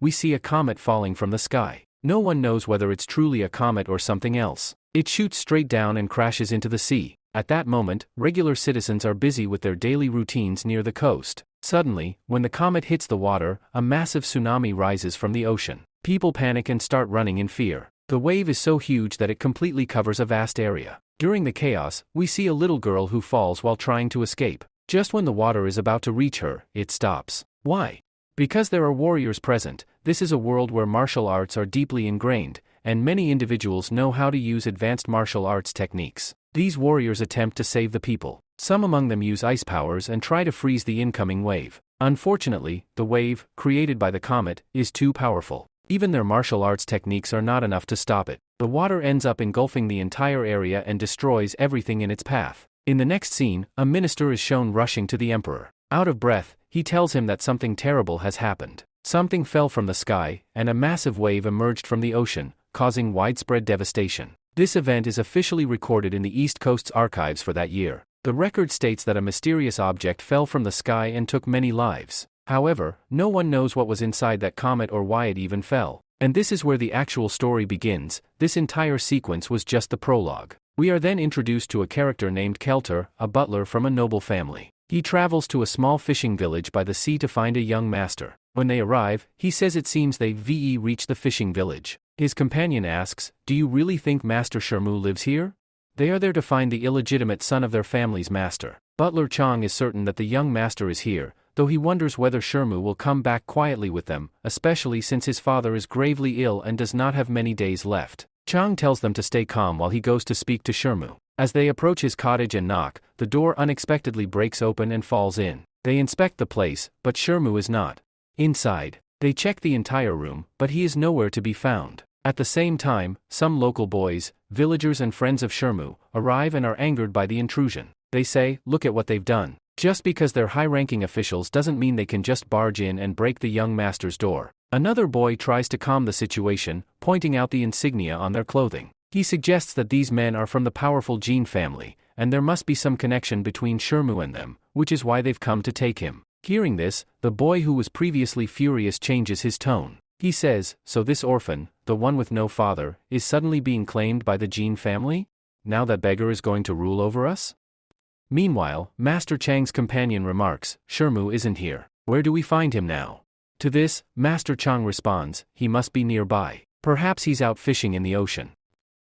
we see a comet falling from the sky. No one knows whether it's truly a comet or something else. It shoots straight down and crashes into the sea. At that moment, regular citizens are busy with their daily routines near the coast. Suddenly, when the comet hits the water, a massive tsunami rises from the ocean. People panic and start running in fear. The wave is so huge that it completely covers a vast area. During the chaos, we see a little girl who falls while trying to escape. Just when the water is about to reach her, it stops. Why? Because there are warriors present. This is a world where martial arts are deeply ingrained, and many individuals know how to use advanced martial arts techniques. These warriors attempt to save the people. Some among them use ice powers and try to freeze the incoming wave. Unfortunately, the wave, created by the comet, is too powerful. Even their martial arts techniques are not enough to stop it. The water ends up engulfing the entire area and destroys everything in its path. In the next scene, a minister is shown rushing to the emperor. Out of breath, he tells him that something terrible has happened. Something fell from the sky, and a massive wave emerged from the ocean, causing widespread devastation. This event is officially recorded in the East Coast's archives for that year. The record states that a mysterious object fell from the sky and took many lives. However, no one knows what was inside that comet or why it even fell. And this is where the actual story begins. This entire sequence was just the prologue. We are then introduced to a character named Kelter, a butler from a noble family. He travels to a small fishing village by the sea to find a young master. When they arrive, he says it seems they've reached the fishing village. His companion asks, "Do you really think Master Shermu lives here?" They are there to find the illegitimate son of their family's master. Butler Chang is certain that the young master is here, though he wonders whether Shermu will come back quietly with them, especially since his father is gravely ill and does not have many days left. Chang tells them to stay calm while he goes to speak to Shermu. As they approach his cottage and knock, the door unexpectedly breaks open and falls in. They inspect the place, but Shermu is not inside. They check the entire room, but he is nowhere to be found. At the same time, some local boys, villagers and friends of Shermu, arrive and are angered by the intrusion. They say, "Look at what they've done." Just because they're high-ranking officials doesn't mean they can just barge in and break the young master's door. Another boy tries to calm the situation, pointing out the insignia on their clothing. He suggests that these men are from the powerful Jin family, and there must be some connection between Shermu and them, which is why they've come to take him. Hearing this, the boy who was previously furious changes his tone. He says, "So this orphan, the one with no father, is suddenly being claimed by the Jin family? Now that beggar is going to rule over us?" Meanwhile, Master Chang's companion remarks, "Shermu isn't here. Where do we find him now?" To this, Master Chang responds, "He must be nearby. Perhaps he's out fishing in the ocean."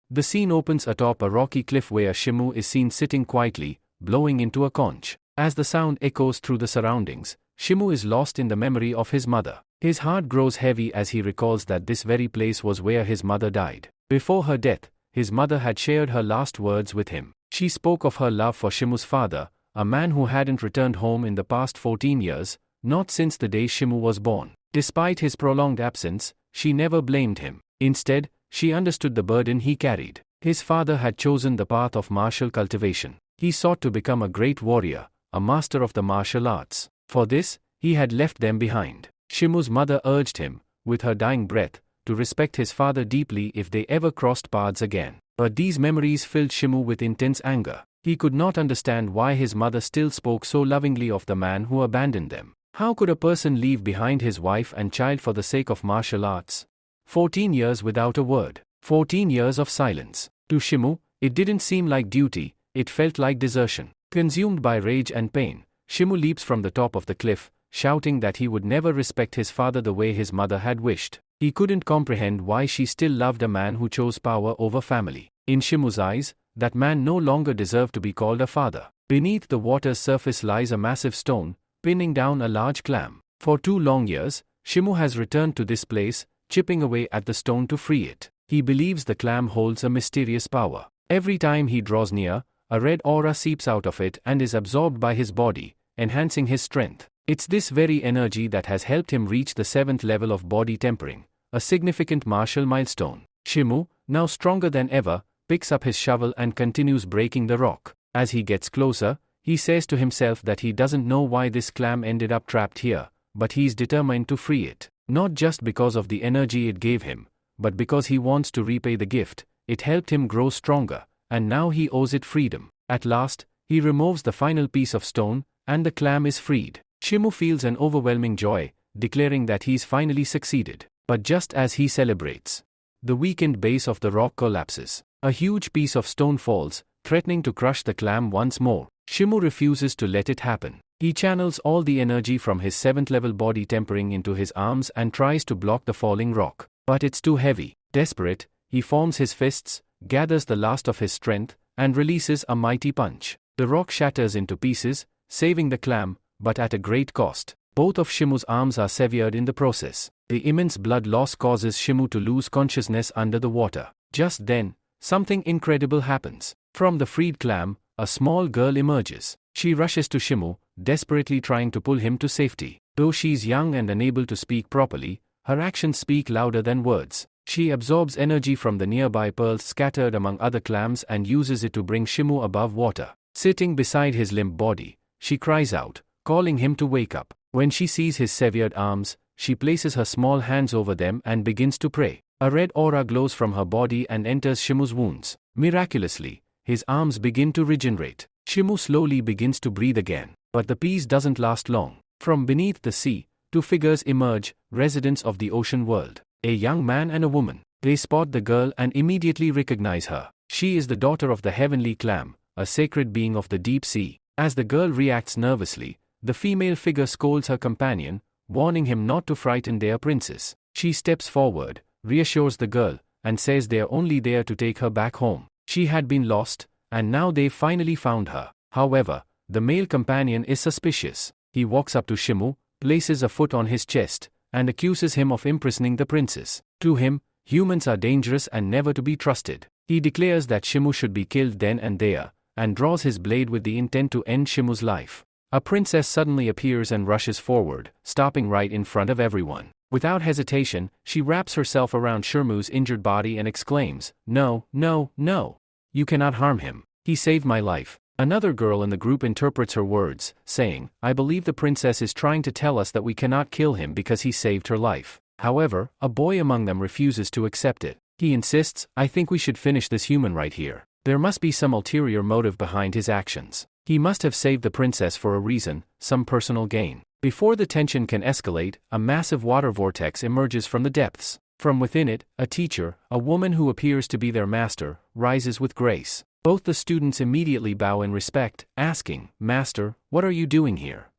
The scene opens atop a rocky cliff where Shermu is seen sitting quietly, blowing into a conch. As the sound echoes through the surroundings, Shermu is lost in the memory of his mother. His heart grows heavy as he recalls that this very place was where his mother died. Before her death, his mother had shared her last words with him. She spoke of her love for Shermu's father, a man who hadn't returned home in the past 14 years, not since the day Shermu was born. Despite his prolonged absence, she never blamed him. Instead, she understood the burden he carried. His father had chosen the path of martial cultivation. He sought to become a great warrior, a master of the martial arts. For this, he had left them behind. Shermu's mother urged him, with her dying breath, to respect his father deeply if they ever crossed paths again. But these memories filled Shermu with intense anger. He could not understand why his mother still spoke so lovingly of the man who abandoned them. How could a person leave behind his wife and child for the sake of martial arts? 14 years without a word. 14 years of silence. To Shermu, it didn't seem like duty, it felt like desertion. Consumed by rage and pain, Shermu leaps from the top of the cliff, shouting that he would never respect his father the way his mother had wished. He couldn't comprehend why she still loved a man who chose power over family. In Shermu's eyes, that man no longer deserved to be called a father. Beneath the water's surface lies a massive stone, pinning down a large clam. For 2 long years, Shermu has returned to this place, chipping away at the stone to free it. He believes the clam holds a mysterious power. Every time he draws near, a red aura seeps out of it and is absorbed by his body, enhancing his strength. It's this very energy that has helped him reach the 7th level of body tempering, a significant martial milestone. Shermu, now stronger than ever, picks up his shovel and continues breaking the rock. As he gets closer, he says to himself that he doesn't know why this clam ended up trapped here, but he's determined to free it. Not just because of the energy it gave him, but because he wants to repay the gift. It helped him grow stronger, and now he owes it freedom. At last, he removes the final piece of stone, and the clam is freed. Shermu feels an overwhelming joy, declaring that he's finally succeeded. But just as he celebrates, the weakened base of the rock collapses. A huge piece of stone falls, threatening to crush the clam once more. Shimu refuses to let it happen. He channels all the energy from his 7th level body tempering into his arms and tries to block the falling rock. But it's too heavy. Desperate, he forms his fists, gathers the last of his strength, and releases a mighty punch. The rock shatters into pieces, saving the clam, but at a great cost. Both of Shimu's arms are severed in the process. The immense blood loss causes Shimu to lose consciousness under the water. Just then, something incredible happens. From the freed clam, a small girl emerges. She rushes to Shimu, desperately trying to pull him to safety. Though she's young and unable to speak properly, her actions speak louder than words. She absorbs energy from the nearby pearls scattered among other clams and uses it to bring Shimu above water. Sitting beside his limp body, she cries out, calling him to wake up. When she sees his severed arms, she places her small hands over them and begins to pray. A red aura glows from her body and enters Shimu's wounds. Miraculously, his arms begin to regenerate. Shimu slowly begins to breathe again. But the peace doesn't last long. From beneath the sea, two figures emerge, residents of the ocean world. A young man and a woman. They spot the girl and immediately recognize her. She is the daughter of the heavenly clam, a sacred being of the deep sea. As the girl reacts nervously, the female figure scolds her companion, warning him not to frighten their princess. She steps forward, reassures the girl, and says they are only there to take her back home. She had been lost, and now they finally found her. However, the male companion is suspicious. He walks up to Shimu, places a foot on his chest, and accuses him of imprisoning the princess. To him, humans are dangerous and never to be trusted. He declares that Shimu should be killed then and there, and draws his blade with the intent to end Shimu's life. A princess suddenly appears and rushes forward, stopping right in front of everyone. Without hesitation, she wraps herself around Shimu's injured body and exclaims, "No, no, no! You cannot harm him. He saved my life." Another girl in the group interprets her words, saying, "I believe the princess is trying to tell us that we cannot kill him because he saved her life." However, a boy among them refuses to accept it. He insists, "I think we should finish this human right here. There must be some ulterior motive behind his actions. He must have saved the princess for a reason, some personal gain." Before the tension can escalate, a massive water vortex emerges from the depths. From within it, a teacher, a woman who appears to be their master, rises with grace. Both the students immediately bow in respect, asking, "Master, what are you doing here?"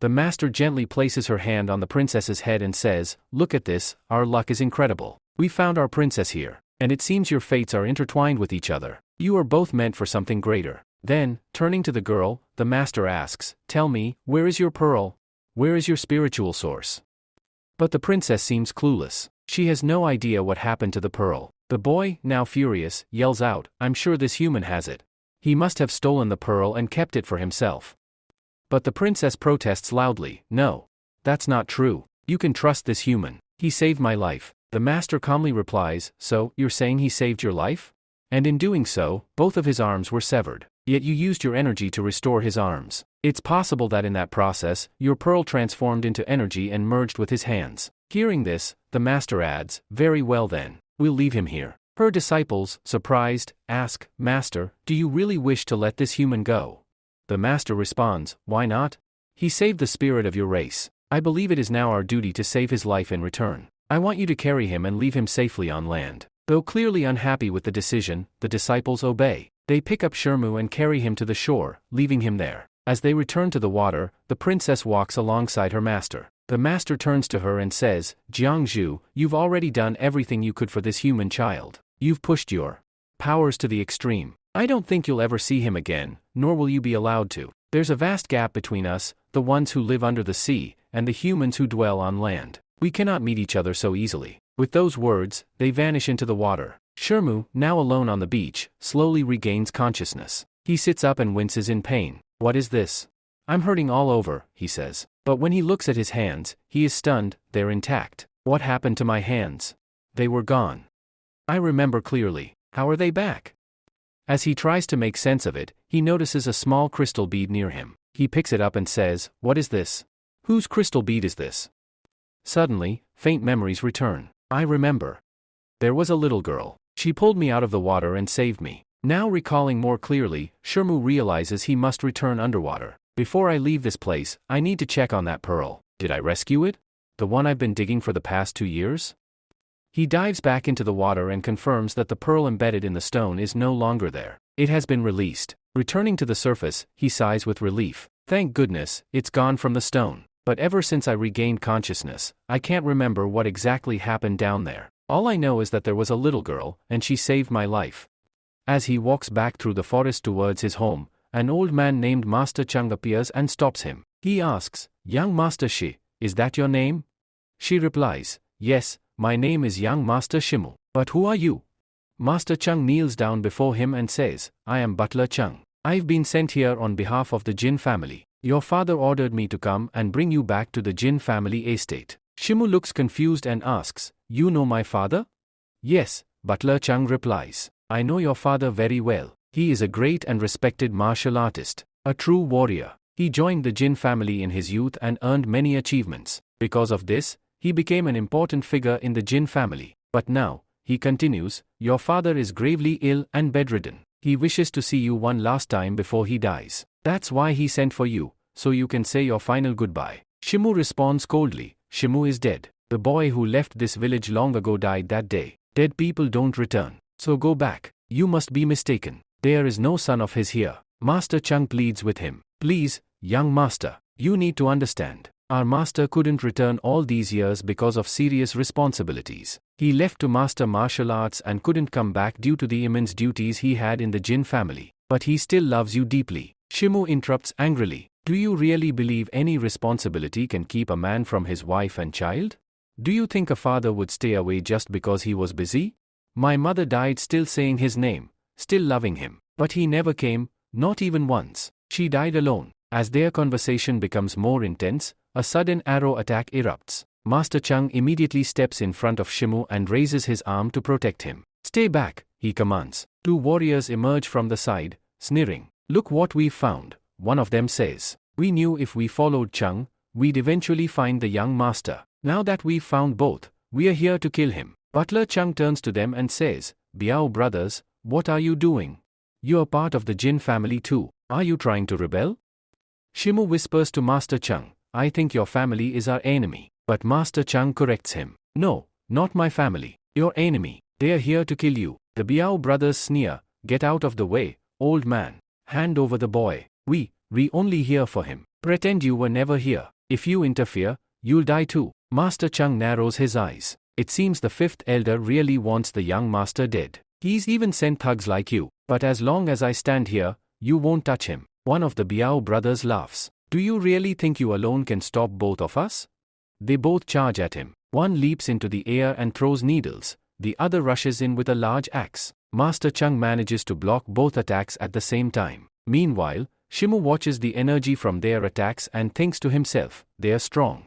The master gently places her hand on the princess's head and says, "Look at this, our luck is incredible. We found our princess here, and it seems your fates are intertwined with each other. You are both meant for something greater." Then, turning to the girl, the master asks, "Tell me, where is your pearl? Where is your spiritual source?" But the princess seems clueless. She has no idea what happened to the pearl. The boy, now furious, yells out, "I'm sure this human has it. He must have stolen the pearl and kept it for himself." But the princess protests loudly, "No. That's not true. You can trust this human. He saved my life." The master calmly replies, "So, you're saying he saved your life? And in doing so, both of his arms were severed. Yet you used your energy to restore his arms. It's possible that in that process, your pearl transformed into energy and merged with his hands." Hearing this, the master adds, "Very well then. We'll leave him here." Her disciples, surprised, ask, "Master, do you really wish to let this human go?" The master responds, "Why not? He saved the spirit of your race. I believe it is now our duty to save his life in return. I want you to carry him and leave him safely on land." Though clearly unhappy with the decision, the disciples obey. They pick up Shimu and carry him to the shore, leaving him there. As they return to the water, the princess walks alongside her master. The master turns to her and says, "Jiangzhu, you've already done everything you could for this human child. You've pushed your powers to the extreme. I don't think you'll ever see him again, nor will you be allowed to. There's a vast gap between us, the ones who live under the sea, and the humans who dwell on land. We cannot meet each other so easily." With those words, they vanish into the water. Shimu, now alone on the beach, slowly regains consciousness. He sits up and winces in pain. "What is this? I'm hurting all over," he says. But when he looks at his hands, he is stunned. They're intact. "What happened to my hands? They were gone. I remember clearly. How are they back?" As he tries to make sense of it, he notices a small crystal bead near him. He picks it up and says, "What is this? Whose crystal bead is this?" Suddenly, faint memories return. "I remember. There was a little girl. She pulled me out of the water and saved me." Now recalling more clearly, Shimu realizes he must return underwater. "Before I leave this place, I need to check on that pearl. Did I rescue it? The one I've been digging for the past 2 years?" He dives back into the water and confirms that the pearl embedded in the stone is no longer there. It has been released. Returning to the surface, he sighs with relief. Thank goodness, it's gone from the stone. But ever since I regained consciousness, I can't remember what exactly happened down there. All I know is that there was a little girl, and she saved my life. As he walks back through the forest towards his home, an old man named Master Chung appears and stops him. He asks, "Young Master Shi, is that your name?" Shi replies, "Yes, my name is Young Master Shimu. But who are you?" Master Chung kneels down before him and says, "I am Butler Chung. I've been sent here on behalf of the Jin family. Your father ordered me to come and bring you back to the Jin family estate." Shimu looks confused and asks, "You know my father?" "Yes," Butler Chung replies. "I know your father very well. He is a great and respected martial artist, a true warrior. He joined the Jin family in his youth and earned many achievements. Because of this, he became an important figure in the Jin family. But now," he continues, "your father is gravely ill and bedridden. He wishes to see you one last time before he dies. That's why he sent for you, so you can say your final goodbye." Shimu responds coldly, "Shimu is dead. The boy who left this village long ago died that day. Dead people don't return. So go back. You must be mistaken. There is no son of his here." Master Chung pleads with him. "Please, young master, you need to understand. Our master couldn't return all these years because of serious responsibilities. He left to master martial arts and couldn't come back due to the immense duties he had in the Jin family. But he still loves you deeply." Shimu interrupts angrily. "Do you really believe any responsibility can keep a man from his wife and child? Do you think a father would stay away just because he was busy? My mother died still saying his name, still loving him. But he never came, not even once. She died alone." As their conversation becomes more intense, a sudden arrow attack erupts. Master Chung immediately steps in front of Shimu and raises his arm to protect him. "Stay back," he commands. Two warriors emerge from the side, sneering. "Look what we've found," one of them says. "We knew if we followed Chung, we'd eventually find the young master. Now that we've found both, we are here to kill him." Butler Chung turns to them and says, "Biao brothers, what are you doing? You are part of the Jin family too. Are you trying to rebel?" Shimu whispers to Master Chung, "I think your family is our enemy." But Master Chung corrects him. "No, not my family. Your enemy. They are here to kill you." The Biao brothers sneer, "Get out of the way, old man. Hand over the boy. We only here for him. Pretend you were never here. If you interfere, you'll die too." Master Chung narrows his eyes. It seems the fifth elder really wants the young master dead. He's even sent thugs like you. But as long as I stand here, you won't touch him. One of the Biao brothers laughs. "Do you really think you alone can stop both of us?" They both charge at him. One leaps into the air and throws needles. The other rushes in with a large axe. Master Chung manages to block both attacks at the same time. Meanwhile, Shimu watches the energy from their attacks and thinks to himself, "They are strong.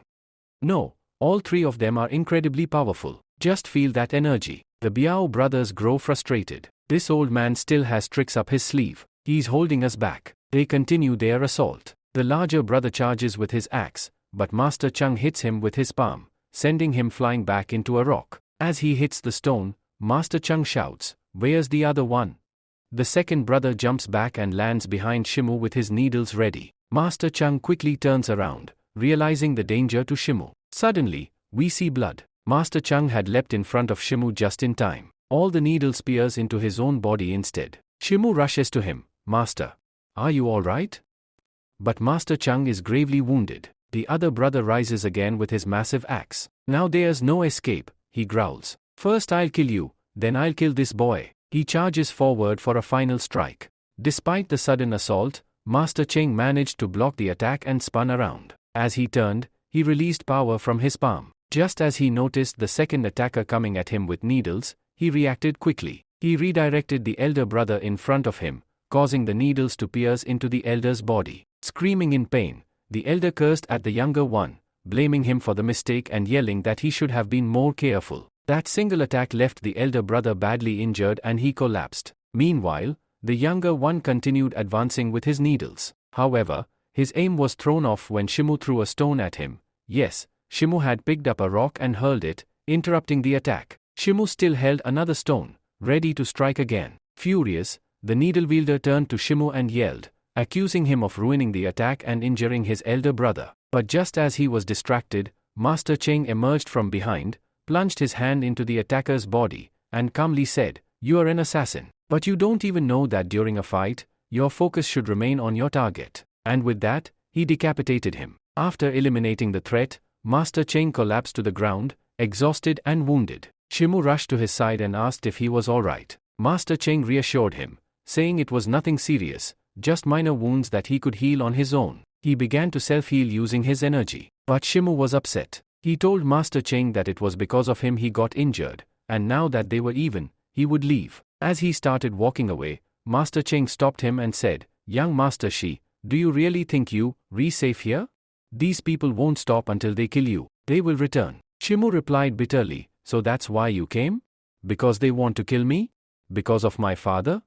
No, all three of them are incredibly powerful. Just feel that energy." The Biao brothers grow frustrated. This old man still has tricks up his sleeve. He's holding us back. They continue their assault. The larger brother charges with his axe, but Master Chung hits him with his palm, sending him flying back into a rock. As he hits the stone, Master Chung shouts, "Where's the other one?" The second brother jumps back and lands behind Shimu with his needles ready. Master Chung quickly turns around, realizing the danger to Shimu. Suddenly, we see blood. Master Chung had leapt in front of Shimu just in time. All the needle spears into his own body instead. Shimu rushes to him. "Master, are you all right?" But Master Chung is gravely wounded. The other brother rises again with his massive axe. "Now there's no escape," he growls. "First I'll kill you, then I'll kill this boy." He charges forward for a final strike. Despite the sudden assault, Master Cheng managed to block the attack and spun around. As he turned, he released power from his palm. Just as he noticed the second attacker coming at him with needles, he reacted quickly. He redirected the elder brother in front of him, causing the needles to pierce into the elder's body. Screaming in pain, the elder cursed at the younger one, blaming him for the mistake and yelling that he should have been more careful. That single attack left the elder brother badly injured and he collapsed. Meanwhile, the younger one continued advancing with his needles. However, his aim was thrown off when Shimu threw a stone at him. Yes, Shimu had picked up a rock and hurled it, interrupting the attack. Shimu still held another stone, ready to strike again. Furious, the needle wielder turned to Shimu and yelled, accusing him of ruining the attack and injuring his elder brother. But just as he was distracted, Master Cheng emerged from behind, plunged his hand into the attacker's body, and calmly said, "You are an assassin. But you don't even know that during a fight, your focus should remain on your target." And with that, he decapitated him. After eliminating the threat, Master Cheng collapsed to the ground, exhausted and wounded. Shimu rushed to his side and asked if he was alright. Master Cheng reassured him, saying it was nothing serious, just minor wounds that he could heal on his own. He began to self-heal using his energy. But Shimu was upset. He told Master Cheng that it was because of him he got injured, and now that they were even, he would leave. As he started walking away, Master Cheng stopped him and said, "Young Master Shi, do you really think you're safe here? These people won't stop until they kill you. They will return." Shimu replied bitterly, "So that's why you came? Because they want to kill me? Because of my father?"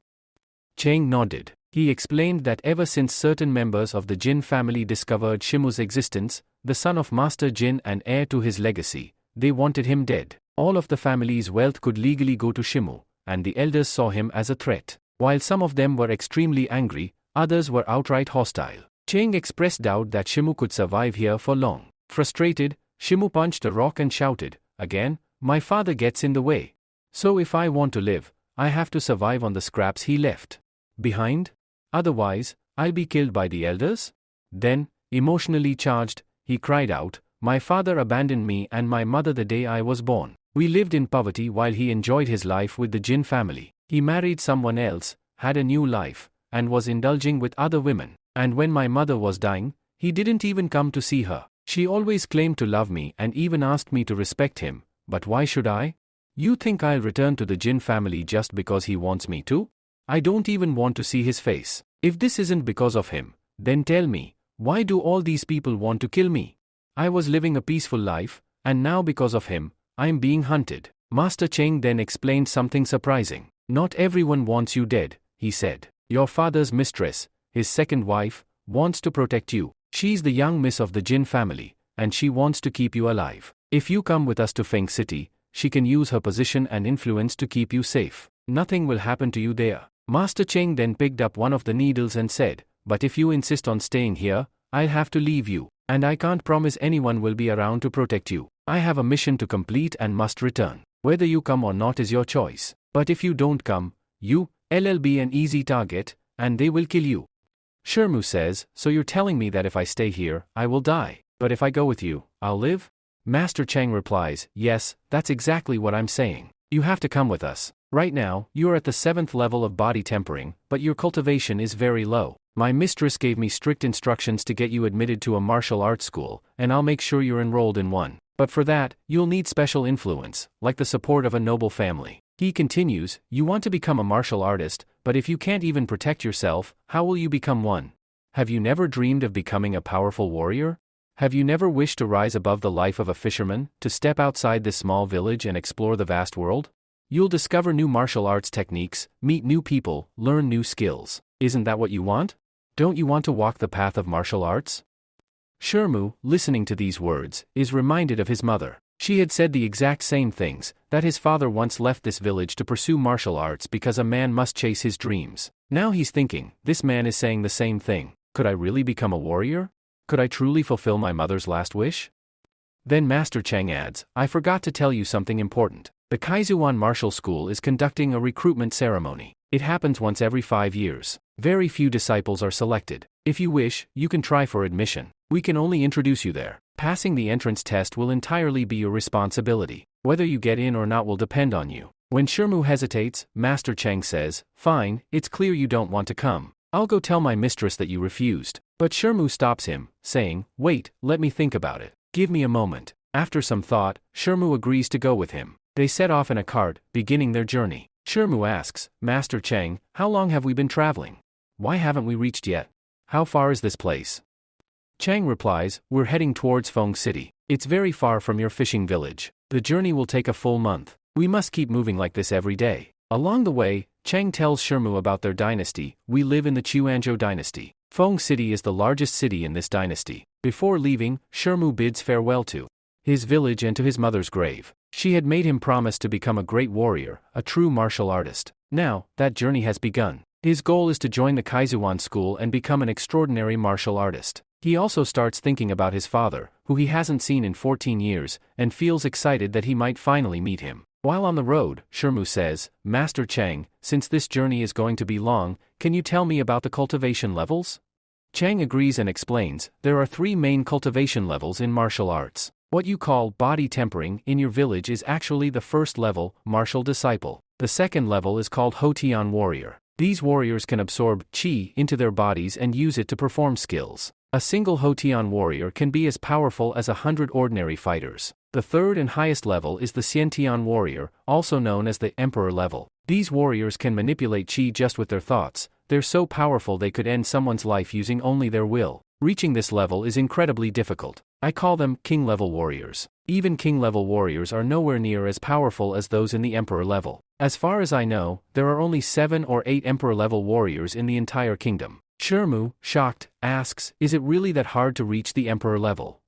Cheng nodded. He explained that ever since certain members of the Jin family discovered Shimu's existence, the son of Master Jin and heir to his legacy, they wanted him dead. All of the family's wealth could legally go to Shimu, and the elders saw him as a threat. While some of them were extremely angry, others were outright hostile. Cheng expressed doubt that Shimu could survive here for long. Frustrated, Shimu punched a rock and shouted, "Again, my father gets in the way. So if I want to live, I have to survive on the scraps he left behind? Otherwise, I'll be killed by the elders?" Then, emotionally charged, he cried out, "My father abandoned me and my mother the day I was born. We lived in poverty while he enjoyed his life with the Jin family. He married someone else, had a new life, and was indulging with other women. And when my mother was dying, he didn't even come to see her. She always claimed to love me and even asked me to respect him, but why should I? You think I'll return to the Jin family just because he wants me to? I don't even want to see his face. If this isn't because of him, then tell me, why do all these people want to kill me? I was living a peaceful life, and now because of him, I'm being hunted." Master Cheng then explained something surprising. "Not everyone wants you dead," he said. "Your father's mistress, his second wife, wants to protect you. She's the young miss of the Jin family, and she wants to keep you alive. If you come with us to Feng City, she can use her position and influence to keep you safe. Nothing will happen to you there." Master Cheng then picked up one of the needles and said, "But if you insist on staying here, I'll have to leave you, and I can't promise anyone will be around to protect you. I have a mission to complete and must return. Whether you come or not is your choice. But if you don't come, you'll be an easy target, and they will kill you." Shermu says, "So you're telling me that if I stay here, I will die, but if I go with you, I'll live?" Master Cheng replies, "Yes, that's exactly what I'm saying. You have to come with us. Right now, you're at the 7th level of body tempering, but your cultivation is very low. My mistress gave me strict instructions to get you admitted to a martial arts school, and I'll make sure you're enrolled in one. But for that, you'll need special influence, like the support of a noble family." He continues, "You want to become a martial artist, but if you can't even protect yourself, how will you become one? Have you never dreamed of becoming a powerful warrior? Have you never wished to rise above the life of a fisherman, to step outside this small village and explore the vast world? You'll discover new martial arts techniques, meet new people, learn new skills. Isn't that what you want? Don't you want to walk the path of martial arts?" Shermu, listening to these words, is reminded of his mother. She had said the exact same things, that his father once left this village to pursue martial arts because a man must chase his dreams. Now he's thinking, this man is saying the same thing. Could I really become a warrior? Could I truly fulfill my mother's last wish? Then Master Cheng adds, "I forgot to tell you something important. The Kaizuan Martial School is conducting a recruitment ceremony. It happens once every 5 years. Very few disciples are selected. If you wish, you can try for admission. We can only introduce you there. Passing the entrance test will entirely be your responsibility. Whether you get in or not will depend on you." When Shermu hesitates, Master Cheng says, "Fine, it's clear you don't want to come. I'll go tell my mistress that you refused." But Shermu stops him, saying, "Wait, let me think about it. Give me a moment." After some thought, Shermu agrees to go with him. They set off in a cart, beginning their journey. Shermu asks, "Master Cheng, how long have we been traveling? Why haven't we reached yet? How far is this place?" Cheng replies, "We're heading towards Feng City. It's very far from your fishing village. The journey will take a full month. We must keep moving like this every day." Along the way, Cheng tells Shermu about their dynasty. "We live in the Chuanzhou dynasty. Feng City is the largest city in this dynasty." Before leaving, Shermu bids farewell to his village and to his mother's grave. She had made him promise to become a great warrior, a true martial artist. Now, that journey has begun. His goal is to join the Kaizuan school and become an extraordinary martial artist. He also starts thinking about his father, who he hasn't seen in 14 years, and feels excited that he might finally meet him. While on the road, Shirmu says, "Master Chang, since this journey is going to be long, can you tell me about the cultivation levels?" Chang agrees and explains, there are 3 main cultivation levels in martial arts. What you call body tempering in your village is actually the first level, martial disciple. The second level is called Hotian warrior. These warriors can absorb qi into their bodies and use it to perform skills. A single Hotian warrior can be as powerful as 100 ordinary fighters. The third and highest level is the Xiantian warrior, also known as the emperor level. These warriors can manipulate qi just with their thoughts. They're so powerful they could end someone's life using only their will. Reaching this level is incredibly difficult. I call them king-level warriors. Even king-level warriors are nowhere near as powerful as those in the emperor level. As far as I know, there are only 7 or 8 emperor-level warriors in the entire kingdom. Shirmu, shocked, asks, is it really that hard to reach the emperor level?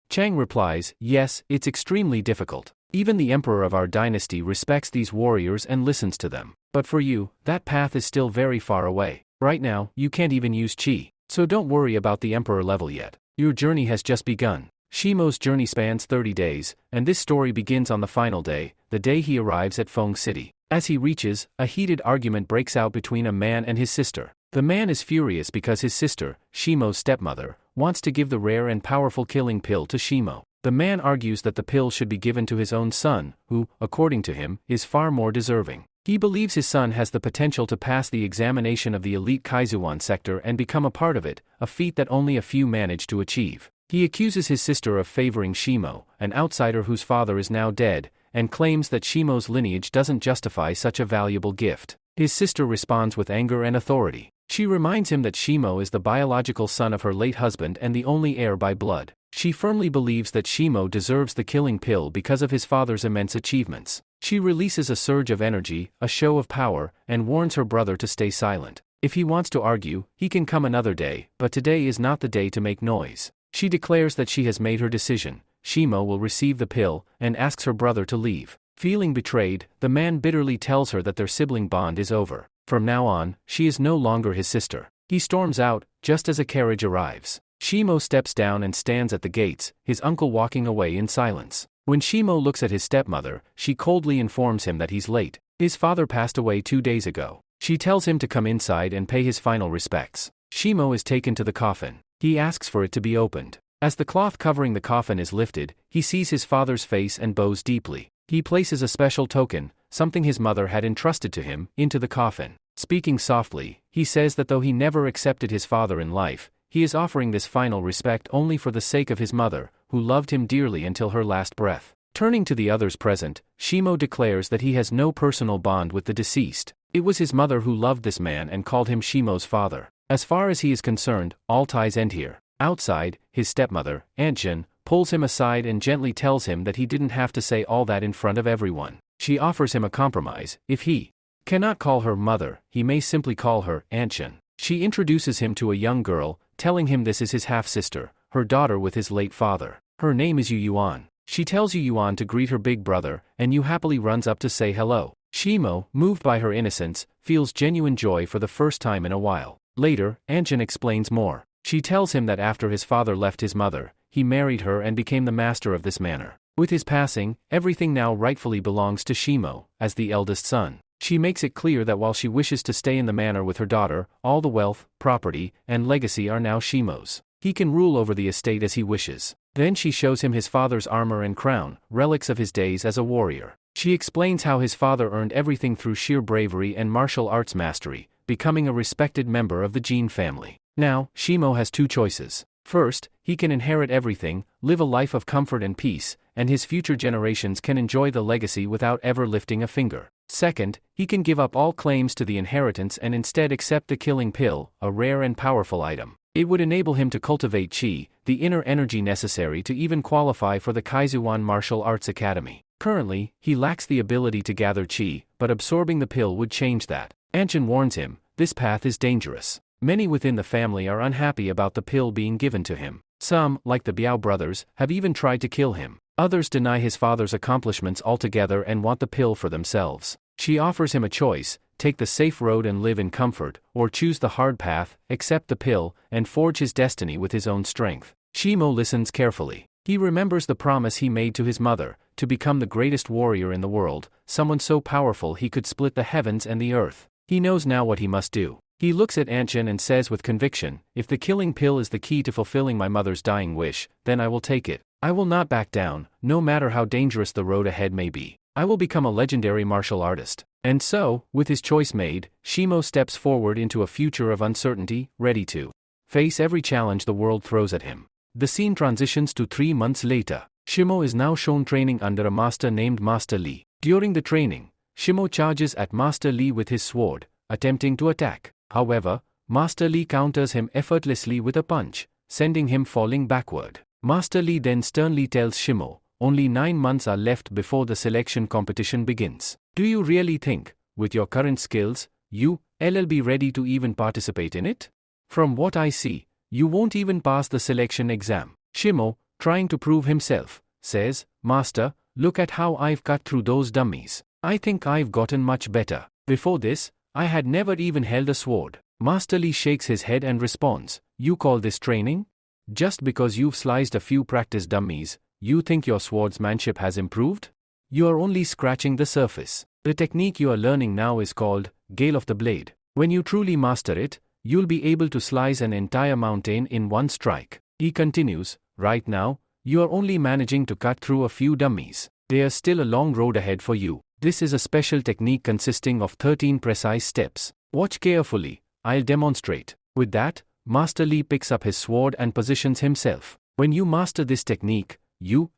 Chang replies, yes, it's extremely difficult. Even the emperor of our dynasty respects these warriors and listens to them. But for you, that path is still very far away. Right now, you can't even use qi. So don't worry about the emperor level yet. Your journey has just begun. Shimo's journey spans 30 days, and this story begins on the final day, the day he arrives at Feng City. As he reaches, a heated argument breaks out between a man and his sister. The man is furious because his sister, Shimo's stepmother, wants to give the rare and powerful killing pill to Shimo. The man argues that the pill should be given to his own son, who, according to him, is far more deserving. He believes his son has the potential to pass the examination of the elite Kaizuan sector and become a part of it, a feat that only a few manage to achieve. He accuses his sister of favoring Shimo, an outsider whose father is now dead, and claims that Shimo's lineage doesn't justify such a valuable gift. His sister responds with anger and authority. She reminds him that Shimo is the biological son of her late husband and the only heir by blood. She firmly believes that Shimo deserves the killing pill because of his father's immense achievements. She releases a surge of energy, a show of power, and warns her brother to stay silent. If he wants to argue, he can come another day, but today is not the day to make noise. She declares that she has made her decision. Shimo will receive the pill, and asks her brother to leave. Feeling betrayed, the man bitterly tells her that their sibling bond is over. From now on, she is no longer his sister. He storms out, just as a carriage arrives. Shimo steps down and stands at the gates, his uncle walking away in silence. When Shimo looks at his stepmother, she coldly informs him that he's late. His father passed away 2 days ago. She tells him to come inside and pay his final respects. Shimo is taken to the coffin. He asks for it to be opened. As the cloth covering the coffin is lifted, he sees his father's face and bows deeply. He places a special token, something his mother had entrusted to him, into the coffin. Speaking softly, he says that though he never accepted his father in life, he is offering this final respect only for the sake of his mother, who loved him dearly until her last breath. Turning to the others present, Shimo declares that he has no personal bond with the deceased. It was his mother who loved this man and called him Shimo's father. As far as he is concerned, all ties end here. Outside, his stepmother, Aunt Jin, pulls him aside and gently tells him that he didn't have to say all that in front of everyone. She offers him a compromise. If he cannot call her mother, he may simply call her Aunt Jin. She introduces him to a young girl, telling him this is his half-sister, her daughter with his late father. Her name is Yu Yuan. She tells Yu Yuan to greet her big brother, and Yu happily runs up to say hello. Shimo, moved by her innocence, feels genuine joy for the first time in a while. Later, Aunt Jin explains more. She tells him that after his father left his mother, he married her and became the master of this manor. With his passing, everything now rightfully belongs to Shimo, as the eldest son. She makes it clear that while she wishes to stay in the manor with her daughter, all the wealth, property, and legacy are now Shimo's. He can rule over the estate as he wishes. Then she shows him his father's armor and crown, relics of his days as a warrior. She explains how his father earned everything through sheer bravery and martial arts mastery, becoming a respected member of the Jin family. Now, Shimo has 2 choices. First, he can inherit everything, live a life of comfort and peace, and his future generations can enjoy the legacy without ever lifting a finger. Second, he can give up all claims to the inheritance and instead accept the killing pill, a rare and powerful item. It would enable him to cultivate qi, the inner energy necessary to even qualify for the Kaizuan Martial Arts Academy. Currently, he lacks the ability to gather qi, but absorbing the pill would change that. Anshin warns him, this path is dangerous. Many within the family are unhappy about the pill being given to him. Some, like the Biao brothers, have even tried to kill him. Others deny his father's accomplishments altogether and want the pill for themselves. She offers him a choice, take the safe road and live in comfort, or choose the hard path, accept the pill, and forge his destiny with his own strength. Shimo listens carefully. He remembers the promise he made to his mother, to become the greatest warrior in the world, someone so powerful he could split the heavens and the earth. He knows now what he must do. He looks at Anchen and says with conviction, if the killing pill is the key to fulfilling my mother's dying wish, then I will take it. I will not back down, no matter how dangerous the road ahead may be. I will become a legendary martial artist. And so, with his choice made, Shimo steps forward into a future of uncertainty, ready to face every challenge the world throws at him. The scene transitions to 3 months later. Shimo is now shown training under a master named Master Li. During the training, Shimo charges at Master Li with his sword, attempting to attack. However, Master Li counters him effortlessly with a punch, sending him falling backward. Master Li then sternly tells Shimo, only 9 months are left before the selection competition begins. Do you really think, with your current skills, you'll be ready to even participate in it? From what I see, you won't even pass the selection exam. Shimo, trying to prove himself, says, Master, look at how I've cut through those dummies. I think I've gotten much better. Before this, I had never even held a sword. Master Li shakes his head and responds, you call this training? Just because you've sliced a few practice dummies, you think your swordsmanship has improved? You are only scratching the surface. The technique you are learning now is called Gale of the Blade. When you truly master it, you'll be able to slice an entire mountain in one strike. He continues, right now, you are only managing to cut through a few dummies. There's still a long road ahead for you. This is a special technique consisting of 13 precise steps. Watch carefully, I'll demonstrate. With that, Master Li picks up his sword and positions himself. When you master this technique, you'll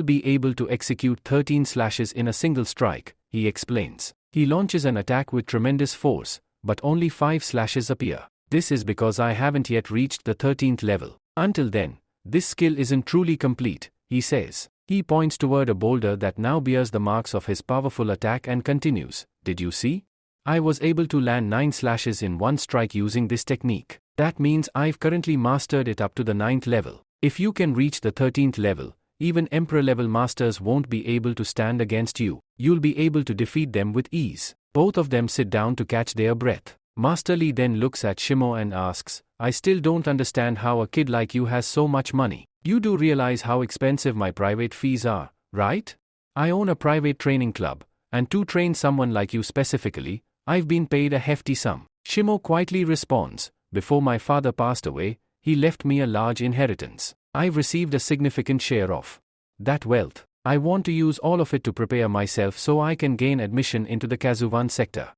be able to execute 13 slashes in a single strike, he explains. He launches an attack with tremendous force, but only 5 slashes appear. This is because I haven't yet reached the 13th level. Until then, this skill isn't truly complete, he says. He points toward a boulder that now bears the marks of his powerful attack and continues, did you see? I was able to land 9 slashes in one strike using this technique. That means I've currently mastered it up to the 9th level. If you can reach the 13th level, even Emperor-level masters won't be able to stand against you. You'll be able to defeat them with ease. Both of them sit down to catch their breath. Master Li then looks at Shimo and asks, I still don't understand how a kid like you has so much money. You do realize how expensive my private fees are, right? I own a private training club, and to train someone like you specifically, I've been paid a hefty sum. Shimo quietly responds, before my father passed away, he left me a large inheritance. I've received a significant share of that wealth. I want to use all of it to prepare myself so I can gain admission into the Kazuvan sector.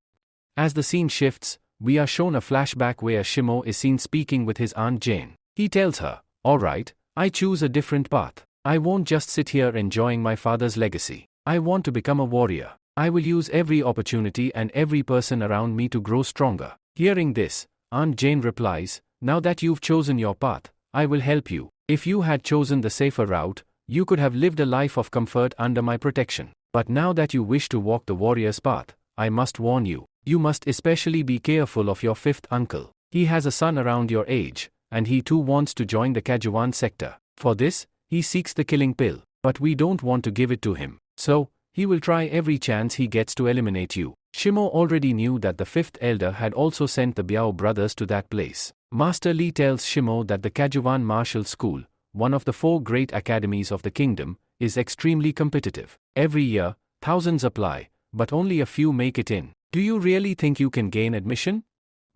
As the scene shifts, we are shown a flashback where Shimo is seen speaking with his Aunt Jane. He tells her, alright, I choose a different path. I won't just sit here enjoying my father's legacy. I want to become a warrior. I will use every opportunity and every person around me to grow stronger. Hearing this, Aunt Jane replies, now that you've chosen your path, I will help you. If you had chosen the safer route, you could have lived a life of comfort under my protection. But now that you wish to walk the warrior's path, I must warn you, you must especially be careful of your 5th uncle. He has a son around your age, and he too wants to join the Kajuan sector. For this, he seeks the killing pill, but we don't want to give it to him. So, he will try every chance he gets to eliminate you. Shimo already knew that the 5th elder had also sent the Biao brothers to that place. Master Li tells Shimo that the Kajuan Martial School, one of the 4 great academies of the kingdom, is extremely competitive. Every year, thousands apply, but only a few make it in. Do you really think you can gain admission?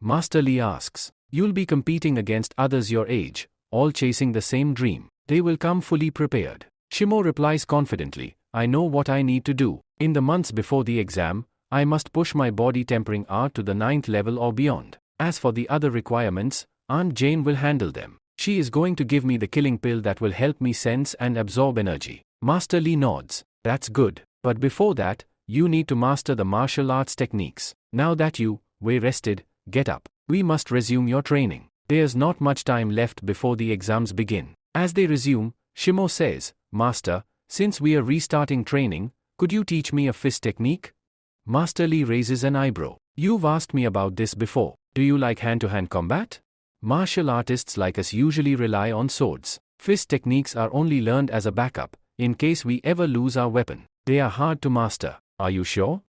Master Li asks. You'll be competing against others your age, all chasing the same dream. They will come fully prepared. Shimo replies confidently, I know what I need to do. In the months before the exam, I must push my body tempering art to the 9th level or beyond. As for the other requirements, Aunt Jane will handle them. She is going to give me the killing pill that will help me sense and absorb energy. Master Li nods. That's good. But before that, you need to master the martial arts techniques. Now that you were rested, get up. We must resume your training. There's not much time left before the exams begin. As they resume, Shimo says, Master, since we are restarting training, could you teach me a fist technique? Master Li raises an eyebrow. You've asked me about this before. Do you like hand-to-hand combat? Martial artists like us usually rely on swords. Fist techniques are only learned as a backup, in case we ever lose our weapon. They are hard to master. Are you sure?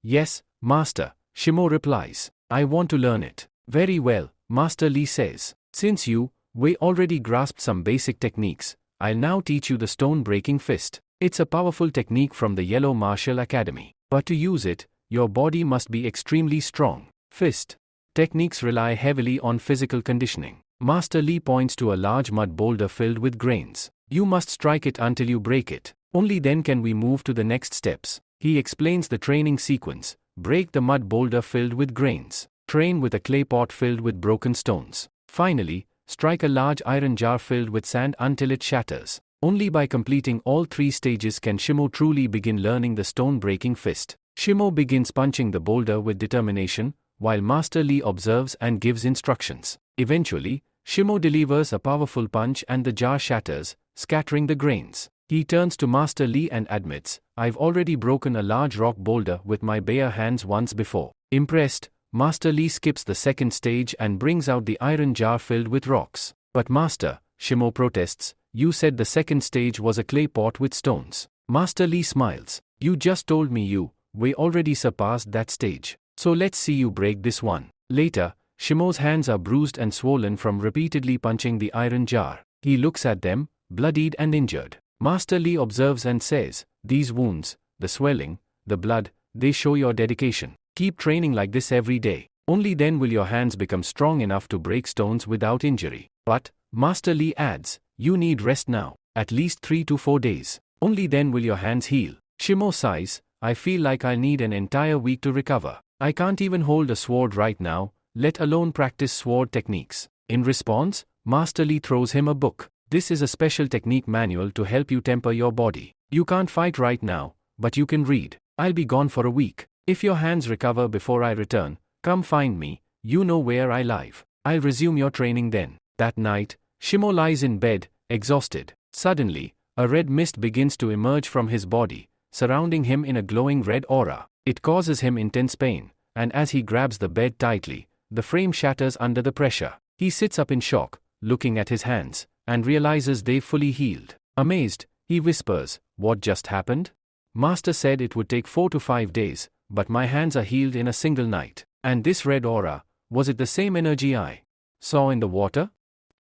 Yes, Master, Shimo replies. I want to learn it. Very well, Master Li says. Since you, Wei already grasped some basic techniques, I'll now teach you the stone-breaking fist. It's a powerful technique from the Yellow Martial Academy. But to use it, your body must be extremely strong. Fist techniques rely heavily on physical conditioning. Master Li points to a large mud boulder filled with grains. You must strike it until you break it. Only then can we move to the next steps. He explains the training sequence. Break the mud boulder filled with grains. Train with a clay pot filled with broken stones. Finally, strike a large iron jar filled with sand until it shatters. Only by completing all 3 stages can Shimo truly begin learning the stone-breaking fist. Shimo begins punching the boulder with determination, while Master Li observes and gives instructions. Eventually, Shimo delivers a powerful punch and the jar shatters, scattering the grains. He turns to Master Li and admits, I've already broken a large rock boulder with my bare hands once before. Impressed, Master Li skips the second stage and brings out the iron jar filled with rocks. But Master, Shimo protests, you said the second stage was a clay pot with stones. Master Li smiles. You just told me we already surpassed that stage. So let's see you break this one. Later, Shimo's hands are bruised and swollen from repeatedly punching the iron jar. He looks at them, bloodied and injured. Master Li observes and says, these wounds, the swelling, the blood, they show your dedication. Keep training like this every day. Only then will your hands become strong enough to break stones without injury. But, Master Li adds, you need rest now, at least 3 to 4 days. Only then will your hands heal. Shimo sighs, I feel like I'll need an entire week to recover. I can't even hold a sword right now, let alone practice sword techniques. In response, Master Li throws him a book. This is a special technique manual to help you temper your body. You can't fight right now, but you can read. I'll be gone for a week. If your hands recover before I return, come find me, you know where I live. I'll resume your training then. That night, Shimo lies in bed, exhausted. Suddenly, a red mist begins to emerge from his body, surrounding him in a glowing red aura. It causes him intense pain, and as he grabs the bed tightly, the frame shatters under the pressure. He sits up in shock, looking at his hands, and realizes they've fully healed. Amazed, he whispers, what just happened? Master said it would take 4 to 5 days, but my hands are healed in a single night. And this red aura, was it the same energy I saw in the water?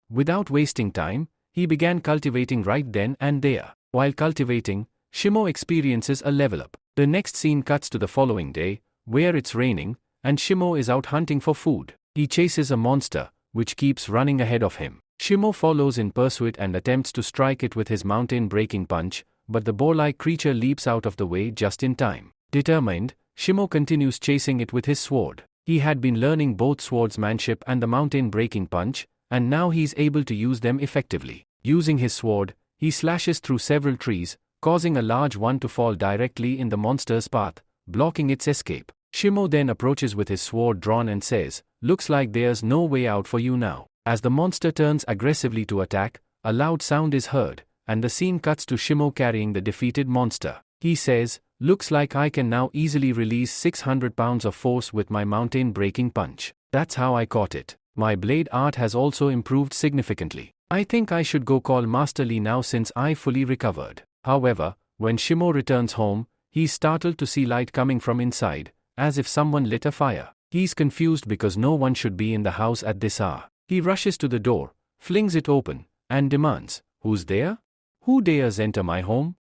Without wasting time, he began cultivating right then and there. While cultivating, Shimo experiences a level up. The next scene cuts to the following day, where it's raining, and Shimo is out hunting for food. He chases a monster, which keeps running ahead of him. Shimo follows in pursuit and attempts to strike it with his mountain-breaking punch, but the boar-like creature leaps out of the way just in time. Determined, Shimo continues chasing it with his sword. He had been learning both swordsmanship and the mountain-breaking punch, and now he's able to use them effectively. Using his sword, he slashes through several trees, causing a large one to fall directly in the monster's path, blocking its escape. Shimo then approaches with his sword drawn and says, looks like there's no way out for you now. As the monster turns aggressively to attack, a loud sound is heard, and the scene cuts to Shimo carrying the defeated monster. He says, looks like I can now easily release 600 pounds of force with my mountain-breaking punch. That's how I caught it. My blade art has also improved significantly. I think I should go call Master Li now since I fully recovered. However, when Shimo returns home, he's startled to see light coming from inside, as if someone lit a fire. He's confused because no one should be in the house at this hour. He rushes to the door, flings it open, and demands, who's there? Who dares enter my home?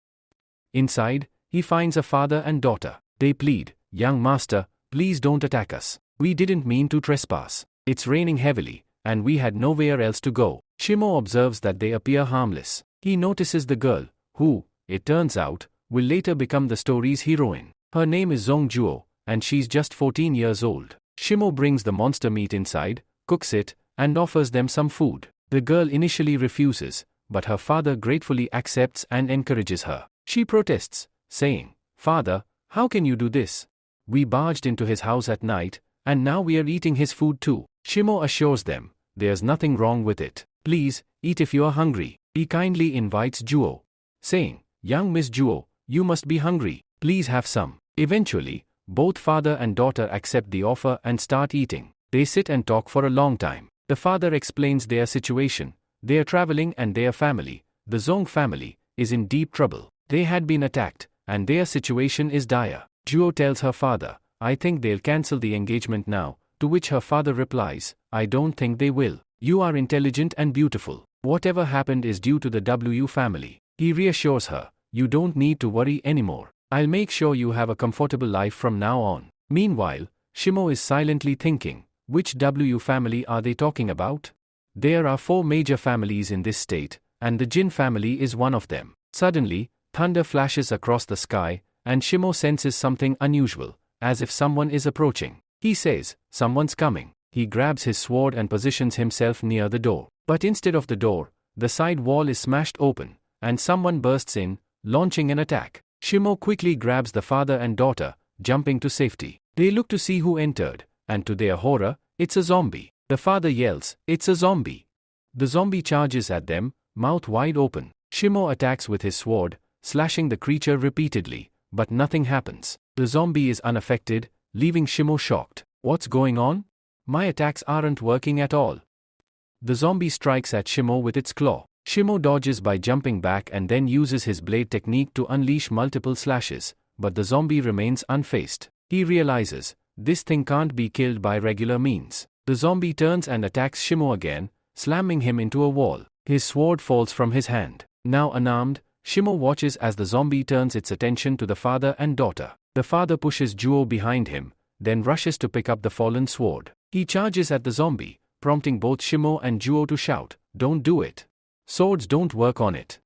Inside, he finds a father and daughter. They plead, young master, please don't attack us. We didn't mean to trespass. It's raining heavily, and we had nowhere else to go. Shimo observes that they appear harmless. He notices the girl, who, it turns out, will later become the story's heroine. Her name is Zhongjuo, and she's just 14 years old. Shimo brings the monster meat inside, cooks it, and offers them some food. The girl initially refuses, but her father gratefully accepts and encourages her. She protests, saying, Father, how can you do this? We barged into his house at night, and now we are eating his food too. Shimo assures them, there's nothing wrong with it. Please, eat if you are hungry. He kindly invites Juo, saying, young Miss Juo, you must be hungry. Please have some. Eventually, both father and daughter accept the offer and start eating. They sit and talk for a long time. The father explains their situation. They are traveling and their family, the Zong family, is in deep trouble. They had been attacked, and their situation is dire. Juo tells her father, I think they'll cancel the engagement now, to which her father replies, I don't think they will. You are intelligent and beautiful. Whatever happened is due to the W family. He reassures her, you don't need to worry anymore. I'll make sure you have a comfortable life from now on. Meanwhile, Shimo is silently thinking, which W family are they talking about? There are 4 major families in this state, and the Jin family is one of them. Suddenly, thunder flashes across the sky, and Shimo senses something unusual, as if someone is approaching. He says, someone's coming. He grabs his sword and positions himself near the door. But instead of the door, the side wall is smashed open, and someone bursts in, launching an attack. Shimo quickly grabs the father and daughter, jumping to safety. They look to see who entered, and to their horror, it's a zombie. The father yells, it's a zombie. The zombie charges at them, mouth wide open. Shimo attacks with his sword, slashing the creature repeatedly, but nothing happens. The zombie is unaffected, leaving Shimo shocked. What's going on? My attacks aren't working at all. The zombie strikes at Shimo with its claw. Shimo dodges by jumping back and then uses his blade technique to unleash multiple slashes, but the zombie remains unfazed. He realizes, this thing can't be killed by regular means. The zombie turns and attacks Shimo again, slamming him into a wall. His sword falls from his hand. Now unarmed, Shimo watches as the zombie turns its attention to the father and daughter. The father pushes Juo behind him, then rushes to pick up the fallen sword. He charges at the zombie, prompting both Shimo and Juo to shout, don't do it. Swords don't work on it.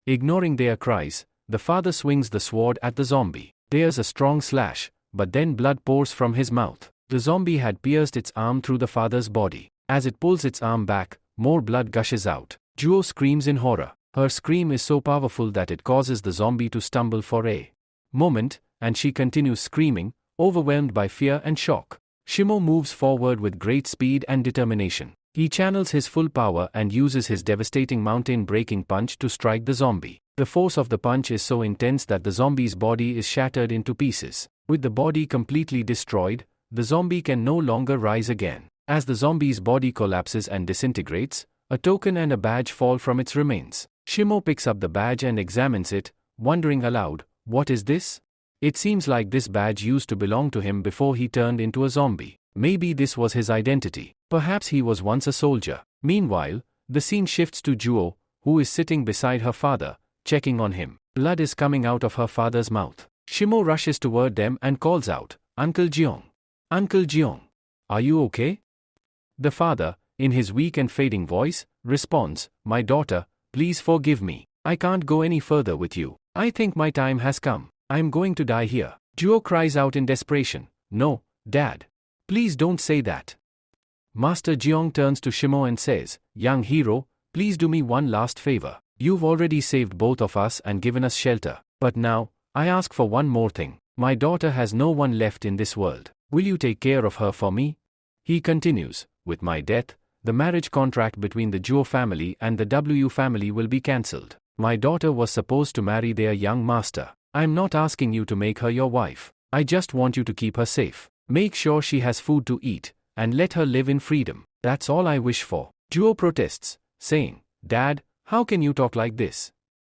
Ignoring their cries, the father swings the sword at the zombie. There's a strong slash, but then blood pours from his mouth. The zombie had pierced its arm through the father's body. As it pulls its arm back, more blood gushes out. Juo screams in horror. Her scream is so powerful that it causes the zombie to stumble for a moment, and she continues screaming, overwhelmed by fear and shock. Shimo moves forward with great speed and determination. He channels his full power and uses his devastating mountain-breaking punch to strike the zombie. The force of the punch is so intense that the zombie's body is shattered into pieces. With the body completely destroyed, the zombie can no longer rise again. As the zombie's body collapses and disintegrates, a token and a badge fall from its remains. Shimo picks up the badge and examines it, wondering aloud, what is this? It seems like this badge used to belong to him before he turned into a zombie. Maybe this was his identity. Perhaps he was once a soldier. Meanwhile, the scene shifts to Juo, who is sitting beside her father, checking on him. Blood is coming out of her father's mouth. Shimo rushes toward them and calls out, Uncle Jeong. Uncle Jeong. Are you okay? The father, in his weak and fading voice, responds, my daughter, please forgive me. I can't go any further with you. I think my time has come. I'm going to die here. Juo cries out in desperation, no, Dad. Please don't say that. Master Jeong turns to Shimo and says, young hero, please do me one last favor. You've already saved both of us and given us shelter. But now, I ask for one more thing. My daughter has no one left in this world. Will you take care of her for me? He continues, with my death, the marriage contract between the Juo family and the W family will be cancelled. My daughter was supposed to marry their young master. I'm not asking you to make her your wife. I just want you to keep her safe. Make sure she has food to eat, and let her live in freedom. That's all I wish for. Juo protests, saying, Dad, how can you talk like this?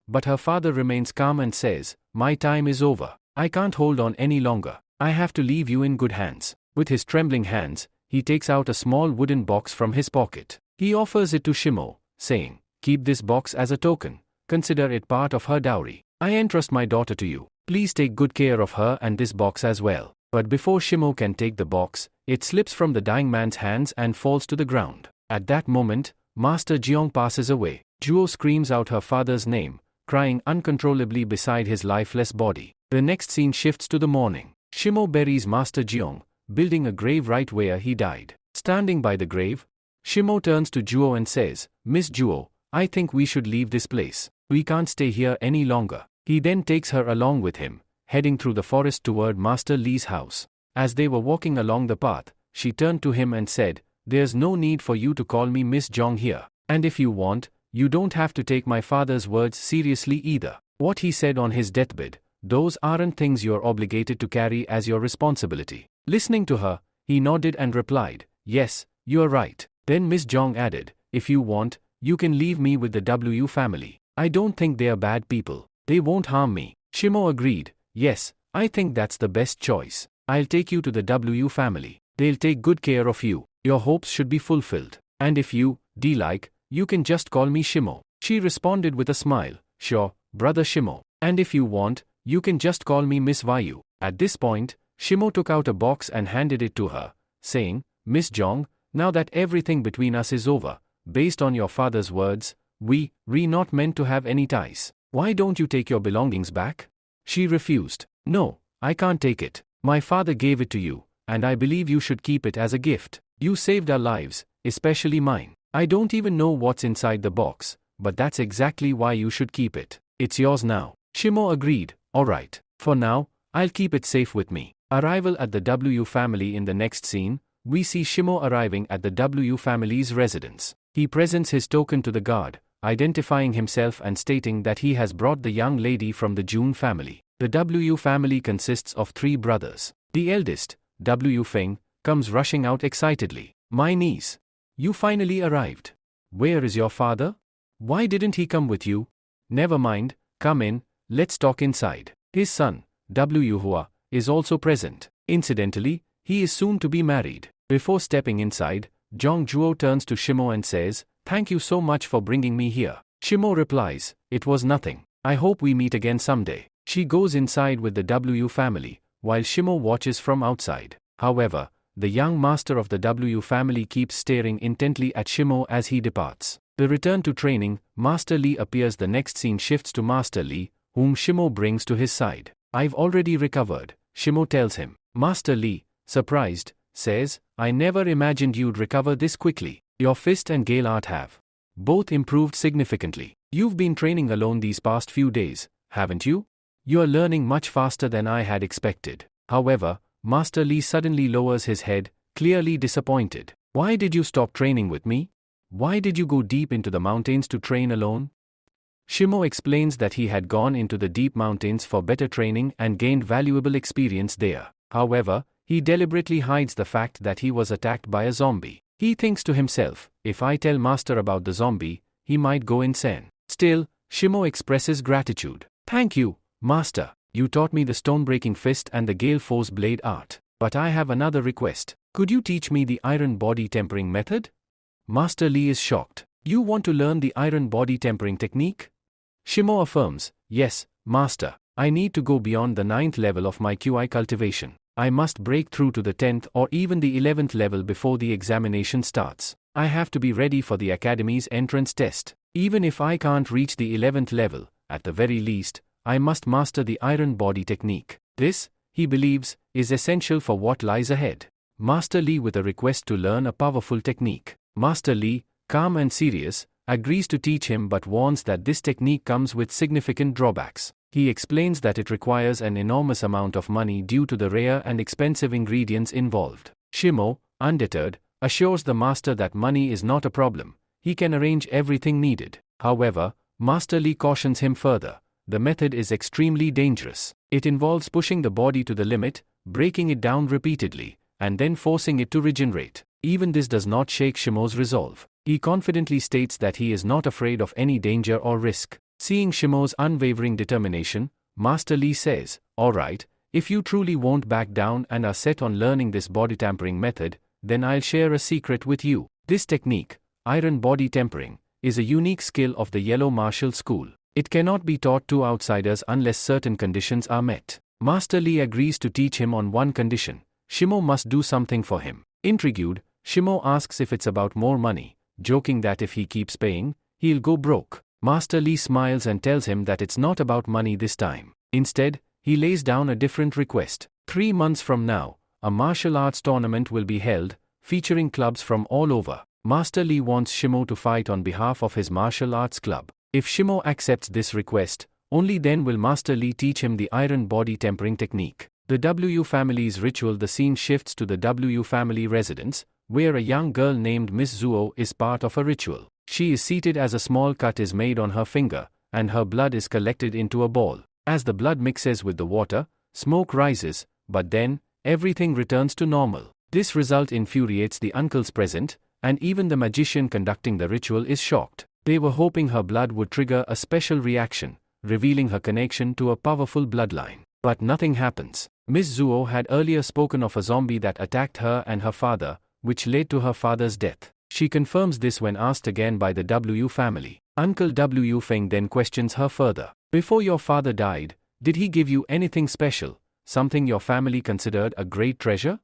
But her father remains calm and says, my time is over. I can't hold on any longer. I have to leave you in good hands. With his trembling hands, he takes out a small wooden box from his pocket. He offers it to Shimo, saying, keep this box as a token. Consider it part of her dowry. I entrust my daughter to you. Please take good care of her and this box as well. But before Shimo can take the box, it slips from the dying man's hands and falls to the ground. At that moment, Master Jeong passes away. Juo screams out her father's name, crying uncontrollably beside his lifeless body. The next scene shifts to the morning. Shimo buries Master Jeong, building a grave right where he died. Standing by the grave, Shimo turns to Juo and says, Miss Juo, I think we should leave this place. We can't stay here any longer. He then takes her along with him, heading through the forest toward Master Li's house. As they were walking along the path, she turned to him and said, there's no need for you to call me Miss Jeong here. And if you want, you don't have to take my father's words seriously either. What he said on his deathbed, those aren't things you're obligated to carry as your responsibility. Listening to her, he nodded and replied, yes, you're right. Then Miss Jeong added, if you want, you can leave me with the W family. I don't think they're bad people. They won't harm me. Shimo agreed, yes, I think that's the best choice. I'll take you to the W family. They'll take good care of you. Your hopes should be fulfilled. And if you, like, you can just call me Shimo. She responded with a smile. Sure, brother Shimo. And if you want, you can just call me Miss Vayu. At this point, Shimo took out a box and handed it to her, saying, Miss Jong, now that everything between us is over, based on your father's words, we're not meant to have any ties. Why don't you take your belongings back? She refused. No, I can't take it. My father gave it to you, and I believe you should keep it as a gift. You saved our lives, especially mine. I don't even know what's inside the box, but that's exactly why you should keep it. It's yours now. Shimo agreed. Alright. For now, I'll keep it safe with me. Arrival at the W family. In the next scene, we see Shimo arriving at the W family's residence. He presents his token to the guard, identifying himself and stating that he has brought the young lady from the June family. The W family consists of 3 brothers. The eldest, W Feng, comes rushing out excitedly. My niece. You finally arrived. Where is your father? Why didn't he come with you? Never mind, come in, let's talk inside. His son, W Hua, is also present. Incidentally, he is soon to be married. Before stepping inside, Zhong Zhuo turns to Shimo and says, Thank you so much for bringing me here. Shimo replies, It was nothing. I hope we meet again someday. She goes inside with the W family, while Shimo watches from outside. However, the young master of the W family keeps staring intently at Shimo as he departs. The return to training, Master Li appears. The next scene shifts to Master Li, whom Shimo brings to his side. I've already recovered, Shimo tells him. Master Li, surprised, says, I never imagined you'd recover this quickly. Your fist and gale art have both improved significantly. You've been training alone these past few days, haven't you? You're learning much faster than I had expected. However, Master Li suddenly lowers his head, clearly disappointed. Why did you stop training with me? Why did you go deep into the mountains to train alone? Shimo explains that he had gone into the deep mountains for better training and gained valuable experience there. However, he deliberately hides the fact that he was attacked by a zombie. He thinks to himself, if I tell Master about the zombie, he might go insane. Still, Shimo expresses gratitude. Thank you, Master. You taught me the stone-breaking fist and the gale force blade art. But I have another request. Could you teach me the iron body tempering method? Master Li is shocked. You want to learn the iron body tempering technique? Shimo affirms, yes, Master. I need to go beyond the 9th level of my QI cultivation. I must break through to the 10th or even the 11th level before the examination starts. I have to be ready for the academy's entrance test. Even if I can't reach the 11th level, at the very least, I must master the iron body technique. This, he believes, is essential for what lies ahead. Master Li with a request to learn a powerful technique. Master Li, calm and serious, agrees to teach him but warns that this technique comes with significant drawbacks. He explains that it requires an enormous amount of money due to the rare and expensive ingredients involved. Shimo, undeterred, assures the master that money is not a problem. He can arrange everything needed. However, Master Li cautions him further. The method is extremely dangerous. It involves pushing the body to the limit, breaking it down repeatedly, and then forcing it to regenerate. Even this does not shake Shimo's resolve. He confidently states that he is not afraid of any danger or risk. Seeing Shimo's unwavering determination, Master Li says, Alright, if you truly won't back down and are set on learning this body tempering method, then I'll share a secret with you. This technique, iron body tempering, is a unique skill of the Yellow Martial School. It cannot be taught to outsiders unless certain conditions are met. Master Li agrees to teach him on one condition. Shimo must do something for him. Intrigued, Shimo asks if it's about more money, joking that if he keeps paying, he'll go broke. Master Li smiles and tells him that it's not about money this time. Instead, he lays down a different request. 3 months from now, a martial arts tournament will be held, featuring clubs from all over. Master Li wants Shimo to fight on behalf of his martial arts club. If Shimo accepts this request, only then will Master Li teach him the iron body tempering technique. The W family's ritual. The scene shifts to the W family residence, where a young girl named Miss Zuo is part of a ritual. She is seated as a small cut is made on her finger, and her blood is collected into a ball. As the blood mixes with the water, smoke rises, but then, everything returns to normal. This result infuriates the uncles present, and even the magician conducting the ritual is shocked. They were hoping her blood would trigger a special reaction, revealing her connection to a powerful bloodline. But nothing happens. Miss Zuo had earlier spoken of a zombie that attacked her and her father, which led to her father's death. She confirms this when asked again by the W family. Uncle W Feng then questions her further. Before your father died, did he give you anything special, something your family considered a great treasure?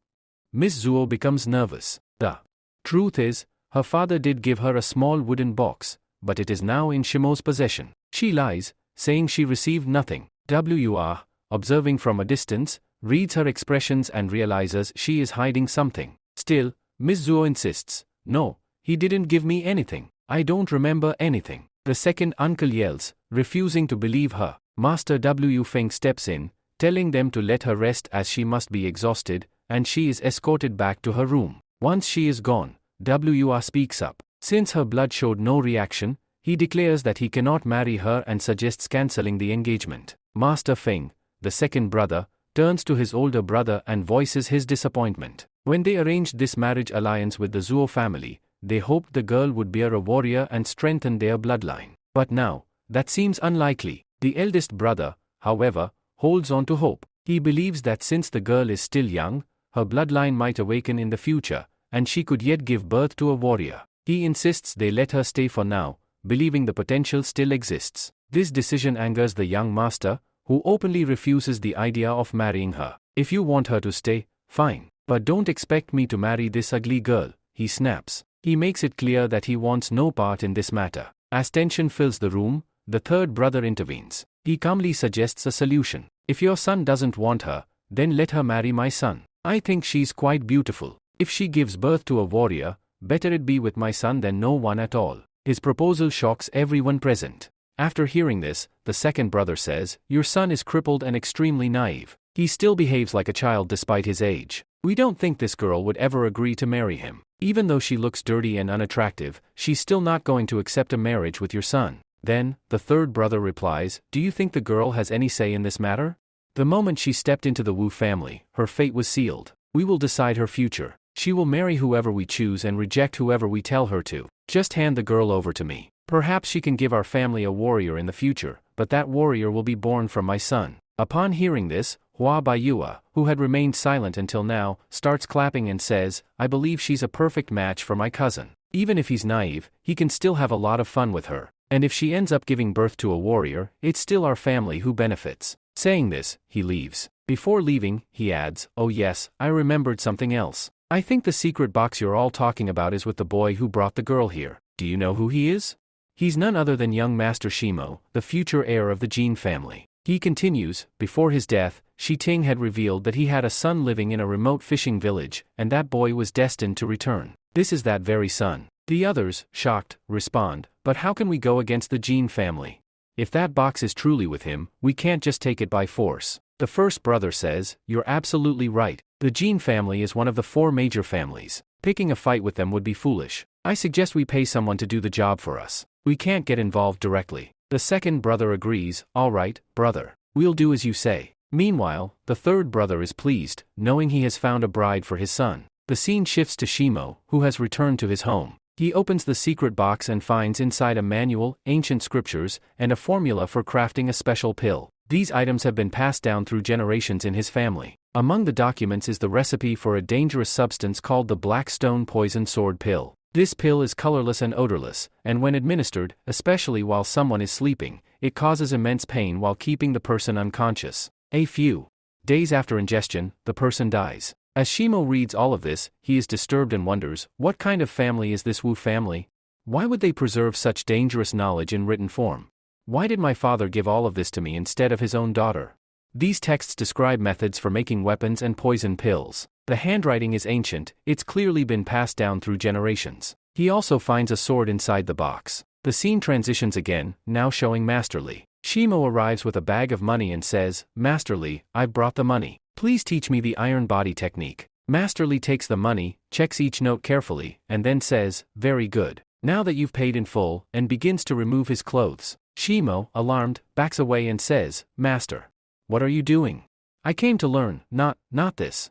Miss Zuo becomes nervous. The truth is, her father did give her a small wooden box, but it is now in Shimo's possession. She lies, saying she received nothing. WR, observing from a distance, reads her expressions and realizes she is hiding something. Still, Miss Zuo insists, no, he didn't give me anything. I don't remember anything. The second uncle yells, refusing to believe her. Master W Feng steps in, telling them to let her rest as she must be exhausted, and she is escorted back to her room. Once she is gone, WR speaks up. Since her blood showed no reaction, he declares that he cannot marry her and suggests cancelling the engagement. Master Feng, the second brother, turns to his older brother and voices his disappointment. When they arranged this marriage alliance with the Zuo family, they hoped the girl would bear a warrior and strengthen their bloodline. But now, that seems unlikely. The eldest brother, however, holds on to hope. He believes that since the girl is still young, her bloodline might awaken in the future, and she could yet give birth to a warrior. He insists they let her stay for now, believing the potential still exists. This decision angers the young master, who openly refuses the idea of marrying her. If you want her to stay, fine. But don't expect me to marry this ugly girl, he snaps. He makes it clear that he wants no part in this matter. As tension fills the room, the third brother intervenes. He calmly suggests a solution. If your son doesn't want her, then let her marry my son. I think she's quite beautiful. If she gives birth to a warrior, better it be with my son than no one at all. His proposal shocks everyone present. After hearing this, the second brother says, your son is crippled and extremely naive. He still behaves like a child despite his age. We don't think this girl would ever agree to marry him. Even though she looks dirty and unattractive, she's still not going to accept a marriage with your son. Then, the third brother replies, do you think the girl has any say in this matter? The moment she stepped into the Wu family, her fate was sealed. We will decide her future. She will marry whoever we choose and reject whoever we tell her to. Just hand the girl over to me. Perhaps she can give our family a warrior in the future, but that warrior will be born from my son. Upon hearing this, Hua Baiyue, who had remained silent until now, starts clapping and says, I believe she's a perfect match for my cousin. Even if he's naive, he can still have a lot of fun with her. And if she ends up giving birth to a warrior, it's still our family who benefits. Saying this, he leaves. Before leaving, he adds, oh yes, I remembered something else. I think the secret box you're all talking about is with the boy who brought the girl here. Do you know who he is? He's none other than young Master Shimo, the future heir of the Jin family. He continues, before his death, Shi Ting had revealed that he had a son living in a remote fishing village, and that boy was destined to return. This is that very son. The others, shocked, respond, but how can we go against the Jin family? If that box is truly with him, we can't just take it by force. The first brother says, you're absolutely right. The Jin family is one of the 4 major families. Picking a fight with them would be foolish. I suggest we pay someone to do the job for us. We can't get involved directly. The second brother agrees, all right, brother. We'll do as you say. Meanwhile, the third brother is pleased, knowing he has found a bride for his son. The scene shifts to Shimo, who has returned to his home. He opens the secret box and finds inside a manual, ancient scriptures, and a formula for crafting a special pill. These items have been passed down through generations in his family. Among the documents is the recipe for a dangerous substance called the Black Stone Poison Sword Pill. This pill is colorless and odorless, and when administered, especially while someone is sleeping, it causes immense pain while keeping the person unconscious. A few days after ingestion, the person dies. As Shimo reads all of this, he is disturbed and wonders, what kind of family is this Wu family? Why would they preserve such dangerous knowledge in written form? Why did my father give all of this to me instead of his own daughter? These texts describe methods for making weapons and poison pills. The handwriting is ancient, it's clearly been passed down through generations. He also finds a sword inside the box. The scene transitions again, now showing Master Li. Shimo arrives with a bag of money and says, Master Li, I've brought the money. Please teach me the iron body technique. Master Li takes the money, checks each note carefully, and then says, very good. Now that you've paid in full, and begins to remove his clothes. Shimo, alarmed, backs away and says, Master. What are you doing? I came to learn, not this.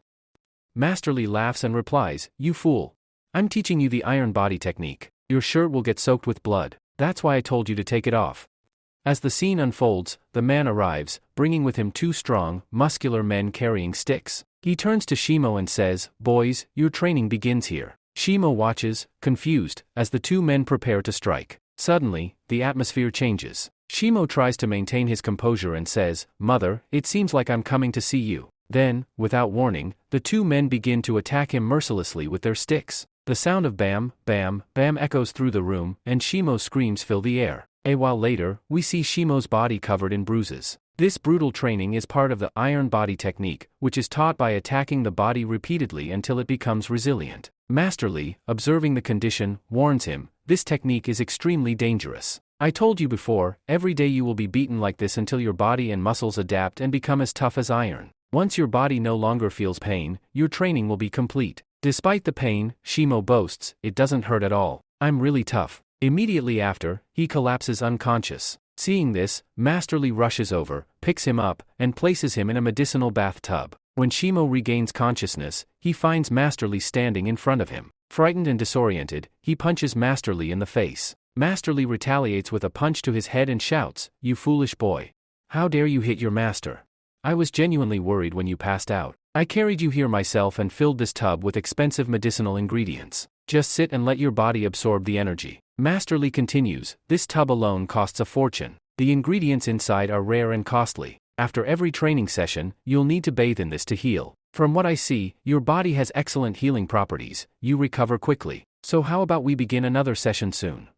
Master Li laughs and replies, you fool. I'm teaching you the iron body technique. Your shirt will get soaked with blood. That's why I told you to take it off. As the scene unfolds, the man arrives, bringing with him two strong, muscular men carrying sticks. He turns to Shimo and says, "Boys, your training begins here." Shimo watches, confused, as the two men prepare to strike. Suddenly, the atmosphere changes. Shimo tries to maintain his composure and says, "Mother, it seems like I'm coming to see you." Then, without warning, the two men begin to attack him mercilessly with their sticks. The sound of bam, bam, bam echoes through the room, and Shimo's screams fill the air. A while later, we see Shimo's body covered in bruises. This brutal training is part of the iron body technique, which is taught by attacking the body repeatedly until it becomes resilient. Master Li, observing the condition, warns him, "This technique is extremely dangerous. I told you before, every day you will be beaten like this until your body and muscles adapt and become as tough as iron. Once your body no longer feels pain, your training will be complete." Despite the pain, Shimo boasts, "It doesn't hurt at all. I'm really tough." Immediately after, he collapses unconscious. Seeing this, Master Li rushes over, picks him up, and places him in a medicinal bathtub. When Shimo regains consciousness, he finds Master Li standing in front of him. Frightened and disoriented, he punches Master Li in the face. Master Li retaliates with a punch to his head and shouts, "You foolish boy. How dare you hit your master? I was genuinely worried when you passed out. I carried you here myself and filled this tub with expensive medicinal ingredients. Just sit and let your body absorb the energy." Master Li continues, "This tub alone costs a fortune. The ingredients inside are rare and costly. After every training session, you'll need to bathe in this to heal. From what I see, your body has excellent healing properties, you recover quickly. So how about we begin another session soon?"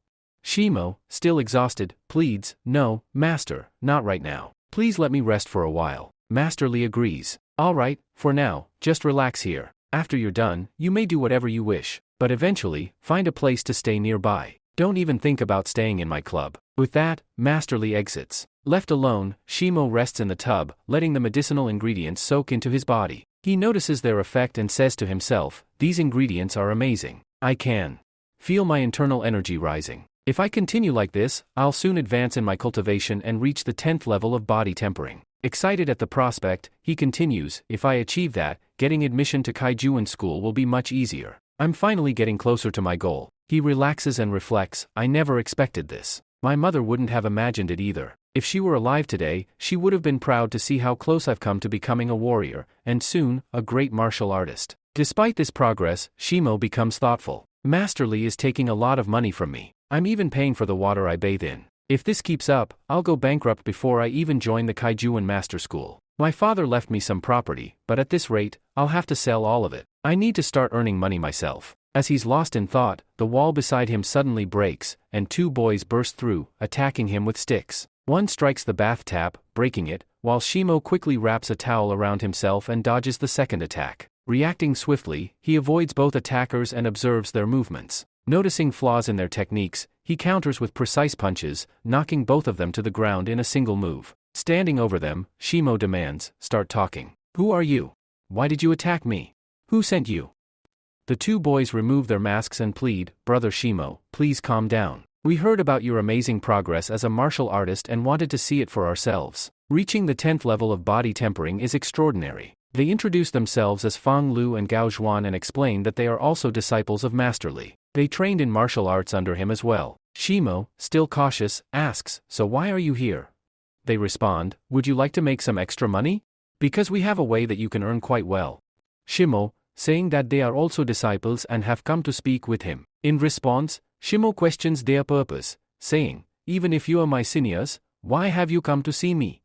Shimo, still exhausted, pleads, "No, Master, not right now. Please let me rest for a while." Master Li agrees. "All right, for now, just relax here. After you're done, you may do whatever you wish. But eventually, find a place to stay nearby. Don't even think about staying in my club." With that, Master Li exits. Left alone, Shimo rests in the tub, letting the medicinal ingredients soak into his body. He notices their effect and says to himself, "These ingredients are amazing. I can feel my internal energy rising. If I continue like this, I'll soon advance in my cultivation and reach the 10th level of body tempering." Excited at the prospect, he continues, "If I achieve that, getting admission to Kaijuan school will be much easier. I'm finally getting closer to my goal." He relaxes and reflects, "I never expected this. My mother wouldn't have imagined it either. If she were alive today, she would have been proud to see how close I've come to becoming a warrior, and soon, a great martial artist." Despite this progress, Shimo becomes thoughtful. "Master Li is taking a lot of money from me. I'm even paying for the water I bathe in. If this keeps up, I'll go bankrupt before I even join the Kaijuan Master School. My father left me some property, but at this rate, I'll have to sell all of it. I need to start earning money myself." As he's lost in thought, the wall beside him suddenly breaks, and two boys burst through, attacking him with sticks. One strikes the bath tap, breaking it, while Shimo quickly wraps a towel around himself and dodges the second attack. Reacting swiftly, he avoids both attackers and observes their movements. Noticing flaws in their techniques, he counters with precise punches, knocking both of them to the ground in a single move. Standing over them, Shimo demands, "Start talking. Who are you? Why did you attack me? Who sent you?" The two boys remove their masks and plead, "Brother Shimo, please calm down. We heard about your amazing progress as a martial artist and wanted to see it for ourselves. Reaching the 10th level of body tempering is extraordinary." They introduce themselves as Fang Lu and Gao Zhuan and explain that they are also disciples of Master Li. They trained in martial arts under him as well. Shimo, still cautious, asks, "So why are you here?" They respond, "Would you like to make some extra money? Because we have a way that you can earn quite well." Shimo, saying that they are also disciples and have come to speak with him. In response, Shimo questions their purpose, saying, "Even if you are my seniors, why have you come to see me?"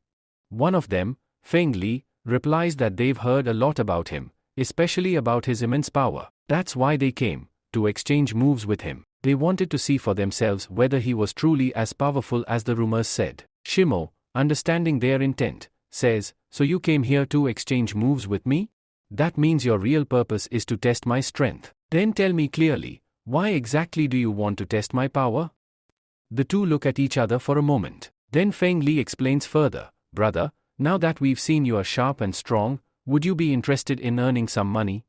One of them, Feng Li, replies that they've heard a lot about him, especially about his immense power. That's why they came, to exchange moves with him. They wanted to see for themselves whether he was truly as powerful as the rumors said. Shimo, understanding their intent, says, "So you came here to exchange moves with me? That means your real purpose is to test my strength. Then tell me clearly, why exactly do you want to test my power?" The two look at each other for a moment. Then Feng Li explains further, "Brother, now that we've seen you are sharp and strong, would you be interested in earning some money?"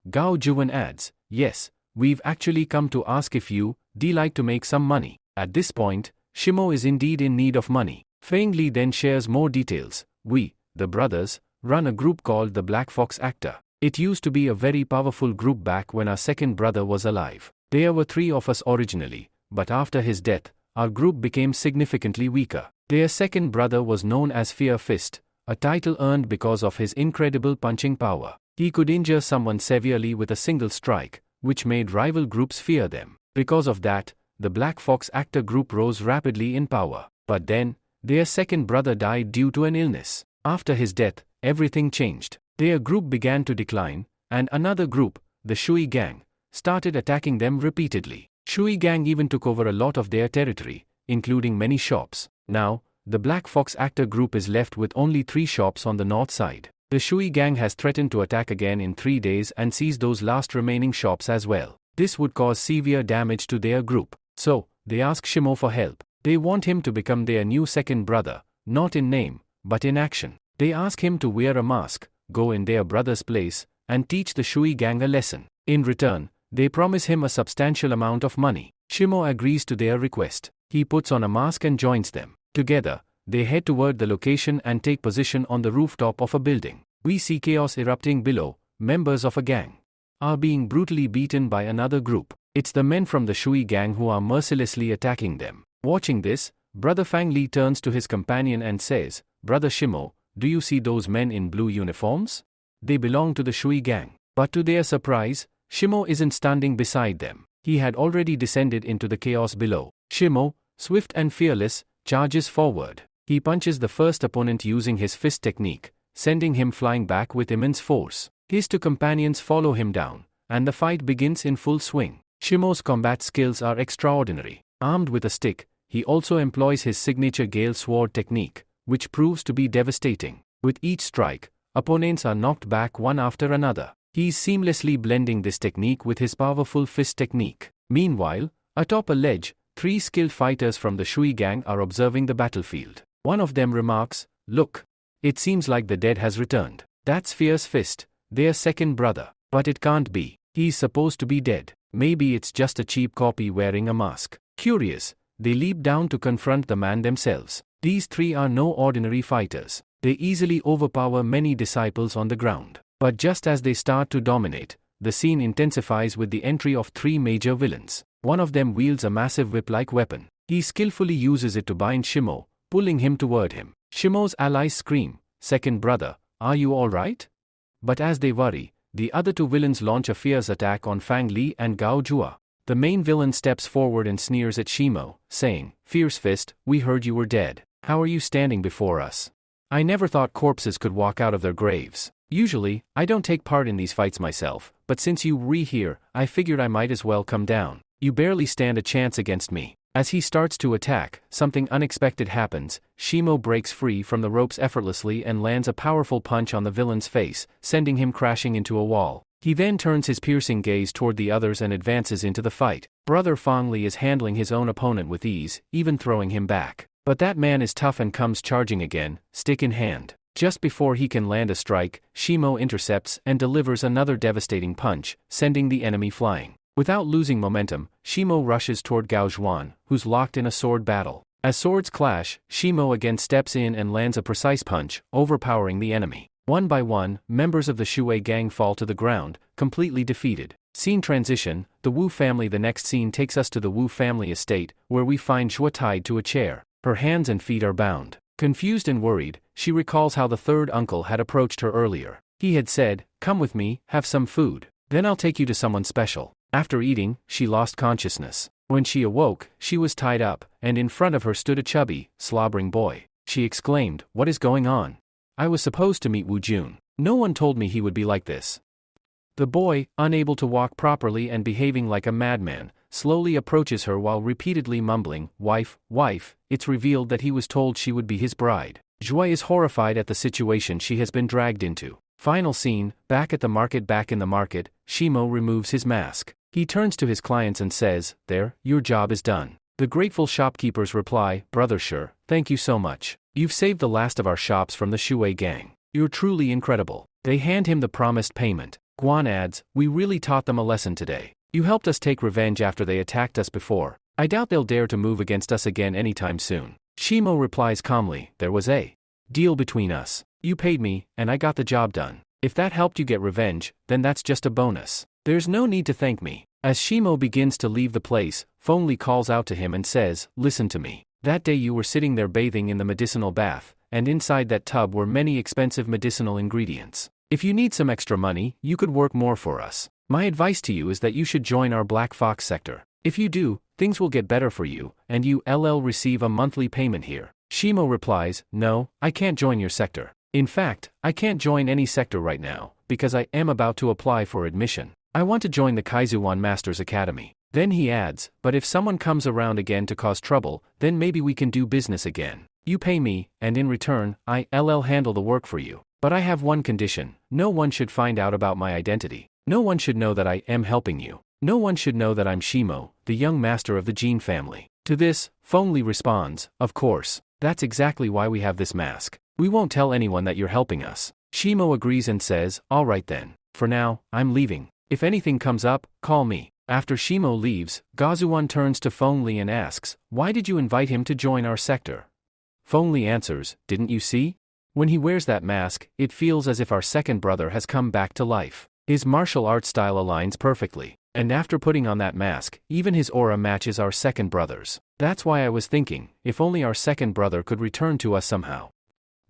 Gao Zhuan adds, "Yes, we've actually come to ask if you'd like to make some money." At this point, Shimo is indeed in need of money. Feng Li then shares more details. "We, the brothers, run a group called the Black Fox Actor. It used to be a very powerful group back when our second brother was alive. There were 3 of us originally, but after his death, our group became significantly weaker. Their second brother was known as Fear Fist, a title earned because of his incredible punching power. He could injure someone severely with a single strike, which made rival groups fear them. Because of that, the Black Fox actor group rose rapidly in power. But then, their second brother died due to an illness. After his death, everything changed. Their group began to decline, and another group, the Shui Gang, started attacking them repeatedly. Shui Gang even took over a lot of their territory, including many shops. Now, the Black Fox actor group is left with only 3 shops on the north side. The Shui Gang has threatened to attack again in 3 days and seize those last remaining shops as well. This would cause severe damage to their group. So, they ask Shimo for help. They want him to become their new second brother, not in name, but in action. They ask him to wear a mask, go in their brother's place, and teach the Shui Gang a lesson. In return, they promise him a substantial amount of money. Shimo agrees to their request. He puts on a mask and joins them. Together, they head toward the location and take position on the rooftop of a building. We see chaos erupting below. Members of a gang are being brutally beaten by another group. It's the men from the Shui Gang who are mercilessly attacking them. Watching this, Brother Fang Li turns to his companion and says, "Brother Shimo, do you see those men in blue uniforms? They belong to the Shui Gang." But to their surprise, Shimo isn't standing beside them. He had already descended into the chaos below. Shimo, swift and fearless, charges forward. He punches the first opponent using his fist technique, sending him flying back with immense force. His 2 companions follow him down, and the fight begins in full swing. Shimo's combat skills are extraordinary. Armed with a stick, he also employs his signature Gale Sword technique, which proves to be devastating. With each strike, opponents are knocked back one after another. He's seamlessly blending this technique with his powerful fist technique. Meanwhile, atop a ledge, 3 skilled fighters from the Shui Gang are observing the battlefield. One of them remarks, "Look, it seems like the dead has returned. That's Fierce Fist, their second brother. But it can't be. He's supposed to be dead. Maybe it's just a cheap copy wearing a mask." Curious, they leap down to confront the man themselves. These 3 are no ordinary fighters. They easily overpower many disciples on the ground. But just as they start to dominate, the scene intensifies with the entry of 3 major villains. One of them wields a massive whip-like weapon. He skillfully uses it to bind Shimo, pulling him toward him. Shimo's allies scream, "Second brother, are you alright?" But as they worry, the other 2 villains launch a fierce attack on Fang Li and Gao Jua. The main villain steps forward and sneers at Shimo, saying, "Fierce Fist, we heard you were dead. How are you standing before us? I never thought corpses could walk out of their graves. Usually, I don't take part in these fights myself, but since you're here, I figured I might as well come down. You barely stand a chance against me." As he starts to attack, something unexpected happens. Shimo breaks free from the ropes effortlessly and lands a powerful punch on the villain's face, sending him crashing into a wall. He then turns his piercing gaze toward the others and advances into the fight. Brother Fang Li is handling his own opponent with ease, even throwing him back. But that man is tough and comes charging again, stick in hand. Just before he can land a strike, Shimo intercepts and delivers another devastating punch, sending the enemy flying. Without losing momentum, Shimo rushes toward Gao Zhuan, who's locked in a sword battle. As swords clash, Shimo again steps in and lands a precise punch, overpowering the enemy. One by one, members of the Shui Gang fall to the ground, completely defeated. Scene transition, the Wu family. The next scene takes us to the Wu family estate, where we find Zhuo tied to a chair. Her hands and feet are bound. Confused and worried, she recalls how the 3rd uncle had approached her earlier. He had said, "Come with me, have some food. Then I'll take you to someone special." After eating, she lost consciousness. When she awoke, she was tied up, and in front of her stood a chubby, slobbering boy. She exclaimed, "What is going on? I was supposed to meet Wu Jun. No one told me he would be like this." The boy, unable to walk properly and behaving like a madman, slowly approaches her while repeatedly mumbling, "Wife, wife." It's revealed that he was told she would be his bride. Zhuai is horrified at the situation she has been dragged into. Final scene, back at the market. Back in the market, Shimo removes his mask. He turns to his clients and says, "There, your job is done." The grateful shopkeepers reply, "Brother Sure, thank you so much. You've saved the last of our shops from the Shui Gang. You're truly incredible." They hand him the promised payment. Guan adds, "We really taught them a lesson today. You helped us take revenge after they attacked us before. I doubt they'll dare to move against us again anytime soon." Shimo replies calmly, "There was a deal between us. You paid me, and I got the job done. If that helped you get revenge, then that's just a bonus. There's no need to thank me. As Shimo begins to leave the place, Feng Li calls out to him and says, "Listen to me. That day you were sitting there bathing in the medicinal bath, and inside that tub were many expensive medicinal ingredients. If you need some extra money, you could work more for us. My advice to you is that you should join our Black Fox sector. If you do, things will get better for you, and you'll receive a monthly payment here." Shimo replies, "No, I can't join your sector. In fact, I can't join any sector right now, because I am about to apply for admission. I want to join the Kaizuan Masters Academy." Then he adds, "But if someone comes around again to cause trouble, then maybe we can do business again. You pay me, and in return, I'll handle the work for you. But I have one condition: no one should find out about my identity. No one should know that I am helping you. No one should know that I'm Shimo, the young master of the Jin family." To this, Feng Li responds, "Of course, that's exactly why we have this mask. We won't tell anyone that you're helping us." Shimo agrees and says, "All right then. For now, I'm leaving. If anything comes up, call me." After Shimo leaves, Gazuan turns to Feng Li and asks, "Why did you invite him to join our sector?" Feng Li answers, "Didn't you see? When he wears that mask, it feels as if our second brother has come back to life. His martial arts style aligns perfectly, and after putting on that mask, even his aura matches our second brother's. That's why I was thinking, if only our second brother could return to us somehow."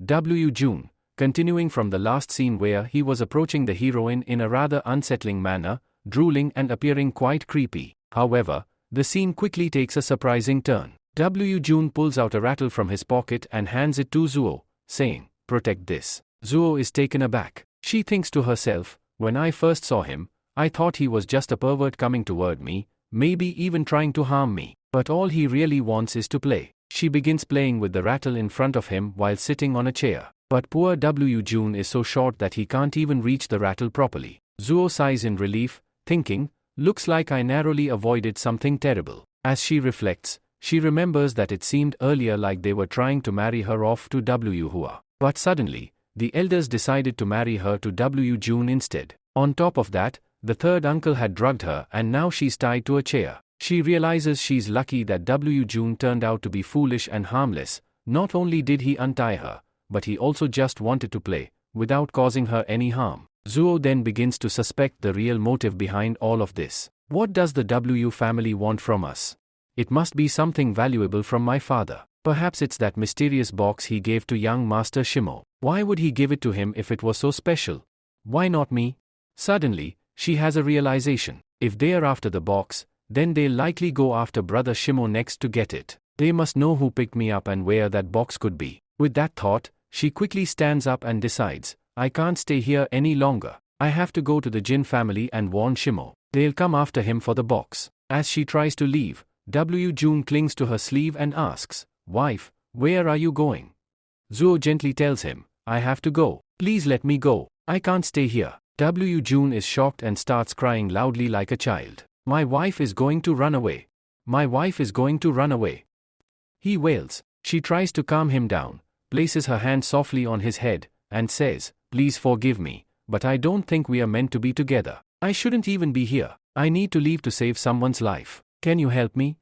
Jun, continuing from the last scene where he was approaching the heroine in a rather unsettling manner, drooling and appearing quite creepy. However, the scene quickly takes a surprising turn. Jun pulls out a rattle from his pocket and hands it to Zuo, saying, "Protect this." Zuo is taken aback. She thinks to herself, "When I first saw him, I thought he was just a pervert coming toward me, maybe even trying to harm me. But all he really wants is to play." She begins playing with the rattle in front of him while sitting on a chair. But poor Jun is so short that he can't even reach the rattle properly. Zuo sighs in relief, thinking, "Looks like I narrowly avoided something terrible." As she reflects, she remembers that it seemed earlier like they were trying to marry her off to Hua. But suddenly, the elders decided to marry her to Jun instead. On top of that, the third uncle had drugged her and now she's tied to a chair. She realizes she's lucky that Jun turned out to be foolish and harmless. Not only did he untie her, but he also just wanted to play, without causing her any harm. Zuo then begins to suspect the real motive behind all of this. What does the W family want from us? It must be something valuable from my father. Perhaps it's that mysterious box he gave to young Master Shimo. Why would he give it to him if it was so special? Why not me? Suddenly, she has a realization. If they are after the box, then they'll likely go after Brother Shimo next to get it. They must know who picked me up and where that box could be. With that thought, she quickly stands up and decides, "I can't stay here any longer. I have to go to the Jin family and warn Shimo. They'll come after him for the box." As she tries to leave, Jun clings to her sleeve and asks, "Wife, where are you going?" Zuo gently tells him, "I have to go. Please let me go. I can't stay here." Jun is shocked and starts crying loudly like a child. "My wife is going to run away. My wife is going to run away." He wails. She tries to calm him down, places her hand softly on his head, and says, "Please forgive me, but I don't think we are meant to be together. I shouldn't even be here. I need to leave to save someone's life. Can you help me?"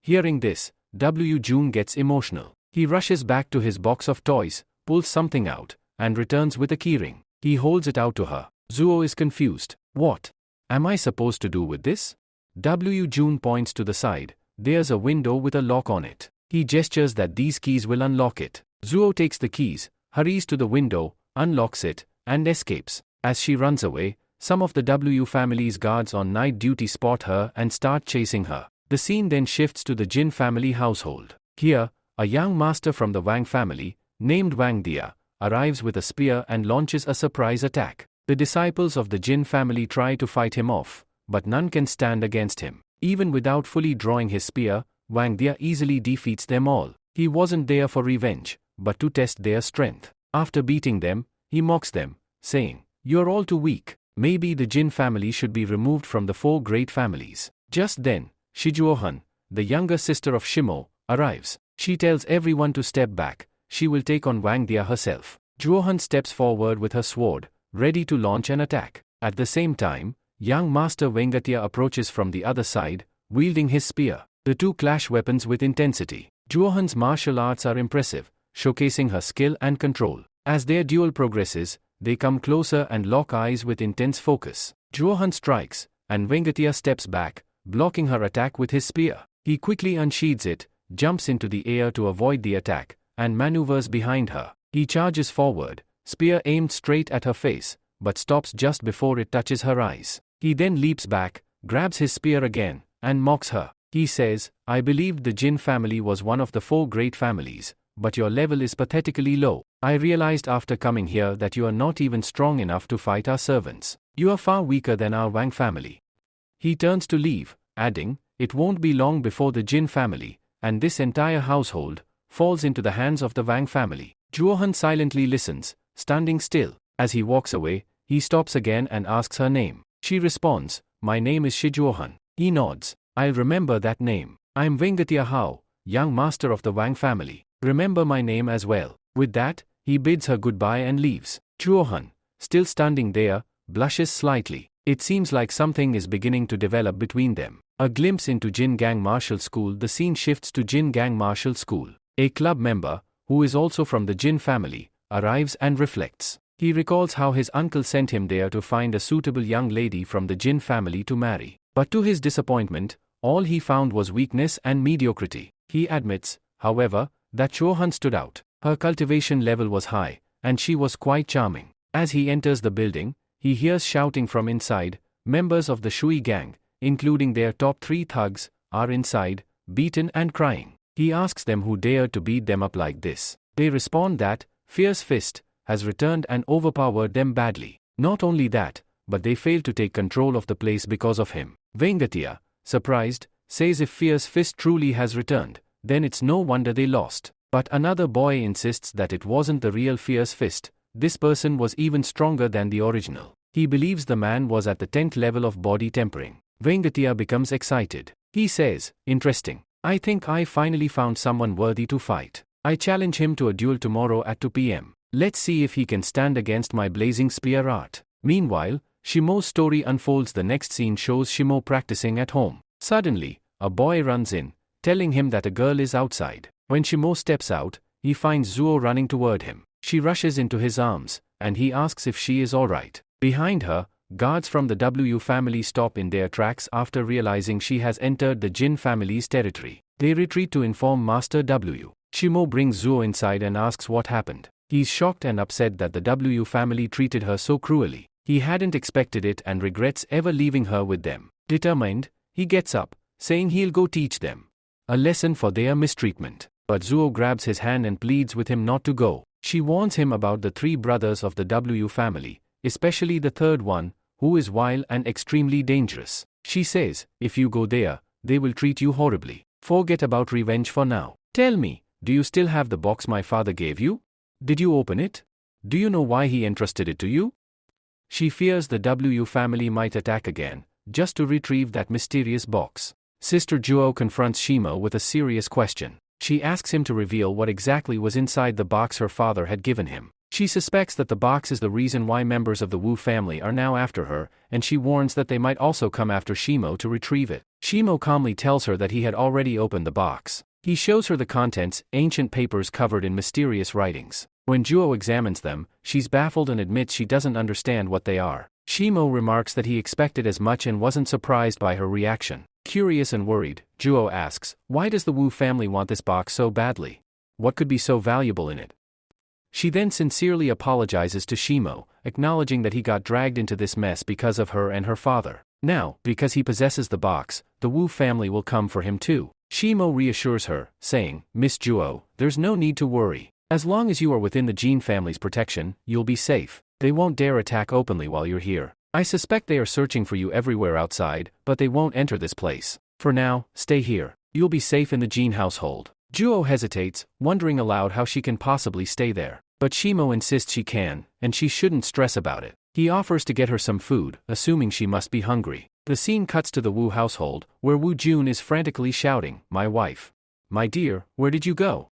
Hearing this, Jun gets emotional. He rushes back to his box of toys, pulls something out, and returns with a keyring. He holds it out to her. Zuo is confused. "What am I supposed to do with this?" Jun points to the side. There's a window with a lock on it. He gestures that these keys will unlock it. Zuo takes the keys, hurries to the window, unlocks it, and escapes. As she runs away, some of the W family's guards on night duty spot her and start chasing her. The scene then shifts to the Jin family household. Here, a young master from the Wang family, named Wang Dia, arrives with a spear and launches a surprise attack. The disciples of the Jin family try to fight him off, but none can stand against him. Even without fully drawing his spear, Wang Dia easily defeats them all. He wasn't there for revenge, but to test their strength. After beating them, he mocks them, saying, "You're all too weak. Maybe the Jin family should be removed from the 4 great families." Just then, Shijuohan, the younger sister of Shimo, arrives. She tells everyone to step back. She will take on Wang Dia herself. Juohan steps forward with her sword, ready to launch an attack. At the same time, young Master Wengatia approaches from the other side, wielding his spear. The two clash weapons with intensity. Juohan's martial arts are impressive, showcasing her skill and control. As their duel progresses, they come closer and lock eyes with intense focus. Juohan strikes, and Vengatia steps back, blocking her attack with his spear. He quickly unsheathes it, jumps into the air to avoid the attack, and maneuvers behind her. He charges forward, spear aimed straight at her face, but stops just before it touches her eyes. He then leaps back, grabs his spear again, and mocks her. He says, "I believed the Jin family was one of the 4 great families, but your level is pathetically low. I realized after coming here that you are not even strong enough to fight our servants. You are far weaker than our Wang family." He turns to leave, adding, "It won't be long before the Jin family, and this entire household, falls into the hands of the Wang family." Zhuohan silently listens, standing still. As he walks away, he stops again and asks her name. She responds, "My name is Zhuohan." He nods. "I'll remember that name. I'm Vengatia Hao, young master of the Wang family. Remember my name as well." With that, he bids her goodbye and leaves. Zhuohan, still standing there, blushes slightly. It seems like something is beginning to develop between them. A glimpse into Jin Gang Martial School. The scene shifts to Jin Gang Martial School. A club member, who is also from the Jin family, arrives and reflects. He recalls how his uncle sent him there to find a suitable young lady from the Jin family to marry. But to his disappointment, all he found was weakness and mediocrity. He admits, however, that Zhuohan stood out. Her cultivation level was high, and she was quite charming. As he enters the building, he hears shouting from inside. Members of the Shui gang, including their top 3 thugs, are inside, beaten and crying. He asks them who dared to beat them up like this. They respond that Fierce Fist has returned and overpowered them badly. Not only that, but they failed to take control of the place because of him. Vengatia, surprised, says if Fierce Fist truly has returned, then it's no wonder they lost. But another boy insists that it wasn't the real Fierce Fist. This person was even stronger than the original. He believes the man was at the 10th level of body tempering. Vengatia becomes excited. He says, "Interesting. I think I finally found someone worthy to fight. I challenge him to a duel tomorrow at 2 p.m. Let's see if he can stand against my blazing spear art." Meanwhile, Shimo's story unfolds. The next scene shows Shimo practicing at home. Suddenly, a boy runs in, telling him that a girl is outside. When Shimo steps out, he finds Zuo running toward him. She rushes into his arms, and he asks if she is alright. Behind her, guards from the W family stop in their tracks after realizing she has entered the Jin family's territory. They retreat to inform Master W. Shimo brings Zuo inside and asks what happened. He's shocked and upset that the W family treated her so cruelly. He hadn't expected it and regrets ever leaving her with them. Determined, he gets up, saying he'll go teach them a lesson for their mistreatment. But Zuo grabs his hand and pleads with him not to go. She warns him about the 3 brothers of the W family, especially the third one, who is wild and extremely dangerous. She says, "If you go there, they will treat you horribly. Forget about revenge for now. Tell me, do you still have the box my father gave you? Did you open it? Do you know why he entrusted it to you?" She fears the W family might attack again, just to retrieve that mysterious box. Sister Zhuo confronts Shimo with a serious question. She asks him to reveal what exactly was inside the box her father had given him. She suspects that the box is the reason why members of the Wu family are now after her, and she warns that they might also come after Shimo to retrieve it. Shimo calmly tells her that he had already opened the box. He shows her the contents, ancient papers covered in mysterious writings. When Zhuo examines them, she's baffled and admits she doesn't understand what they are. Shimo remarks that he expected as much and wasn't surprised by her reaction. Curious and worried, Zhuo asks, "Why does the Wu family want this box so badly? What could be so valuable in it?" She then sincerely apologizes to Shimo, acknowledging that he got dragged into this mess because of her and her father. Now, because he possesses the box, the Wu family will come for him too. Shimo reassures her, saying, "Miss Zhuo, there's no need to worry. As long as you are within the Jin family's protection, you'll be safe. They won't dare attack openly while you're here. I suspect they are searching for you everywhere outside, but they won't enter this place. For now, stay here. You'll be safe in the Jin household." Zhuo hesitates, wondering aloud how she can possibly stay there. But Shimo insists she can, and she shouldn't stress about it. He offers to get her some food, assuming she must be hungry. The scene cuts to the Wu household, where Wu Jun is frantically shouting, "My wife! My dear, where did you go?"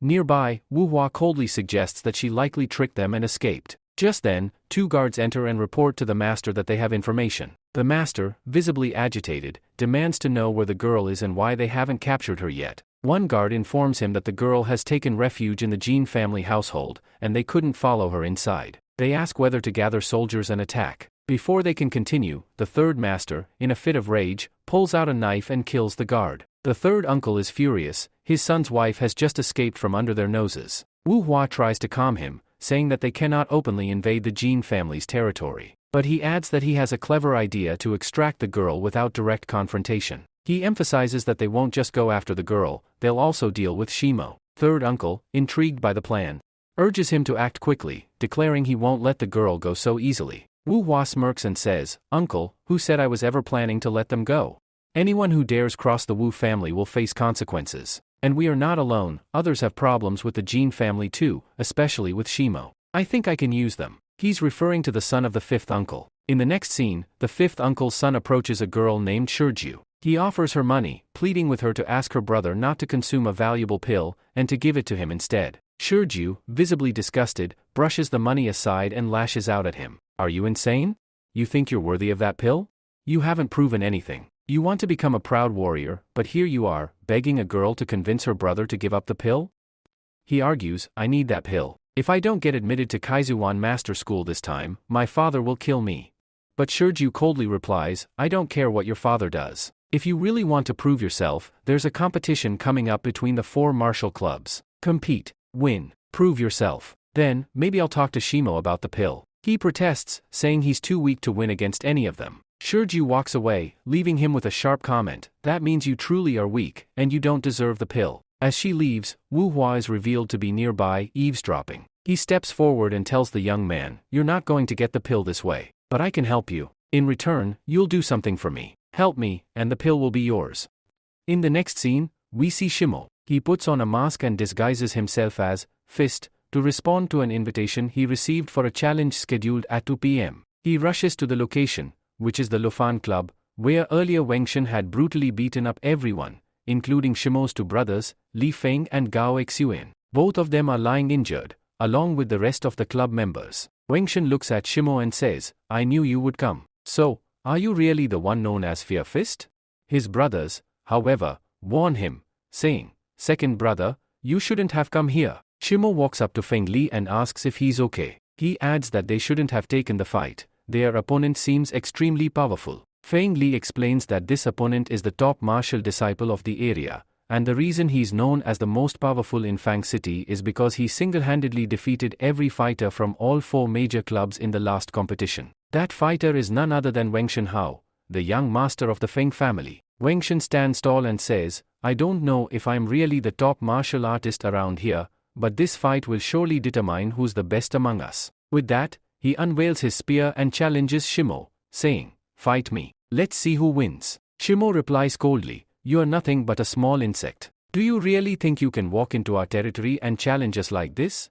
Nearby, Wu Hua coldly suggests that she likely tricked them and escaped. Just then, 2 guards enter and report to the master that they have information. The master, visibly agitated, demands to know where the girl is and why they haven't captured her yet. One guard informs him that the girl has taken refuge in the Jin family household, and they couldn't follow her inside. They ask whether to gather soldiers and attack. Before they can continue, the third master, in a fit of rage, pulls out a knife and kills the guard. The third uncle is furious, his son's wife has just escaped from under their noses. Wu Hua tries to calm him, saying that they cannot openly invade the Jin family's territory. But he adds that he has a clever idea to extract the girl without direct confrontation. He emphasizes that they won't just go after the girl, they'll also deal with Shimo. Third uncle, intrigued by the plan, urges him to act quickly, declaring he won't let the girl go so easily. Wu Hua smirks and says, "Uncle, who said I was ever planning to let them go? Anyone who dares cross the Wu family will face consequences. And we are not alone, others have problems with the Jin family too, especially with Shimo. I think I can use them." He's referring to the son of the fifth uncle. In the next scene, the fifth uncle's son approaches a girl named Shurju. He offers her money, pleading with her to ask her brother not to consume a valuable pill, and to give it to him instead. Shurju, visibly disgusted, brushes the money aside and lashes out at him. "Are you insane? You think you're worthy of that pill? You haven't proven anything. You want to become a proud warrior, but here you are, begging a girl to convince her brother to give up the pill?" He argues, "I need that pill. If I don't get admitted to Kaizuan Master School this time, my father will kill me." But Shurju coldly replies, "I don't care what your father does. If you really want to prove yourself, there's a competition coming up between the 4 martial clubs. Compete, win, prove yourself. Then, maybe I'll talk to Shimo about the pill." He protests, saying he's too weak to win against any of them. Shurju walks away, leaving him with a sharp comment, "That means you truly are weak, and you don't deserve the pill." As she leaves, Wu Hua is revealed to be nearby, eavesdropping. He steps forward and tells the young man, "You're not going to get the pill this way, but I can help you. In return, you'll do something for me. Help me, and the pill will be yours." In the next scene, we see Shimo. He puts on a mask and disguises himself as Fist to respond to an invitation he received for a challenge scheduled at 2 p.m. He rushes to the location, which is the Lufan Club, where earlier Wengshen had brutally beaten up everyone, including Shimo's 2 brothers, Li Feng and Gao Xuan. Both of them are lying injured, along with the rest of the club members. Wengshen looks at Shimo and says, "I knew you would come. So, are you really the one known as Fear Fist?" His brothers, however, warn him, saying, "Second brother, you shouldn't have come here." Shimo walks up to Feng Li and asks if he's okay. He adds that they shouldn't have taken the fight. Their opponent seems extremely powerful. Feng Li explains that this opponent is the top martial disciple of the area, and the reason he's known as the most powerful in Fang City is because he single-handedly defeated every fighter from all 4 major clubs in the last competition. That fighter is none other than Wengshen Hao, the young master of the Feng family. Wengshen stands tall and says, "I don't know if I'm really the top martial artist around here, but this fight will surely determine who's the best among us." With that, he unveils his spear and challenges Shimo, saying, "Fight me. Let's see who wins." Shimo replies coldly, "You are nothing but a small insect. Do you really think you can walk into our territory and challenge us like this?"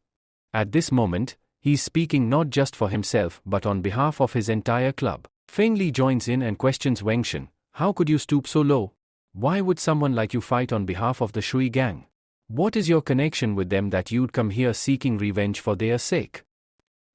At this moment, he's speaking not just for himself but on behalf of his entire club. Feng Li joins in and questions Wengshen, "How could you stoop so low? Why would someone like you fight on behalf of the Shui gang? What is your connection with them that you'd come here seeking revenge for their sake?"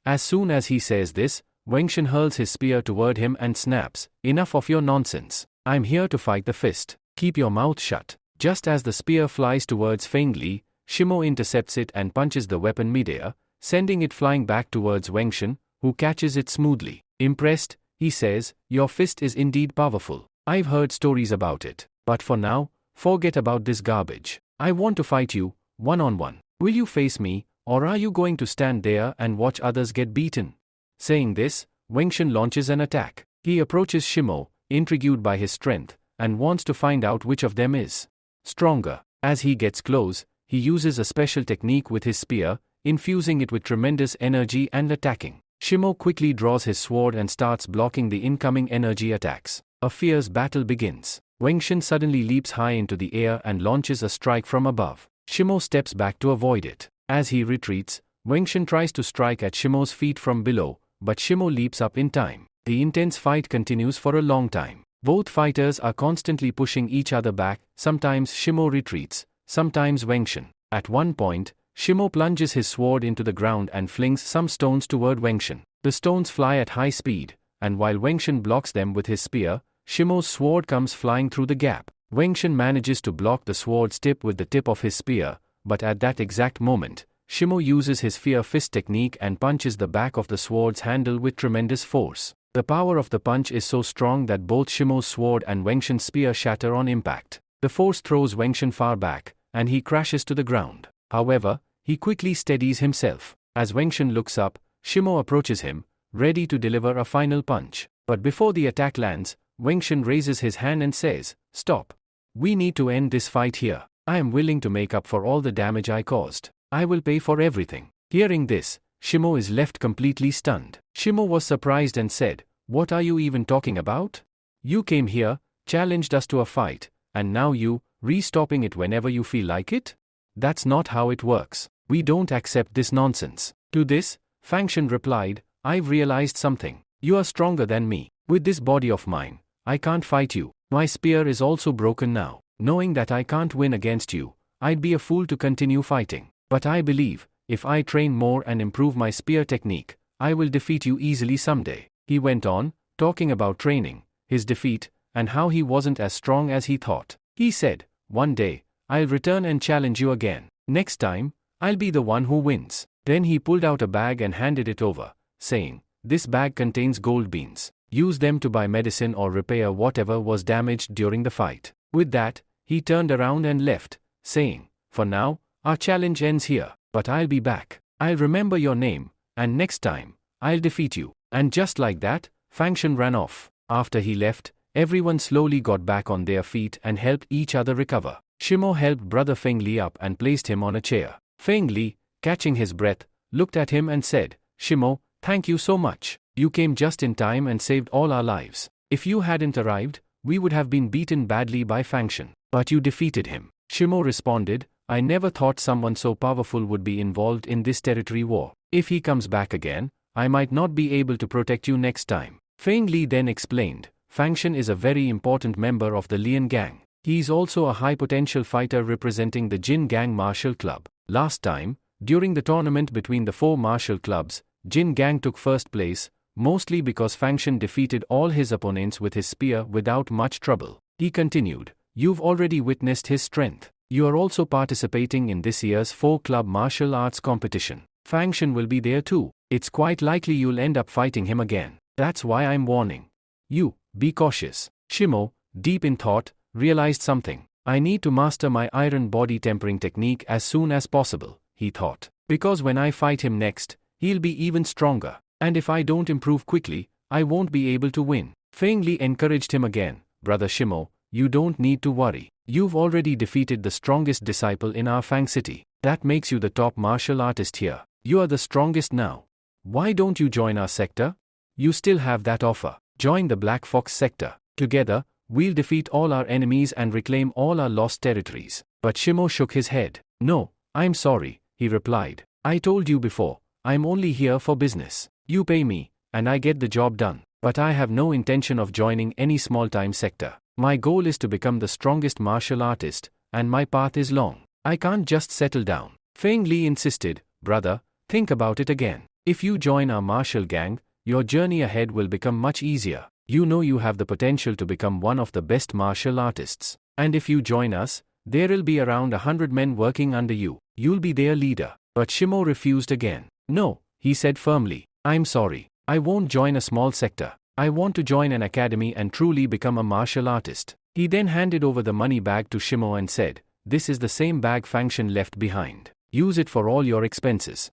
As soon as he says this, Wengshen hurls his spear toward him and snaps, "Enough of your nonsense. I'm here to fight the fist. Keep your mouth shut." Just as the spear flies towards Feng Li, Shimo intercepts it and punches the weapon midair, sending it flying back towards Wengshen, who catches it smoothly. Impressed, he says, "Your fist is indeed powerful. I've heard stories about it. But for now, forget about this garbage. I want to fight you, one-on-one. Will you face me, or are you going to stand there and watch others get beaten?" Saying this, Wengshen launches an attack. He approaches Shimo, intrigued by his strength, and wants to find out which of them is stronger. As he gets close, he uses a special technique with his spear, infusing it with tremendous energy and attacking. Shimo quickly draws his sword and starts blocking the incoming energy attacks. A fierce battle begins. Wengshen suddenly leaps high into the air and launches a strike from above. Shimo steps back to avoid it. As he retreats, Wengshen tries to strike at Shimo's feet from below, but Shimo leaps up in time. The intense fight continues for a long time. Both fighters are constantly pushing each other back, sometimes Shimo retreats, sometimes Wengshen. At one point, Shimo plunges his sword into the ground and flings some stones toward Wengshen. The stones fly at high speed, and while Wengshen blocks them with his spear, Shimo's sword comes flying through the gap. Wengshen manages to block the sword's tip with the tip of his spear, but at that exact moment, Shimo uses his fear fist technique and punches the back of the sword's handle with tremendous force. The power of the punch is so strong that both Shimo's sword and Wengshen's spear shatter on impact. The force throws Wengshen far back, and he crashes to the ground. However, he quickly steadies himself. As Wengshen looks up, Shimo approaches him, ready to deliver a final punch. But before the attack lands, Wengshen raises his hand and says, "Stop. We need to end this fight here. I am willing to make up for all the damage I caused. I will pay for everything." Hearing this, Shimo is left completely stunned. Shimo was surprised and said, "What are you even talking about? You came here, challenged us to a fight, and now you, re-stopping it whenever you feel like it? That's not how it works. We don't accept this nonsense." To this, Fangshen replied, "I've realized something. You are stronger than me. With this body of mine, I can't fight you. My spear is also broken now. Knowing that I can't win against you, I'd be a fool to continue fighting. But I believe, if I train more and improve my spear technique, I will defeat you easily someday." He went on, talking about training, his defeat, and how he wasn't as strong as he thought. He said, "One day, I'll return and challenge you again. Next time, I'll be the one who wins." Then he pulled out a bag and handed it over, saying, "This bag contains gold beans. Use them to buy medicine or repair whatever was damaged during the fight." With that, he turned around and left, saying, "For now, our challenge ends here, but I'll be back. I'll remember your name, and next time, I'll defeat you." And just like that, Fangshen ran off. After he left, everyone slowly got back on their feet and helped each other recover. Shimo helped brother Feng Li up and placed him on a chair. Feng Li, catching his breath, looked at him and said, "Shimo, thank you so much. You came just in time and saved all our lives. If you hadn't arrived, we would have been beaten badly by Fangshen. But you defeated him." Shimo responded, "I never thought someone so powerful would be involved in this territory war. If he comes back again, I might not be able to protect you next time." Feng Li then explained, "Fangshen is a very important member of the Lian gang. He is also a high-potential fighter representing the Jin Gang Martial Club. Last time, during the tournament between the 4 martial clubs, Jin Gang took first place, mostly because Fangshen defeated all his opponents with his spear without much trouble." He continued, "You've already witnessed his strength. You are also participating in this year's 4-club martial arts competition. Fangshen will be there too. It's quite likely you'll end up fighting him again. That's why I'm warning you, be cautious." Shimo, deep in thought, realized something. "I need to master my iron body tempering technique as soon as possible," he thought. "Because when I fight him next, he'll be even stronger. And if I don't improve quickly, I won't be able to win." Feng Li encouraged him again, "Brother Shimo, you don't need to worry. You've already defeated the strongest disciple in our Fang city. That makes you the top martial artist here. You are the strongest now. Why don't you join our sector? You still have that offer. Join the Black Fox sector. Together, we'll defeat all our enemies and reclaim all our lost territories." But Shimo shook his head. "No, I'm sorry," he replied. "I told you before, I'm only here for business. You pay me, and I get the job done. But I have no intention of joining any small-time sector. My goal is to become the strongest martial artist, and my path is long. I can't just settle down." Feng Li insisted, "Brother, think about it again. If you join our martial gang, your journey ahead will become much easier. You know you have the potential to become one of the best martial artists. And if you join us, there'll be around 100 men working under you. You'll be their leader." But Shimo refused again. "No," he said firmly. "I'm sorry. I won't join a small sector. I want to join an academy and truly become a martial artist." He then handed over the money bag to Shimo and said, "This is the same bag Fangshen left behind. Use it for all your expenses."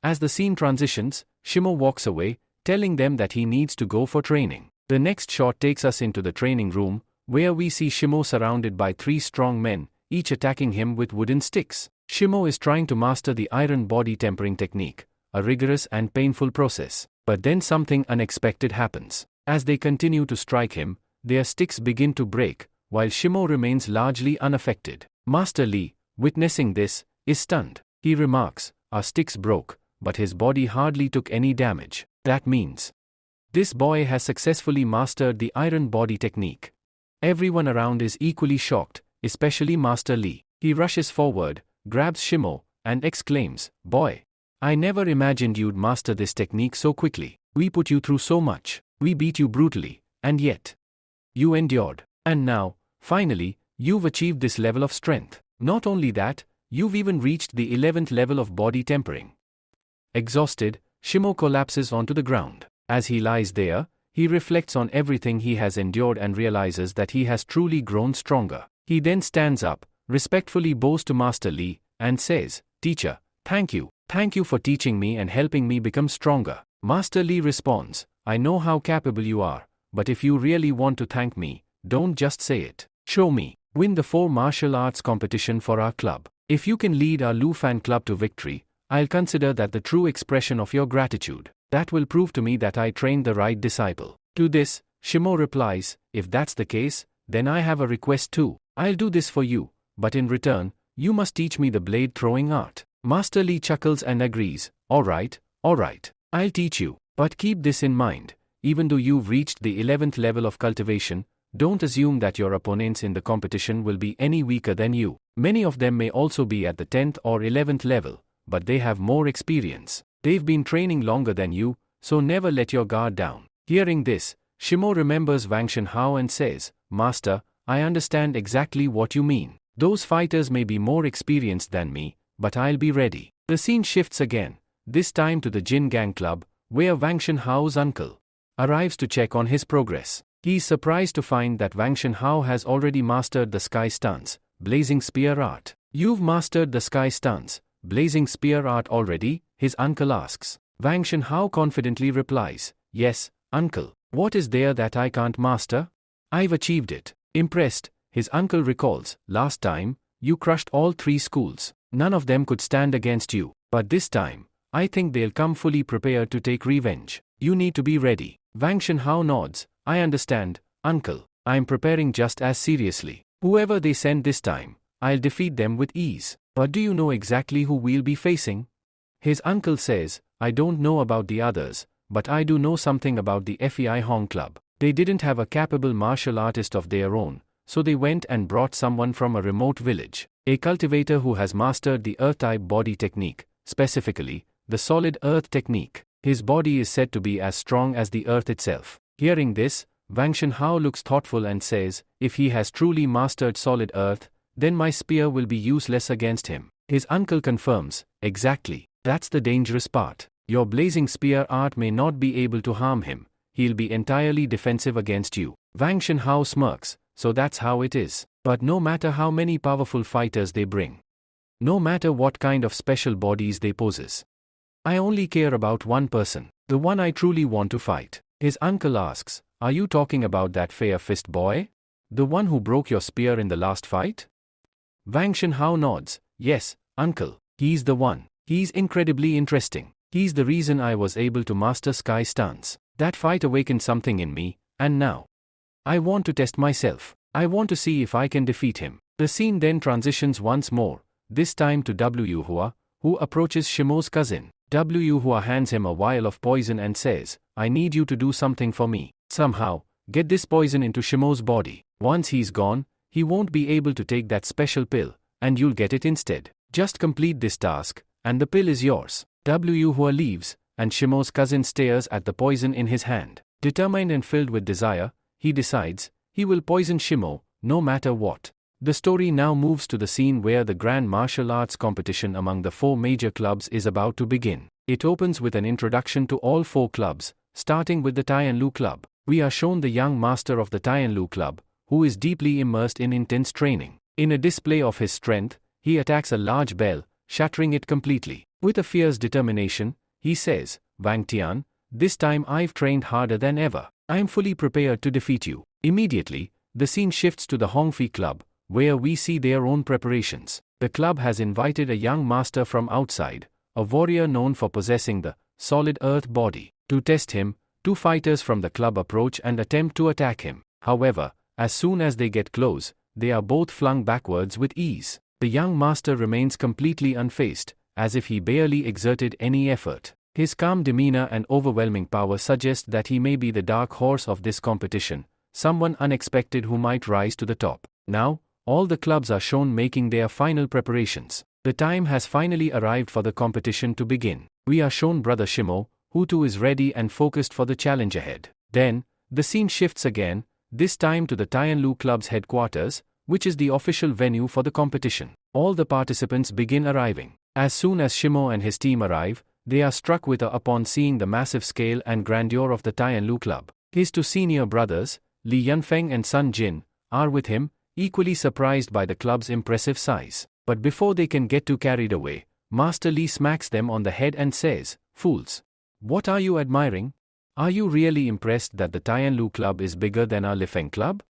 As the scene transitions, Shimo walks away, telling them that he needs to go for training. The next shot takes us into the training room, where we see Shimo surrounded by 3 strong men, each attacking him with wooden sticks. Shimo is trying to master the iron body tempering technique, a rigorous and painful process. But then something unexpected happens. As they continue to strike him, their sticks begin to break, while Shimo remains largely unaffected. Master Li, witnessing this, is stunned. He remarks, "Our sticks broke, but his body hardly took any damage. That means this boy has successfully mastered the iron body technique." Everyone around is equally shocked, especially Master Li. He rushes forward, grabs Shimo, and exclaims, "Boy, I never imagined you'd master this technique so quickly. We put you through so much. We beat you brutally, and yet you endured. And now, finally, you've achieved this level of strength. Not only that, you've even reached the 11th level of body tempering." Exhausted, Shimo collapses onto the ground. As he lies there, he reflects on everything he has endured and realizes that he has truly grown stronger. He then stands up, respectfully bows to Master Li, and says, "Teacher, thank you. Thank you for teaching me and helping me become stronger." Master Li responds, "I know how capable you are, but if you really want to thank me, don't just say it. Show me. Win the 4 martial arts competition for our club. If you can lead our Lu Fan club to victory, I'll consider that the true expression of your gratitude. That will prove to me that I trained the right disciple." To this, Shimo replies, "If that's the case, then I have a request too. I'll do this for you, but in return, you must teach me the blade throwing art." Master Li chuckles and agrees, all right, I'll teach you. But keep this in mind, even though you've reached the 11th level of cultivation, don't assume that your opponents in the competition will be any weaker than you. Many of them may also be at the 10th or 11th level, but they have more experience. They've been training longer than you, so never let your guard down. Hearing this, Shimo remembers Wang Shenhao and says, "Master, I understand exactly what you mean. Those fighters may be more experienced than me, but I'll be ready." The scene shifts again, this time to the Jin Gang Club, where Wang Shenhao's uncle arrives to check on his progress. He's surprised to find that Wang Shenhao has already mastered the sky stance, blazing spear art. "You've mastered the sky stance, blazing spear art already?" his uncle asks. Wang Shenhao confidently replies, "Yes, uncle. What is there that I can't master? I've achieved it." Impressed, his uncle recalls, "Last time, you crushed all 3 schools. None of them could stand against you. But this time, I think they'll come fully prepared to take revenge. You need to be ready." Wang Shenhao nods, "I understand, uncle. I'm preparing just as seriously. Whoever they send this time, I'll defeat them with ease." "But do you know exactly who we'll be facing?" His uncle says, "I don't know about the others, but I do know something about the Fei Hong Club. They didn't have a capable martial artist of their own, so they went and brought someone from a remote village, a cultivator who has mastered the earth-type body technique, specifically, the solid earth technique. His body is said to be as strong as the earth itself." Hearing this, Wang Shenhao looks thoughtful and says, "If he has truly mastered solid earth, then my spear will be useless against him." His uncle confirms, "Exactly. That's the dangerous part. Your blazing spear art may not be able to harm him. He'll be entirely defensive against you." Wang Shenhao smirks, "So that's how it is. But no matter how many powerful fighters they bring, no matter what kind of special bodies they possess, I only care about one person, the one I truly want to fight." His uncle asks, "Are you talking about that fair fist boy? The one who broke your spear in the last fight?" Wang Shenhao nods, "Yes, uncle. He's the one. He's incredibly interesting. He's the reason I was able to master sky stance. That fight awakened something in me, and now I want to test myself. I want to see if I can defeat him." The scene then transitions once more, this time to Wu Hua, who approaches Shimo's cousin. Wu Hua hands him a vial of poison and says, "I need you to do something for me. Somehow, get this poison into Shimo's body. Once he's gone, he won't be able to take that special pill, and you'll get it instead. Just complete this task, and the pill is yours." Wu Hua leaves, and Shimo's cousin stares at the poison in his hand. Determined and filled with desire, he decides, he will poison Shimo, no matter what. The story now moves to the scene where the grand martial arts competition among the 4 major clubs is about to begin. It opens with an introduction to all 4 clubs, starting with the Tianlu Club. We are shown the young master of the Tianlu Club, who is deeply immersed in intense training. In a display of his strength, he attacks a large bell, shattering it completely. With a fierce determination, he says, "Wang Tian, this time I've trained harder than ever. I am fully prepared to defeat you." Immediately, the scene shifts to the Hongfei Club, where we see their own preparations. The club has invited a young master from outside, a warrior known for possessing the solid earth body. To test him, 2 fighters from the club approach and attempt to attack him. However, as soon as they get close, they are both flung backwards with ease. The young master remains completely unfazed, as if he barely exerted any effort. His calm demeanor and overwhelming power suggest that he may be the dark horse of this competition, someone unexpected who might rise to the top. Now, all the clubs are shown making their final preparations. The time has finally arrived for the competition to begin. We are shown Brother Shimo, who too is ready and focused for the challenge ahead. Then, the scene shifts again, this time to the Tianlu Club's headquarters, which is the official venue for the competition. All the participants begin arriving. As soon as Shimo and his team arrive, they are struck with awe upon seeing the massive scale and grandeur of the Tianlu Club. His two senior brothers, Li Yunfeng and Sun Jin, are with him, equally surprised by the club's impressive size. But before they can get too carried away, Master Li smacks them on the head and says, "Fools! What are you admiring? Are you really impressed that the Tianlu Club is bigger than our Lifeng Club?"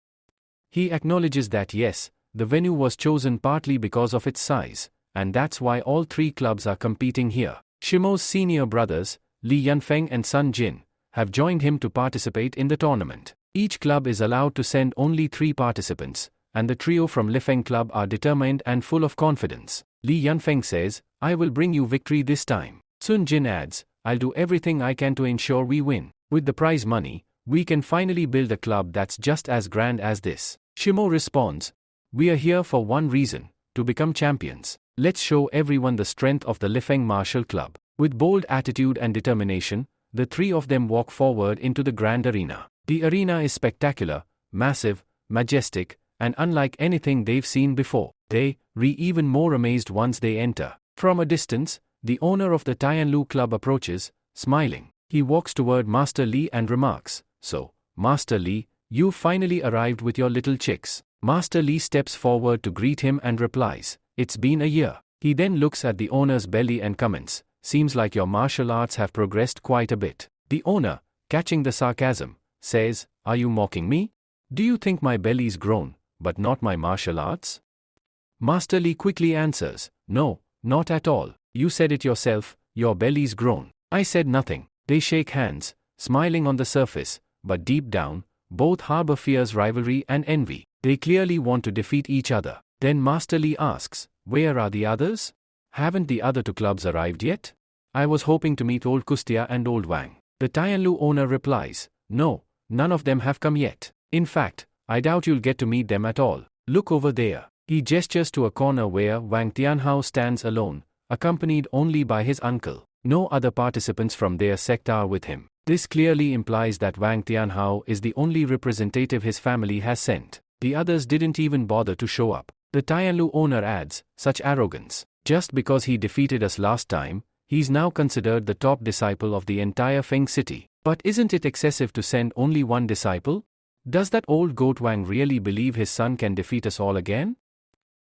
He acknowledges that yes, the venue was chosen partly because of its size, and that's why all three clubs are competing here. Shimo's senior brothers, Li Yunfeng and Sun Jin, have joined him to participate in the tournament. Each club is allowed to send only 3 participants, and the trio from Lifeng Club are determined and full of confidence. Li Yunfeng says, "I will bring you victory this time." Sun Jin adds, "I'll do everything I can to ensure we win. With the prize money, we can finally build a club that's just as grand as this." Shimo responds, "We are here for one reason, to become champions. Let's show everyone the strength of the Lifeng Martial Club." With bold attitude and determination, the 3 of them walk forward into the grand arena. The arena is spectacular, massive, majestic, and unlike anything they've seen before. They are even more amazed once they enter. From a distance, the owner of the Tianlu Club approaches, smiling. He walks toward Master Li and remarks, "So, Master Li, you've finally arrived with your little chicks." Master Li steps forward to greet him and replies, "It's been a year." He then looks at the owner's belly and comments, "Seems like your martial arts have progressed quite a bit." The owner, catching the sarcasm, says, "Are you mocking me? Do you think my belly's grown, but not my martial arts?" Master Li quickly answers, "No, not at all. You said it yourself, your belly's grown." "I said nothing." They shake hands, smiling on the surface, but deep down, both harbor fierce rivalry and envy. They clearly want to defeat each other. Then Master Li asks, "Where are the others? Haven't the other 2 clubs arrived yet? I was hoping to meet Old Kustia and Old Wang." The Tianlu owner replies, "No, none of them have come yet. In fact, I doubt you'll get to meet them at all. Look over there." He gestures to a corner where Wang Tianhao stands alone, accompanied only by his uncle. No other participants from their sect are with him. This clearly implies that Wang Tianhao is the only representative his family has sent. The others didn't even bother to show up. The Tianlu owner adds, "Such arrogance. Just because he defeated us last time, he's now considered the top disciple of the entire Feng city. But isn't it excessive to send only 1 disciple? Does that old goat Wang really believe his son can defeat us all again?"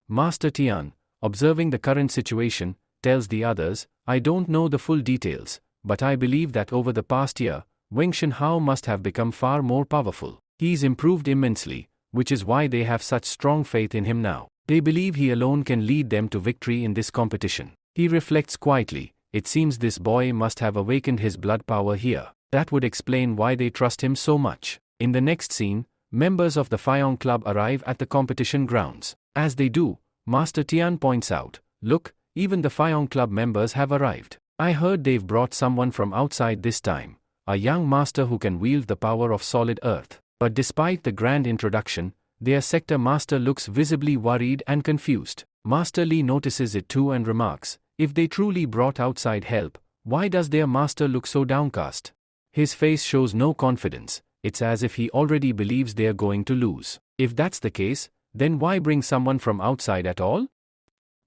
Master Tian, observing the current situation, tells the others, "I don't know the full details, but I believe that over the past year, Wang Shenhao must have become far more powerful. He's improved immensely, which is why they have such strong faith in him now. They believe he alone can lead them to victory in this competition." He reflects quietly, "It seems this boy must have awakened his blood power here. That would explain why they trust him so much." In the next scene, members of the Fayong Club arrive at the competition grounds. As they do, Master Tian points out, "Look, even the Fayong Club members have arrived. I heard they've brought someone from outside this time, a young master who can wield the power of solid earth." But despite the grand introduction, their sector master looks visibly worried and confused. Master Li notices it too and remarks, "If they truly brought outside help, why does their master look so downcast?" His face shows no confidence. It's as if he already believes they're going to lose. If that's the case, then why bring someone from outside at all?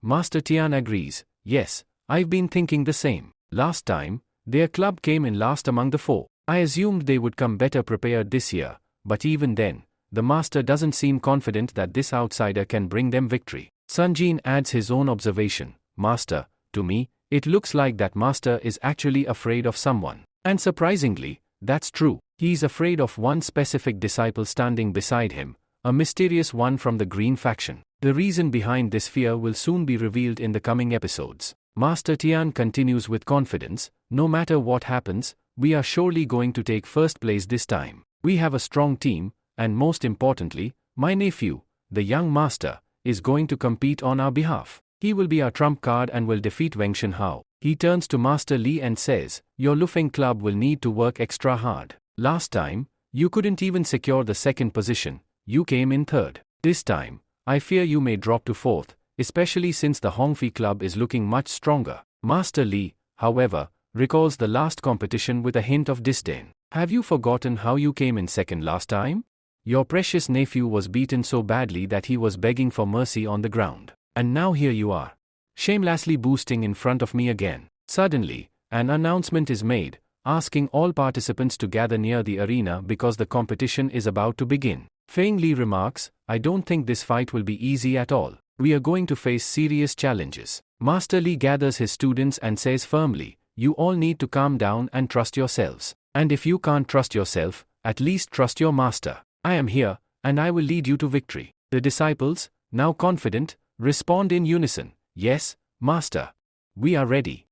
Master Tian agrees, "Yes, I've been thinking the same. Last time, their club came in last among the 4. I assumed they would come better prepared this year, but even then, the master doesn't seem confident that this outsider can bring them victory." Sun Jin adds his own observation, "Master, to me, it looks like that master is actually afraid of someone. And surprisingly, that's true. He's afraid of one specific disciple standing beside him, a mysterious one from the Green faction. The reason behind this fear will soon be revealed in the coming episodes." Master Tian continues with confidence, "No matter what happens, we are surely going to take first place this time. We have a strong team, and most importantly, my nephew, the young master, is going to compete on our behalf. He will be our trump card and will defeat Wang Shenhao." He turns to Master Li and says, "Your Lufeng club will need to work extra hard. Last time, you couldn't even secure the 2nd position, you came in 3rd. This time, I fear you may drop to 4th, especially since the Hongfi club is looking much stronger." Master Li, however, recalls the last competition with a hint of disdain. "Have you forgotten how you came in 2nd last time? Your precious nephew was beaten so badly that he was begging for mercy on the ground. And now here you are, shamelessly boosting in front of me again." Suddenly, an announcement is made, asking all participants to gather near the arena because the competition is about to begin. Feng Li remarks, I don't think this fight will be easy at all. We are going to face serious challenges. Master Li gathers his students and says firmly, you all need to calm down and trust yourselves. And if you can't trust yourself, at least trust your master. I am here, and I will lead you to victory. The disciples, now confident, respond in unison, yes, master. We are ready.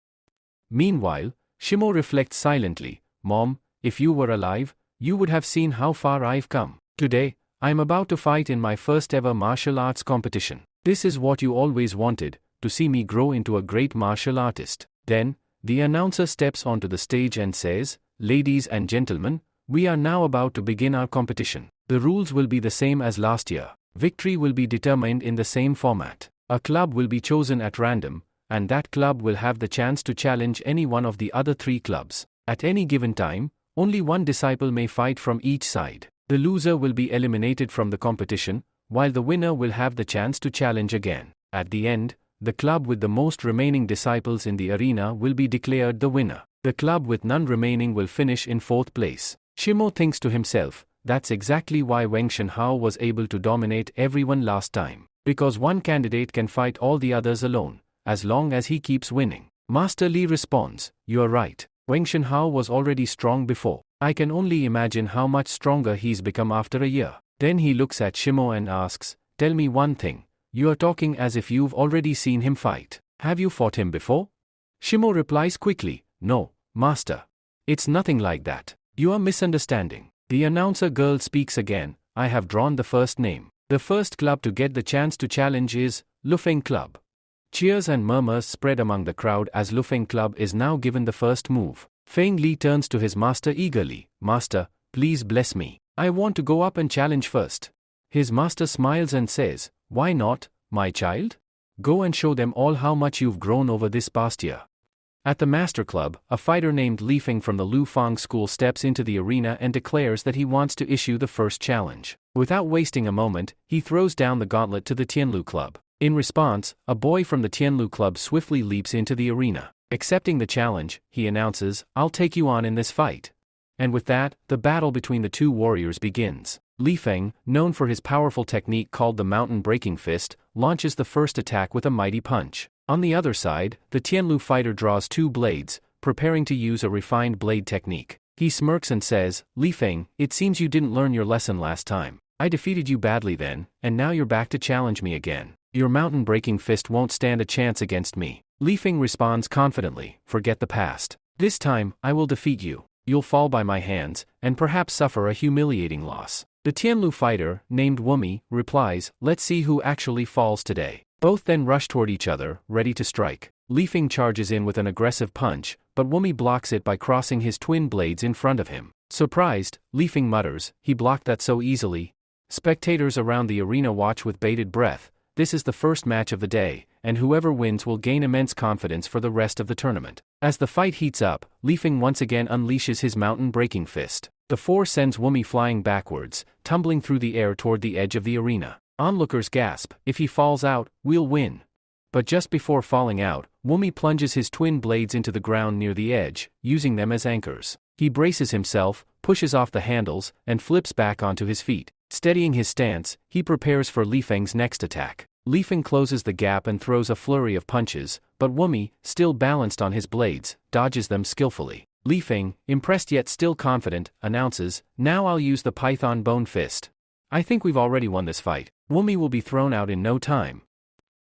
Meanwhile, Shimo reflects silently, Mom, if you were alive, you would have seen how far I've come. Today, I am about to fight in my first ever martial arts competition. This is what you always wanted, to see me grow into a great martial artist. Then, the announcer steps onto the stage and says, Ladies and gentlemen, we are now about to begin our competition. The rules will be the same as last year. Victory will be determined in the same format. A club will be chosen at random, and that club will have the chance to challenge any one of the other 3 clubs. At any given time, only one disciple may fight from each side. The loser will be eliminated from the competition, while the winner will have the chance to challenge again. At the end, the club with the most remaining disciples in the arena will be declared the winner. The club with none remaining will finish in 4th place. Shimo thinks to himself, that's exactly why Wang Shenhao was able to dominate everyone last time. Because one candidate can fight all the others alone, as long as he keeps winning. Master Li responds, you're right. Wang Shenhao was already strong before. I can only imagine how much stronger he's become after a year. Then he looks at Shimo and asks, tell me one thing. You are talking as if you've already seen him fight. Have you fought him before? Shimo replies quickly, no, master. It's nothing like that. You are misunderstanding. The announcer girl speaks again, I have drawn the first name. The first club to get the chance to challenge is Lufeng Club. Cheers and murmurs spread among the crowd as Lufeng Club is now given the first move. Feng Li turns to his master eagerly, Master, please bless me. I want to go up and challenge first. His master smiles and says, why not, my child? Go and show them all how much you've grown over this past year. At the Master Club, a fighter named Li Feng from the Lu Fang school steps into the arena and declares that he wants to issue the first challenge. Without wasting a moment, he throws down the gauntlet to the Tianlu Club. In response, a boy from the Tianlu Club swiftly leaps into the arena. Accepting the challenge, he announces, I'll take you on in this fight. And with that, the battle between the 2 warriors begins. Li Feng, known for his powerful technique called the mountain breaking fist, launches the first attack with a mighty punch. On the other side, the Tianlu fighter draws 2 blades, preparing to use a refined blade technique. He smirks and says, Li Feng, it seems you didn't learn your lesson last time. I defeated you badly then, and now you're back to challenge me again. Your mountain breaking fist won't stand a chance against me. Li Feng responds confidently, forget the past. This time, I will defeat you. You'll fall by my hands, and perhaps suffer a humiliating loss. The Tianlu fighter, named Wumi, replies, let's see who actually falls today. Both then rush toward each other, ready to strike. Li Feng charges in with an aggressive punch, but Wumi blocks it by crossing his twin blades in front of him. Surprised, Li Feng mutters, he blocked that so easily. Spectators around the arena watch with bated breath. This is the first match of the day, and whoever wins will gain immense confidence for the rest of the tournament. As the fight heats up, Li Feng once again unleashes his mountain breaking fist. The force sends Wumi flying backwards, tumbling through the air toward the edge of the arena. Onlookers gasp, if he falls out, we'll win. But just before falling out, Wumi plunges his twin blades into the ground near the edge, using them as anchors. He braces himself, pushes off the handles, and flips back onto his feet. Steadying his stance, he prepares for Li Feng's next attack. Li Feng closes the gap and throws a flurry of punches, but Wumi, still balanced on his blades, dodges them skillfully. Li Feng, impressed yet still confident, announces, now I'll use the Python Bone Fist. I think we've already won this fight. Wumi will be thrown out in no time.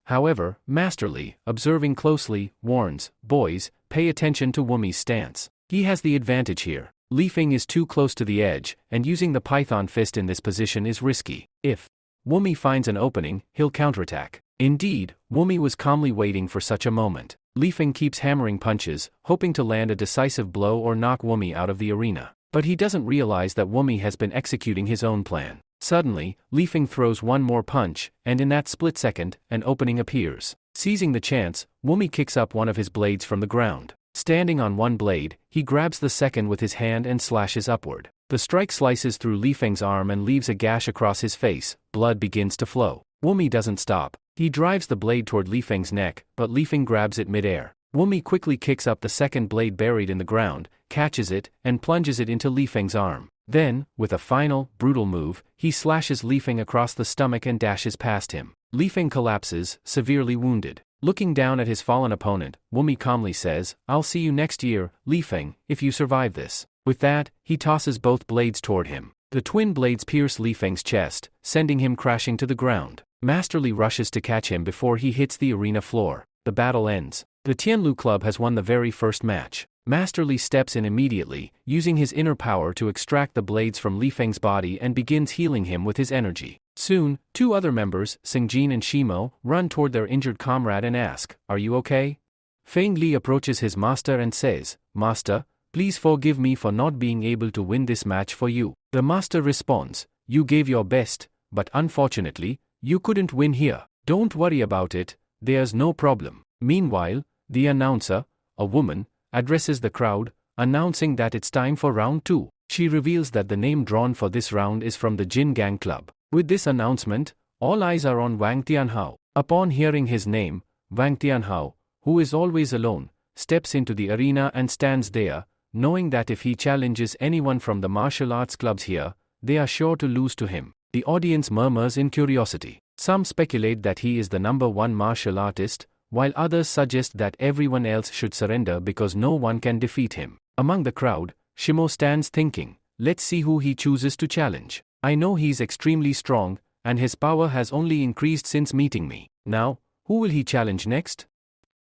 However, Master Li, observing closely, warns, boys, pay attention to Wumi's stance. He has the advantage here. Li Feng is too close to the edge, and using the Python Fist in this position is risky. If Wumi finds an opening, he'll counterattack. Indeed, Wumi was calmly waiting for such a moment. Li Feng keeps hammering punches, hoping to land a decisive blow or knock Wumi out of the arena. But he doesn't realize that Wumi has been executing his own plan. Suddenly, Li Feng throws one more punch, and in that split second, an opening appears. Seizing the chance, Wumi kicks up one of his blades from the ground. Standing on one blade, he grabs the second with his hand and slashes upward. The strike slices through Li Feng's arm and leaves a gash across his face. Blood begins to flow. Wumi doesn't stop. He drives the blade toward Li Feng's neck, but Li Feng grabs it mid-air. Wumi quickly kicks up the second blade buried in the ground, catches it, and plunges it into Li Feng's arm. Then, with a final, brutal move, he slashes Li Feng across the stomach and dashes past him. Li Feng collapses, severely wounded. Looking down at his fallen opponent, Wumi calmly says, "I'll see you next year, Li Feng, if you survive this." With that, he tosses both blades toward him. The twin blades pierce Li Feng's chest, sending him crashing to the ground. Master Li rushes to catch him before he hits the arena floor. The battle ends. The Tianlu club has won the very first match. Master Li steps in immediately, using his inner power to extract the blades from Li Feng's body and begins healing him with his energy. Soon, two other members, Singjin and Shimo, run toward their injured comrade and ask, "Are you okay?" Feng Li approaches his master and says, "Master, please forgive me for not being able to win this match for you." The master responds, "You gave your best, but unfortunately, you couldn't win here. Don't worry about it, there's no problem." Meanwhile, the announcer, a woman, addresses the crowd, announcing that it's time for round 2. She reveals that the name drawn for this round is from the Jin Gang Club. With this announcement, all eyes are on Wang Tianhao. Upon hearing his name, Wang Tianhao, who is always alone, steps into the arena and stands there, knowing that if he challenges anyone from the martial arts clubs here, they are sure to lose to him. The audience murmurs in curiosity. Some speculate that he is the number one martial artist, while others suggest that everyone else should surrender because no one can defeat him. Among the crowd, Shimo stands thinking, "Let's see who he chooses to challenge. I know he's extremely strong, and his power has only increased since meeting me. Now, who will he challenge next?"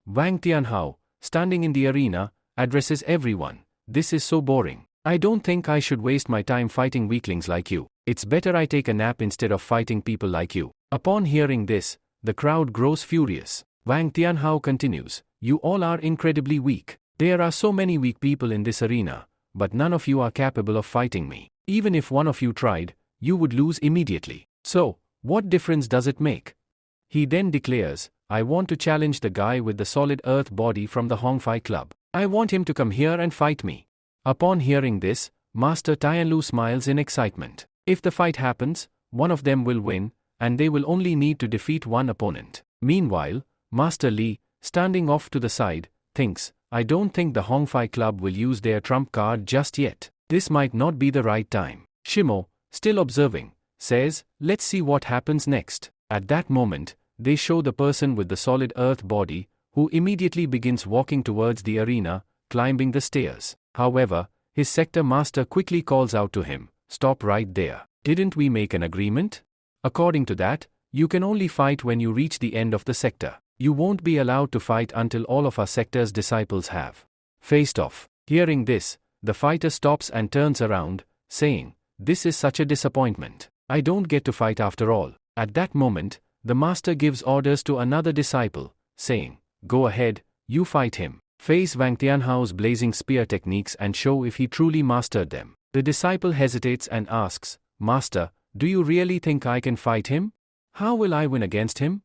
Wang Tianhao, standing in the arena, addresses everyone. "This is so boring. I don't think I should waste my time fighting weaklings like you. It's better I take a nap instead of fighting people like you." Upon hearing this, the crowd grows furious. Wang Tianhao continues, "You all are incredibly weak. There are so many weak people in this arena, but none of you are capable of fighting me. Even if one of you tried, you would lose immediately. So, what difference does it make?" He then declares, "I want to challenge the guy with the solid earth body from the Hongfei Club. I want him to come here and fight me." Upon hearing this, Master Tianlu smiles in excitement. If the fight happens, one of them will win, and they will only need to defeat one opponent. Meanwhile, Master Li, standing off to the side, thinks, "I don't think the Hongfei Club will use their trump card just yet. This might not be the right time." Shimo, still observing, says, "Let's see what happens next." At that moment, they show the person with the solid earth body, who immediately begins walking towards the arena, climbing the stairs. However, his sector master quickly calls out to him, "Stop right there. Didn't we make an agreement? According to that, you can only fight when you reach the end of the sector. You won't be allowed to fight until all of our sector's disciples have faced off." Hearing this, the fighter stops and turns around, saying, "This is such a disappointment. I don't get to fight after all." At that moment, the master gives orders to another disciple, saying, "Go ahead, you fight him. Face Wang Tianhao's blazing spear techniques and show if he truly mastered them." The disciple hesitates and asks, "Master, do you really think I can fight him? How will I win against him?"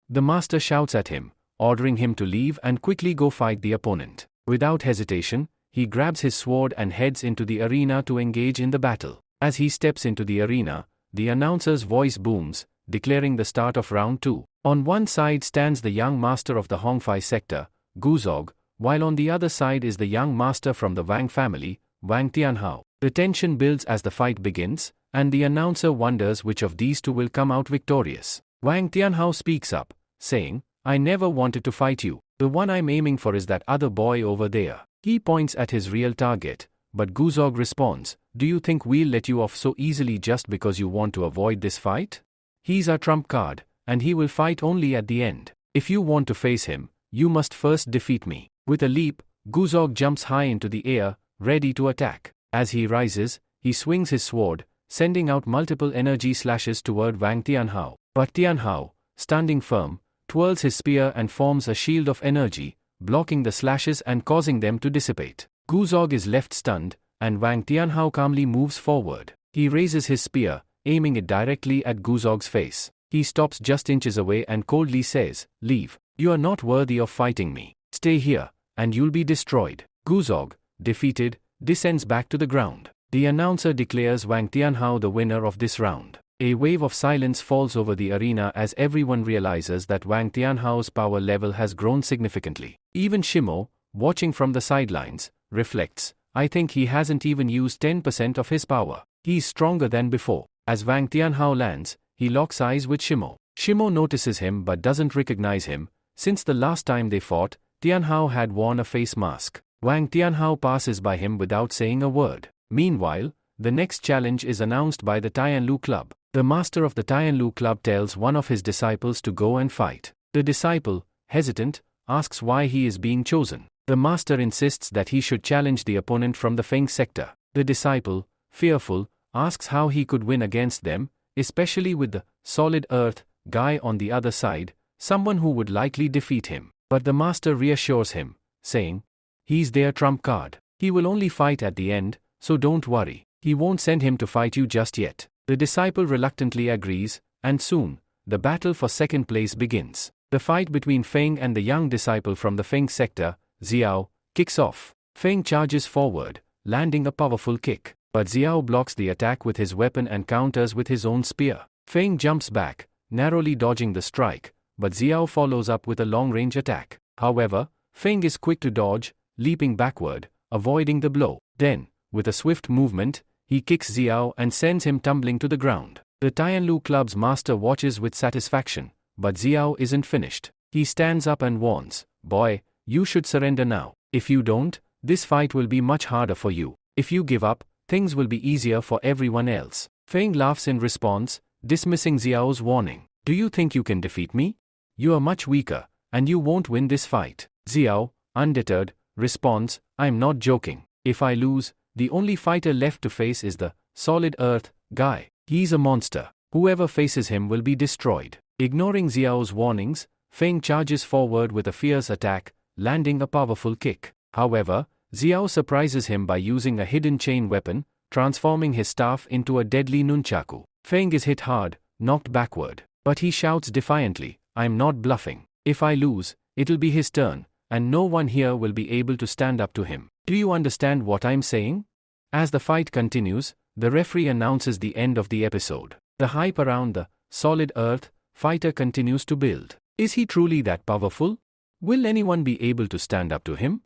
The master shouts at him, ordering him to leave and quickly go fight the opponent. Without hesitation, he grabs his sword and heads into the arena to engage in the battle. As he steps into the arena, the announcer's voice booms, declaring the start of round 2. On one side stands the young master of the Hongfei sector, Guzog, while on the other side is the young master from the Wang family, Wang Tianhao. The tension builds as the fight begins, and the announcer wonders which of these two will come out victorious. Wang Tianhao speaks up, saying, "I never wanted to fight you. The one I'm aiming for is that other boy over there." He points at his real target, but Guzog responds, "Do you think we'll let you off so easily just because you want to avoid this fight? He's our trump card, and he will fight only at the end. If you want to face him, you must first defeat me." With a leap, Guzog jumps high into the air, ready to attack. As he rises, he swings his sword, sending out multiple energy slashes toward Wang Tianhao. But Tianhao, standing firm, twirls his spear and forms a shield of energy, blocking the slashes and causing them to dissipate. Guzog is left stunned, and Wang Tianhao calmly moves forward. He raises his spear, aiming it directly at Guzog's face. He stops just inches away and coldly says, "Leave. You are not worthy of fighting me. Stay here, and you'll be destroyed." Guzog, defeated, descends back to the ground. The announcer declares Wang Tianhao the winner of this round. A wave of silence falls over the arena as everyone realizes that Wang Tianhao's power level has grown significantly. Even Shimo, watching from the sidelines, reflects, I think he hasn't even used 10% of his power. He's stronger than before. As Wang Tianhao lands, he locks eyes with Shimo. Shimo notices him but doesn't recognize him. Since the last time they fought, Tianhao had worn a face mask. Wang Tianhao passes by him without saying a word. Meanwhile, the next challenge is announced by the Tianlu Club. The master of the Tianlu Club tells one of his disciples to go and fight. The disciple, hesitant, asks why he is being chosen. The master insists that he should challenge the opponent from the Feng sector. The disciple, fearful, asks how he could win against them, especially with the solid earth guy on the other side, someone who would likely defeat him. But the master reassures him, saying, he's their trump card. He will only fight at the end, so don't worry. He won't send him to fight you just yet. The disciple reluctantly agrees, and soon, the battle for second place begins. The fight between Feng and the young disciple from the Feng sector, Xiao, kicks off. Feng charges forward, landing a powerful kick, but Xiao blocks the attack with his weapon and counters with his own spear. Feng jumps back, narrowly dodging the strike, but Xiao follows up with a long-range attack. However, Feng is quick to dodge, leaping backward, avoiding the blow. Then, with a swift movement, he kicks Xiao and sends him tumbling to the ground. The Tianlu Club's master watches with satisfaction, but Xiao isn't finished. He stands up and warns, boy, you should surrender now. If you don't, this fight will be much harder for you. If you give up, things will be easier for everyone else. Feng laughs in response, dismissing Xiao's warning. Do you think you can defeat me? You are much weaker, and you won't win this fight. Xiao, undeterred, responds, I'm not joking. If I lose, the only fighter left to face is the solid earth guy. He's a monster. Whoever faces him will be destroyed. Ignoring Xiao's warnings, Feng charges forward with a fierce attack, landing a powerful kick. However, Xiao surprises him by using a hidden chain weapon, transforming his staff into a deadly nunchaku. Feng is hit hard, knocked backward, but he shouts defiantly, I'm not bluffing. If I lose, it'll be his turn, and no one here will be able to stand up to him. Do you understand what I'm saying? As the fight continues, the referee announces the end of the episode. The hype around the solid earth fighter continues to build. Is he truly that powerful? Will anyone be able to stand up to him?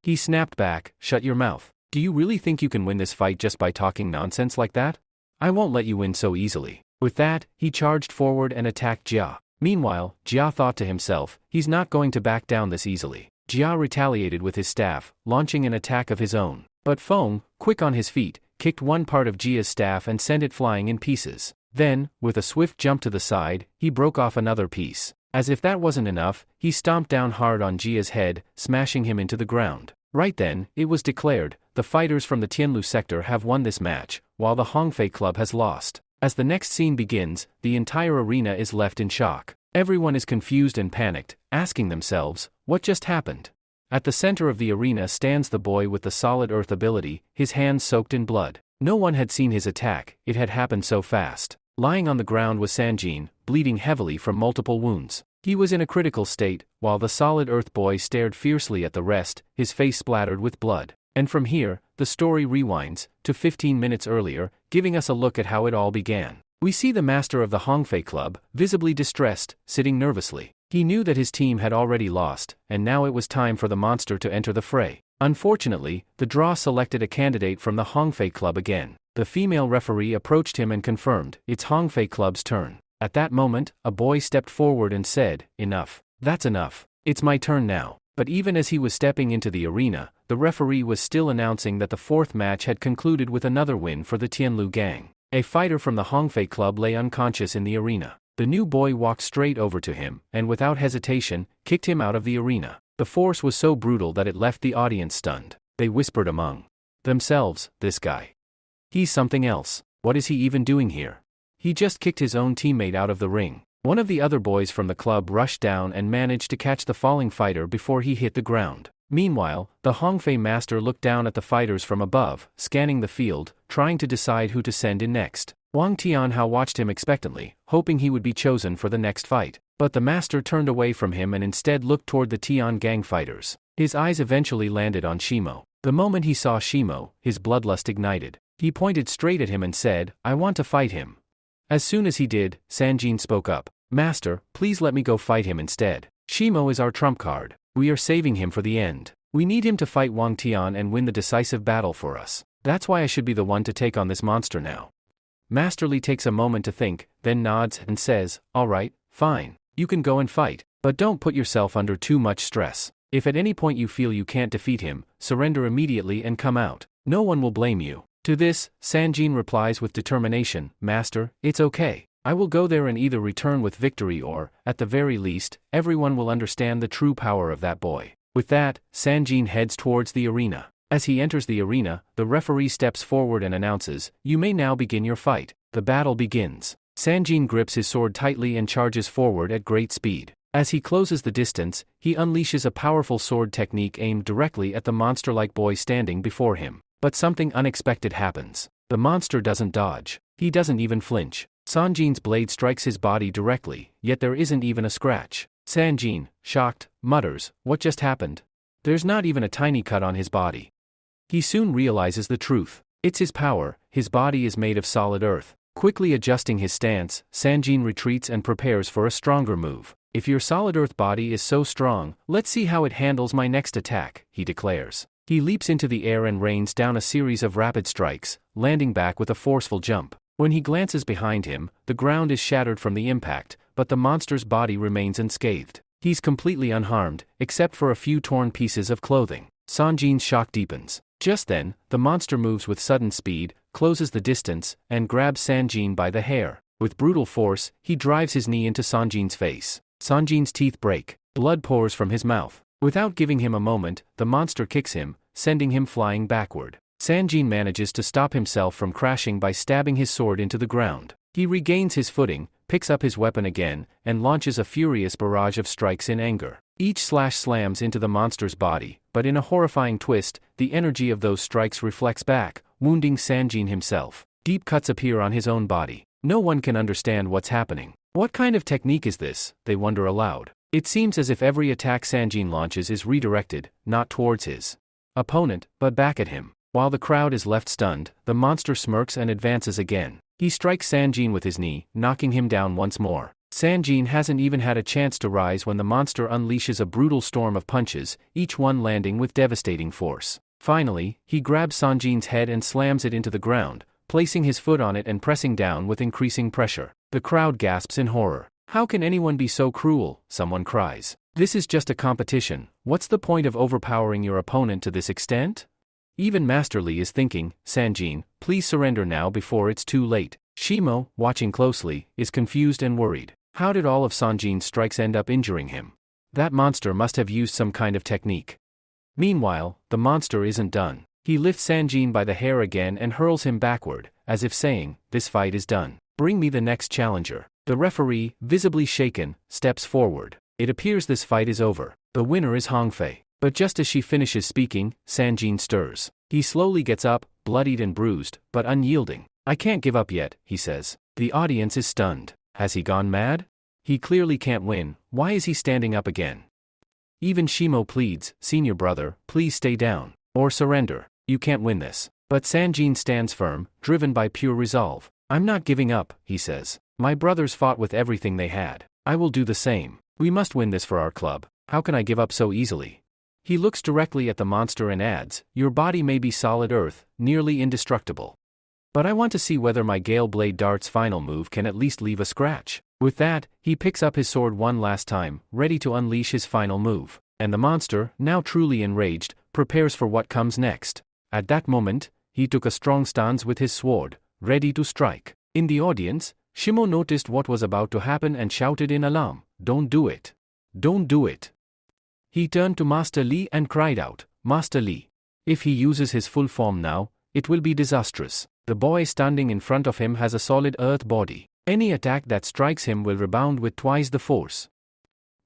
He snapped back, shut your mouth. Do you really think you can win this fight just by talking nonsense like that? I won't let you win so easily. With that, he charged forward and attacked Jia. Meanwhile, Jia thought to himself, he's not going to back down this easily. Jia retaliated with his staff, launching an attack of his own. But Feng, quick on his feet, kicked one part of Jia's staff and sent it flying in pieces. Then, with a swift jump to the side, he broke off another piece. As if that wasn't enough, he stomped down hard on Jia's head, smashing him into the ground. Right then, it was declared, the fighters from the Tianlu sector have won this match, while the Hongfei Club has lost. As the next scene begins, the entire arena is left in shock. Everyone is confused and panicked, asking themselves, what just happened? At the center of the arena stands the boy with the solid earth ability, his hands soaked in blood. No one had seen his attack, it had happened so fast. Lying on the ground was Sanjin, bleeding heavily from multiple wounds. He was in a critical state, while the solid earth boy stared fiercely at the rest, his face splattered with blood. And from here, the story rewinds to 15 minutes earlier, giving us a look at how it all began. We see the master of the Hongfei Club, visibly distressed, sitting nervously. He knew that his team had already lost, and now it was time for the monster to enter the fray. Unfortunately, the draw selected a candidate from the Hongfei Club again. The female referee approached him and confirmed, it's Hongfei Club's turn. At that moment, a boy stepped forward and said, enough. That's enough. It's my turn now. But even as he was stepping into the arena, the referee was still announcing that the fourth match had concluded with another win for the Tianlu gang. A fighter from the Hongfei Club lay unconscious in the arena. The new boy walked straight over to him, and without hesitation, kicked him out of the arena. The force was so brutal that it left the audience stunned. They whispered among themselves, this guy. He's something else. What is he even doing here? He just kicked his own teammate out of the ring. One of the other boys from the club rushed down and managed to catch the falling fighter before he hit the ground. Meanwhile, the Hongfei master looked down at the fighters from above, scanning the field, trying to decide who to send in next. Wang Tianhao watched him expectantly, hoping he would be chosen for the next fight. But the master turned away from him and instead looked toward the Tian gang fighters. His eyes eventually landed on Shimo. The moment he saw Shimo, his bloodlust ignited. He pointed straight at him and said, I want to fight him. As soon as he did, Sanjin spoke up. Master, please let me go fight him instead. Shimo is our trump card. We are saving him for the end. We need him to fight Wang Tian and win the decisive battle for us. That's why I should be the one to take on this monster now. Master Li takes a moment to think, then nods and says, all right, fine. You can go and fight, but don't put yourself under too much stress. If at any point you feel you can't defeat him, surrender immediately and come out. No one will blame you. To this, Sanjin replies with determination, Master, it's okay. I will go there and either return with victory or, at the very least, everyone will understand the true power of that boy. With that, Sanjin heads towards the arena. As he enters the arena, the referee steps forward and announces, you may now begin your fight. The battle begins. Sanjin grips his sword tightly and charges forward at great speed. As he closes the distance, he unleashes a powerful sword technique aimed directly at the monster-like boy standing before him. But something unexpected happens. The monster doesn't dodge. He doesn't even flinch. Sanjin's blade strikes his body directly, yet there isn't even a scratch. Sanjin, shocked, mutters, what just happened? There's not even a tiny cut on his body. He soon realizes the truth. It's his power, his body is made of solid earth. Quickly adjusting his stance, Sanjin retreats and prepares for a stronger move. If your solid earth body is so strong, let's see how it handles my next attack, he declares. He leaps into the air and rains down a series of rapid strikes, landing back with a forceful jump. When he glances behind him, the ground is shattered from the impact, but the monster's body remains unscathed. He's completely unharmed, except for a few torn pieces of clothing. Sanjin's shock deepens. Just then, the monster moves with sudden speed, closes the distance, and grabs Sanjin by the hair. With brutal force, he drives his knee into Sanjin's face. Sanjin's teeth break. Blood pours from his mouth. Without giving him a moment, the monster kicks him, sending him flying backward. Sanjin manages to stop himself from crashing by stabbing his sword into the ground. He regains his footing, picks up his weapon again, and launches a furious barrage of strikes in anger. Each slash slams into the monster's body, but in a horrifying twist, the energy of those strikes reflects back, wounding Sanjin himself. Deep cuts appear on his own body. No one can understand what's happening. What kind of technique is this? They wonder aloud. It seems as if every attack Sanjin launches is redirected, not towards his opponent, but back at him. While the crowd is left stunned, the monster smirks and advances again. He strikes Sanjin with his knee, knocking him down once more. Sanjin hasn't even had a chance to rise when the monster unleashes a brutal storm of punches, each one landing with devastating force. Finally, he grabs Sanjin's head and slams it into the ground, placing his foot on it and pressing down with increasing pressure. The crowd gasps in horror. How can anyone be so cruel? Someone cries. This is just a competition. What's the point of overpowering your opponent to this extent? Even Master Li is thinking, Sanjin, please surrender now before it's too late. Shimo, watching closely, is confused and worried. How did all of Sanjin's strikes end up injuring him? That monster must have used some kind of technique. Meanwhile, the monster isn't done. He lifts Sanjin by the hair again and hurls him backward, as if saying, this fight is done. Bring me the next challenger. The referee, visibly shaken, steps forward. It appears this fight is over. The winner is Hongfei. But just as she finishes speaking, Sanjin stirs. He slowly gets up, bloodied and bruised, but unyielding. I can't give up yet, he says. The audience is stunned. Has he gone mad? He clearly can't win. Why is he standing up again? Even Shimo pleads, senior brother, please stay down. Or surrender. You can't win this. But Sanjin stands firm, driven by pure resolve. I'm not giving up, he says. My brothers fought with everything they had. I will do the same. We must win this for our club. How can I give up so easily? He looks directly at the monster and adds, your body may be solid earth, nearly indestructible. But I want to see whether my Gale Blade Dart's final move can at least leave a scratch. With that, he picks up his sword one last time, ready to unleash his final move. And the monster, now truly enraged, prepares for what comes next. At that moment, he took a strong stance with his sword, ready to strike. In the audience, Shimo noticed what was about to happen and shouted in alarm, don't do it. Don't do it. He turned to Master Li and cried out, Master Li. If he uses his full form now, it will be disastrous. The boy standing in front of him has a solid earth body. Any attack that strikes him will rebound with twice the force.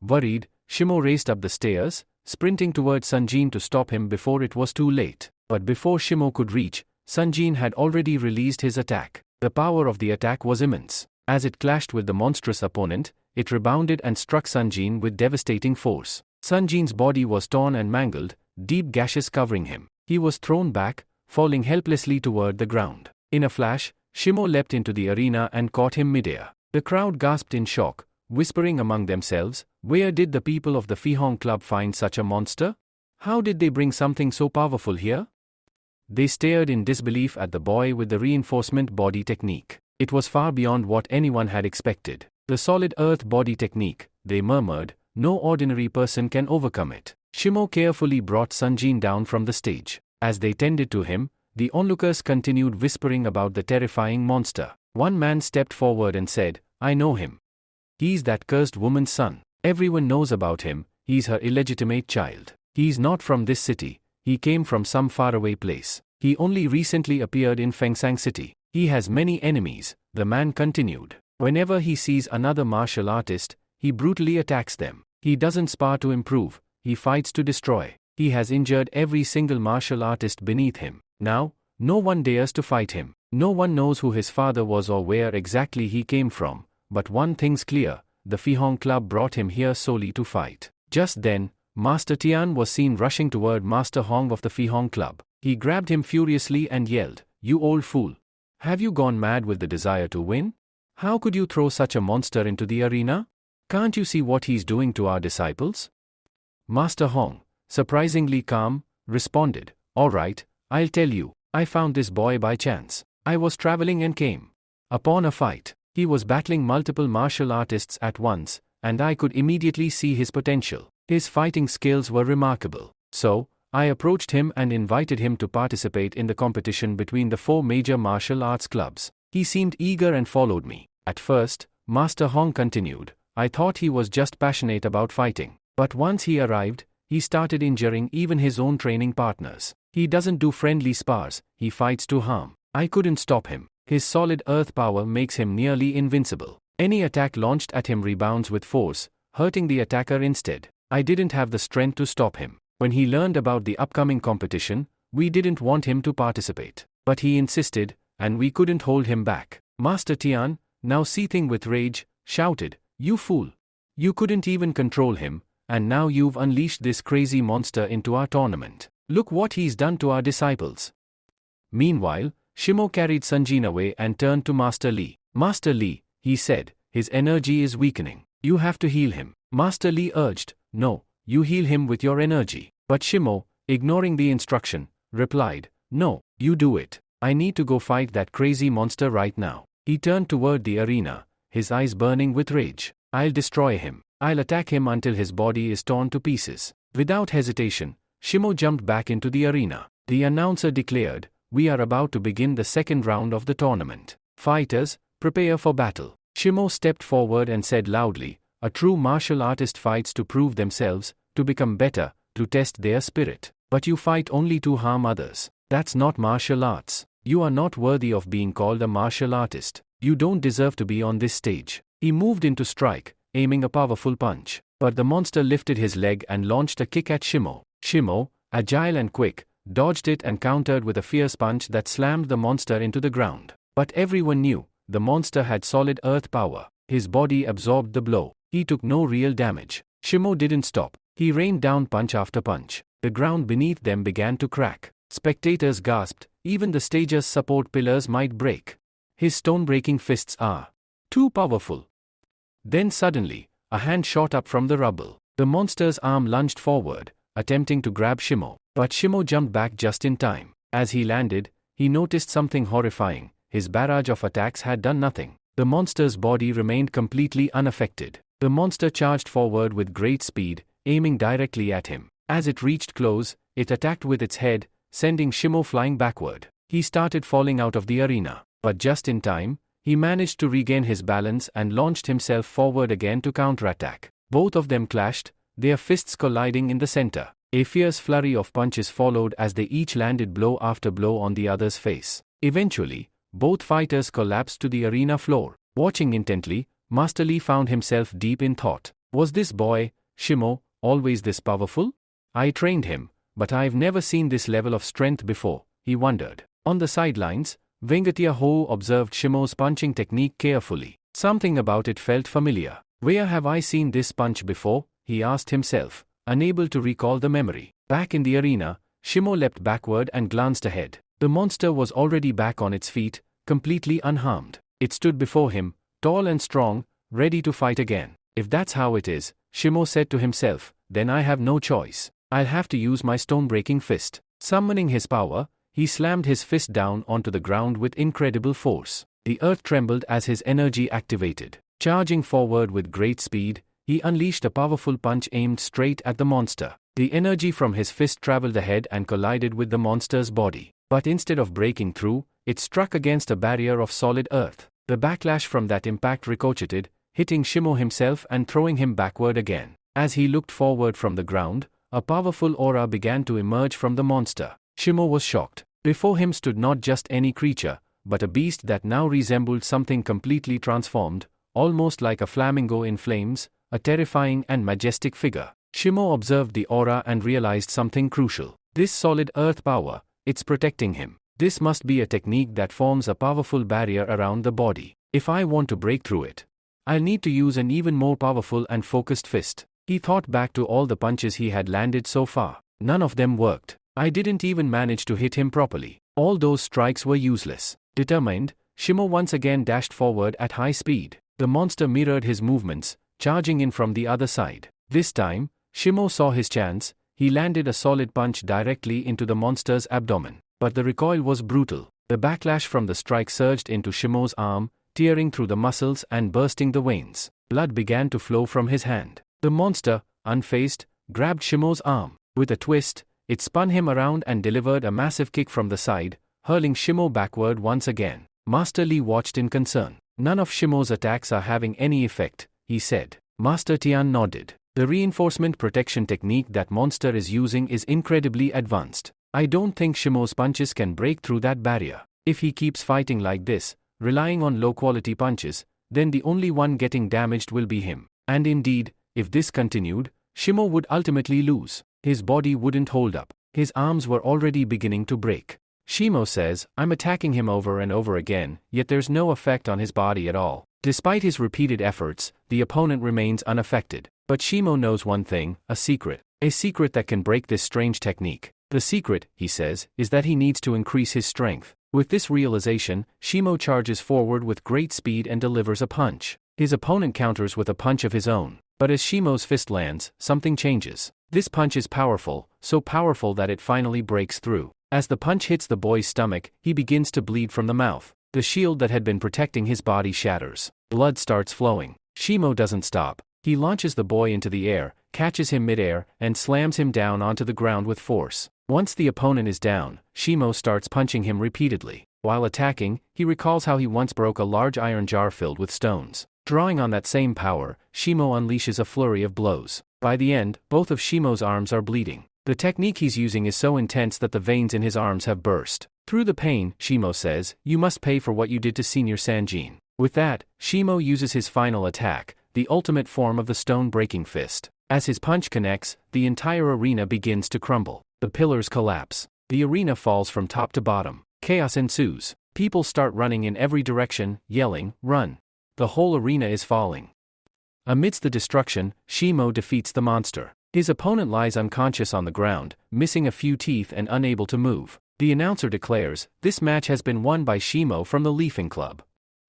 Worried, Shimo raced up the stairs, sprinting towards Sanjin to stop him before it was too late. But before Shimo could reach, Sanjin had already released his attack. The power of the attack was immense. As it clashed with the monstrous opponent, it rebounded and struck Sanjin with devastating force. Sanjin's body was torn and mangled, deep gashes covering him. He was thrown back, falling helplessly toward the ground. In a flash, Shimo leapt into the arena and caught him midair. The crowd gasped in shock, whispering among themselves, where did the people of the Fihong Club find such a monster? How did they bring something so powerful here? They stared in disbelief at the boy with the reinforcement body technique. It was far beyond what anyone had expected. The solid earth body technique, they murmured, no ordinary person can overcome it. Shimo carefully brought Sanjin down from the stage. As they tended to him, the onlookers continued whispering about the terrifying monster. One man stepped forward and said, I know him. He's that cursed woman's son. Everyone knows about him, he's her illegitimate child. He's not from this city, he came from some faraway place. He only recently appeared in Fengsang City. He has many enemies, the man continued. Whenever he sees another martial artist, he brutally attacks them. He doesn't spar to improve, he fights to destroy. He has injured every single martial artist beneath him. Now, no one dares to fight him. No one knows who his father was or where exactly he came from, but one thing's clear, the Fihong Club brought him here solely to fight. Just then, Master Tian was seen rushing toward Master Hong of the Fihong Club. He grabbed him furiously and yelled, You old fool! Have you gone mad with the desire to win? How could you throw such a monster into the arena? Can't you see what he's doing to our disciples? Master Hong, surprisingly calm, responded, All right, I'll tell you, I found this boy by chance. I was traveling and came upon a fight. He was battling multiple martial artists at once, and I could immediately see his potential. His fighting skills were remarkable. So, I approached him and invited him to participate in the competition between the 4 major martial arts clubs. He seemed eager and followed me. At first, Master Hong continued, I thought he was just passionate about fighting. But once he arrived, he started injuring even his own training partners. He doesn't do friendly spars, he fights to harm. I couldn't stop him. His solid earth power makes him nearly invincible. Any attack launched at him rebounds with force, hurting the attacker instead. I didn't have the strength to stop him. When he learned about the upcoming competition, we didn't want him to participate. But he insisted, and we couldn't hold him back. Master Tian, now seething with rage, shouted, You fool! You couldn't even control him, and now you've unleashed this crazy monster into our tournament. Look what he's done to our disciples. Meanwhile, Shimo carried Sanjin away and turned to Master Li. Master Li, he said, his energy is weakening. You have to heal him. Master Li urged, No, you heal him with your energy. But Shimo, ignoring the instruction, replied, No, you do it. I need to go fight that crazy monster right now. He turned toward the arena, his eyes burning with rage. I'll destroy him. I'll attack him until his body is torn to pieces. Without hesitation, Shimo jumped back into the arena. The announcer declared, We are about to begin the second round of the tournament. Fighters, prepare for battle. Shimo stepped forward and said loudly, A true martial artist fights to prove themselves, to become better, to test their spirit. But you fight only to harm others. That's not martial arts. You are not worthy of being called a martial artist. You don't deserve to be on this stage. He moved in to strike, aiming a powerful punch. But the monster lifted his leg and launched a kick at Shimo. Shimo, agile and quick, dodged it and countered with a fierce punch that slammed the monster into the ground. But everyone knew, the monster had solid earth power. His body absorbed the blow. He took no real damage. Shimo didn't stop. He rained down punch after punch. The ground beneath them began to crack. Spectators gasped, even the stage's support pillars might break. His stone-breaking fists are too powerful. Then suddenly, a hand shot up from the rubble. The monster's arm lunged forward, attempting to grab Shimo. But Shimo jumped back just in time. As he landed, he noticed something horrifying. His barrage of attacks had done nothing. The monster's body remained completely unaffected. The monster charged forward with great speed, aiming directly at him. As it reached close, it attacked with its head, sending Shimo flying backward. He started falling out of the arena. But just in time, he managed to regain his balance and launched himself forward again to counterattack. Both of them clashed, their fists colliding in the center. A fierce flurry of punches followed as they each landed blow after blow on the other's face. Eventually, both fighters collapsed to the arena floor. Watching intently, Master Li found himself deep in thought. Was this boy, Shimo, always this powerful? I trained him, but I've never seen this level of strength before, he wondered. On the sidelines, Vengatia Ho observed Shimo's punching technique carefully. Something about it felt familiar. Where have I seen this punch before? He asked himself, unable to recall the memory. Back in the arena, Shimo leapt backward and glanced ahead. The monster was already back on its feet, completely unharmed. It stood before him, tall and strong, ready to fight again. If that's how it is, Shimo said to himself, then I have no choice. I'll have to use my stone-breaking fist. Summoning his power, he slammed his fist down onto the ground with incredible force. The earth trembled as his energy activated. Charging forward with great speed, he unleashed a powerful punch aimed straight at the monster. The energy from his fist traveled ahead and collided with the monster's body. But instead of breaking through, it struck against a barrier of solid earth. The backlash from that impact ricocheted, hitting Shimo himself and throwing him backward again. As he looked forward from the ground, a powerful aura began to emerge from the monster. Shimo was shocked. Before him stood not just any creature, but a beast that now resembled something completely transformed, almost like a flamingo in flames, a terrifying and majestic figure. Shimo observed the aura and realized something crucial. This solid earth power, it's protecting him. This must be a technique that forms a powerful barrier around the body. If I want to break through it, I'll need to use an even more powerful and focused fist. He thought back to all the punches he had landed so far. None of them worked. I didn't even manage to hit him properly. All those strikes were useless. Determined, Shimo once again dashed forward at high speed. The monster mirrored his movements, charging in from the other side. This time, Shimo saw his chance. He landed a solid punch directly into the monster's abdomen. But the recoil was brutal. The backlash from the strike surged into Shimo's arm, tearing through the muscles and bursting the veins. Blood began to flow from his hand. The monster, unfazed, grabbed Shimo's arm. With a twist, it spun him around and delivered a massive kick from the side, hurling Shimo backward once again. Master Li watched in concern. None of Shimo's attacks are having any effect, he said. Master Tian nodded. The reinforcement protection technique that monster is using is incredibly advanced. I don't think Shimo's punches can break through that barrier. If he keeps fighting like this, relying on low-quality punches, then the only one getting damaged will be him. And indeed, if this continued, Shimo would ultimately lose. His body wouldn't hold up. His arms were already beginning to break. Shimo says, I'm attacking him over and over again, yet there's no effect on his body at all. Despite his repeated efforts, the opponent remains unaffected. But Shimo knows one thing, a secret that can break this strange technique. The secret, he says, is that he needs to increase his strength. With this realization, Shimo charges forward with great speed and delivers a punch. His opponent counters with a punch of his own. But as Shimo's fist lands, something changes. This punch is powerful, so powerful that it finally breaks through. As the punch hits the boy's stomach, he begins to bleed from the mouth. The shield that had been protecting his body shatters. Blood starts flowing. Shimo doesn't stop. He launches the boy into the air, catches him midair, and slams him down onto the ground with force. Once the opponent is down, Shimo starts punching him repeatedly. While attacking, he recalls how he once broke a large iron jar filled with stones. Drawing on that same power, Shimo unleashes a flurry of blows. By the end, both of Shimo's arms are bleeding. The technique he's using is so intense that the veins in his arms have burst. Through the pain, Shimo says, you must pay for what you did to Senior Sanjin. With that, Shimo uses his final attack, the ultimate form of the stone-breaking fist. As his punch connects, the entire arena begins to crumble. The pillars collapse. The arena falls from top to bottom. Chaos ensues. People start running in every direction, yelling, run. The whole arena is falling. Amidst the destruction, Shimo defeats the monster. His opponent lies unconscious on the ground, missing a few teeth and unable to move. The announcer declares, this match has been won by Shimo from the Leafing Club.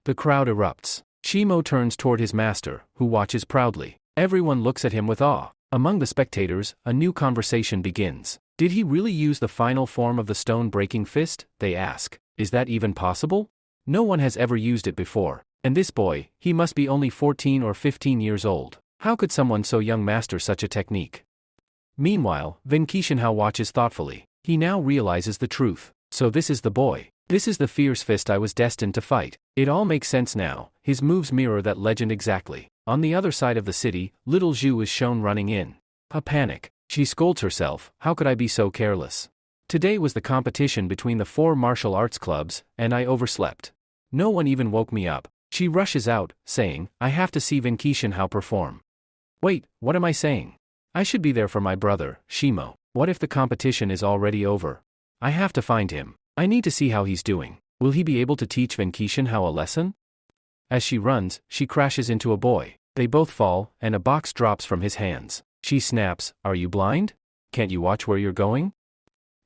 The crowd erupts. Shimo turns toward his master, who watches proudly. Everyone looks at him with awe. Among the spectators, a new conversation begins. Did he really use the final form of the stone-breaking fist? They ask. Is that even possible? No one has ever used it before. And this boy, he must be only 14 or 15 years old. How could someone so young master such a technique? Meanwhile, Venkishanhao watches thoughtfully. He now realizes the truth. So this is the boy. This is the fierce fist I was destined to fight. It all makes sense now. His moves mirror that legend exactly. On the other side of the city, little Zhu is shown running in. A panic. She scolds herself, how could I be so careless? Today was the competition between the 4 martial arts clubs, and I overslept. No one even woke me up. She rushes out, saying, I have to see Venkishanhao perform. Wait, what am I saying? I should be there for my brother, Shimo. What if the competition is already over? I have to find him. I need to see how he's doing. Will he be able to teach Venkishanhao a lesson? As she runs, she crashes into a boy. They both fall, and a box drops from his hands. She snaps, are you blind? Can't you watch where you're going?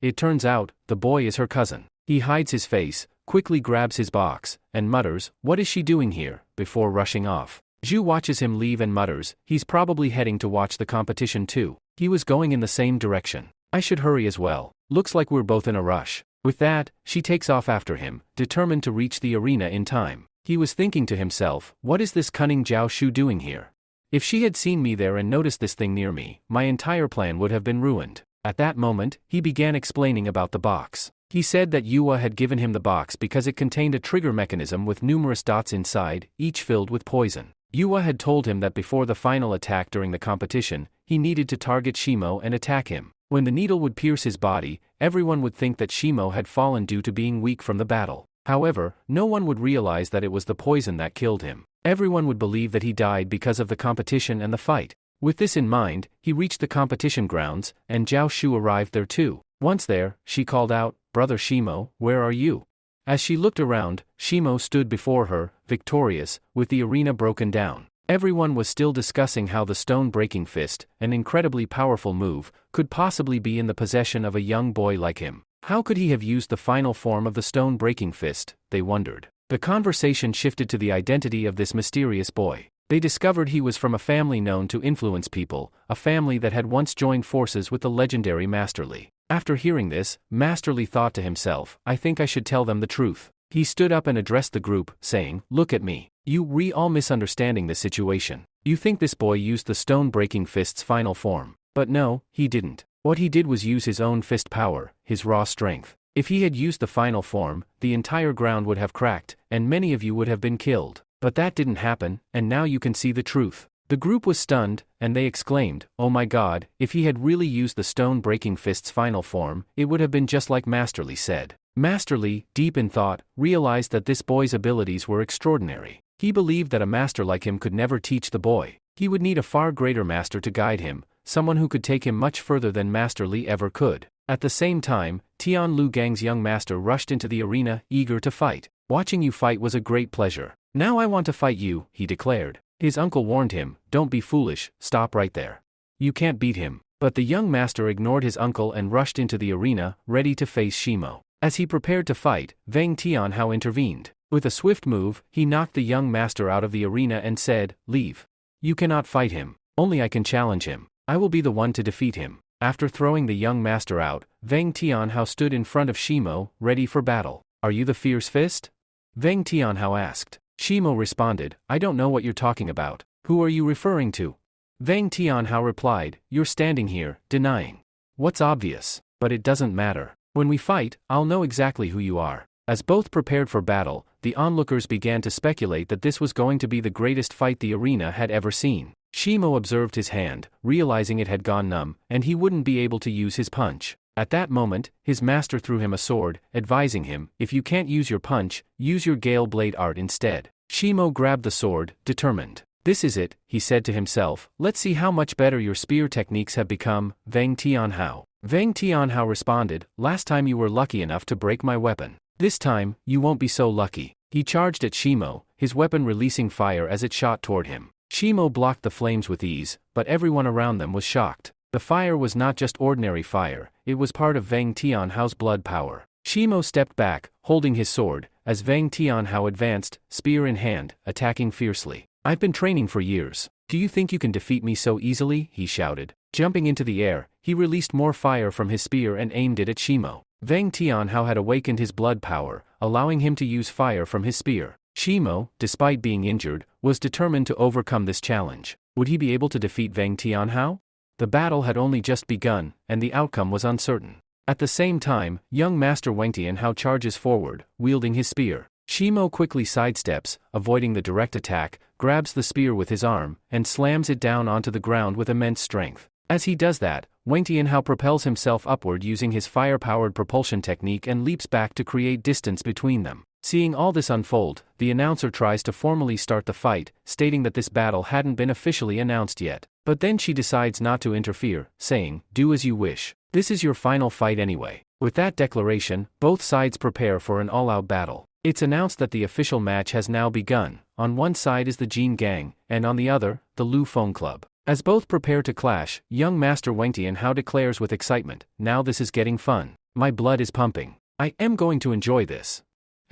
It turns out, the boy is her cousin. He hides his face, quickly grabs his box, and mutters, "What is she doing here?" before rushing off. Zhu watches him leave and mutters, "He's probably heading to watch the competition too. He was going in the same direction. I should hurry as well. Looks like we're both in a rush." With that, she takes off after him, determined to reach the arena in time. He was thinking to himself, what is this cunning Zhao Shu doing here? If she had seen me there and noticed this thing near me, my entire plan would have been ruined. At that moment, he began explaining about the box. He said that Yua had given him the box because it contained a trigger mechanism with numerous dots inside, each filled with poison. Yua had told him that before the final attack during the competition, he needed to target Shimo and attack him. When the needle would pierce his body, everyone would think that Shimo had fallen due to being weak from the battle. However, no one would realize that it was the poison that killed him. Everyone would believe that he died because of the competition and the fight. With this in mind, he reached the competition grounds, and Zhao Shu arrived there too. Once there, she called out, "Brother Shimo, where are you?" As she looked around, Shimo stood before her, victorious, with the arena broken down. Everyone was still discussing how the stone-breaking fist, an incredibly powerful move, could possibly be in the possession of a young boy like him. How could he have used the final form of the stone-breaking fist, they wondered. The conversation shifted to the identity of this mysterious boy. They discovered he was from a family known to influence people, a family that had once joined forces with the legendary Master Li. After hearing this, Master Li thought to himself, I think I should tell them the truth. He stood up and addressed the group, saying, "Look at me. You all misunderstanding the situation. You think this boy used the stone-breaking fist's final form. But no, he didn't. What he did was use his own fist power, his raw strength. If he had used the final form, the entire ground would have cracked, and many of you would have been killed. But that didn't happen, and now you can see the truth." The group was stunned, and they exclaimed, "Oh my God, if he had really used the stone-breaking fist's final form, it would have been just like Master Li said." Master Li, deep in thought, realized that this boy's abilities were extraordinary. He believed that a master like him could never teach the boy. He would need a far greater master to guide him, someone who could take him much further than Master Li ever could. At the same time, Tian Lu Gang's young master rushed into the arena, eager to fight. "Watching you fight was a great pleasure. Now I want to fight you," he declared. His uncle warned him, "Don't be foolish, stop right there. You can't beat him." But the young master ignored his uncle and rushed into the arena, ready to face Shimo. As he prepared to fight, Wang Tianhao intervened. With a swift move, he knocked the young master out of the arena and said, "Leave. You cannot fight him. Only I can challenge him. I will be the one to defeat him." After throwing the young master out, Wang Tianhao stood in front of Shimo, ready for battle. "Are you the fierce fist?" Wang Tianhao asked. Shimo responded, "I don't know what you're talking about. Who are you referring to?" Wang Tianhao replied, "You're standing here, denying. What's obvious? But it doesn't matter. When we fight, I'll know exactly who you are." As both prepared for battle, the onlookers began to speculate that this was going to be the greatest fight the arena had ever seen. Shimo observed his hand, realizing it had gone numb, and he wouldn't be able to use his punch. At that moment, his master threw him a sword, advising him, "If you can't use your punch, use your gale blade art instead." Shimo grabbed the sword, determined. "This is it," he said to himself, "let's see how much better your spear techniques have become, Wang Tianhao." Wang Tianhao responded, "Last time you were lucky enough to break my weapon. This time, you won't be so lucky." He charged at Shimo, his weapon releasing fire as it shot toward him. Shimo blocked the flames with ease, but everyone around them was shocked. The fire was not just ordinary fire, it was part of Wang Tianhao's blood power. Shimo stepped back, holding his sword, as Wang Tianhao advanced, spear in hand, attacking fiercely. "I've been training for years. Do you think you can defeat me so easily?" he shouted. Jumping into the air, he released more fire from his spear and aimed it at Shimo. Wang Tianhao had awakened his blood power, allowing him to use fire from his spear. Shimo, despite being injured, was determined to overcome this challenge. Would he be able to defeat Wang Tianhao? The battle had only just begun, and the outcome was uncertain. At the same time, young Master Wang Tianhao charges forward, wielding his spear. Shimo quickly sidesteps, avoiding the direct attack, grabs the spear with his arm, and slams it down onto the ground with immense strength. As he does that, Wang Tianhao propels himself upward using his fire-powered propulsion technique and leaps back to create distance between them. Seeing all this unfold, the announcer tries to formally start the fight, stating that this battle hadn't been officially announced yet. But then she decides not to interfere, saying, "Do as you wish. This is your final fight anyway." With that declaration, both sides prepare for an all-out battle. It's announced that the official match has now begun. On one side is the Jin Gang, and on the other, the Lu Feng Club. As both prepare to clash, young Master Wang Tianhao declares with excitement, "Now this is getting fun. My blood is pumping. I am going to enjoy this."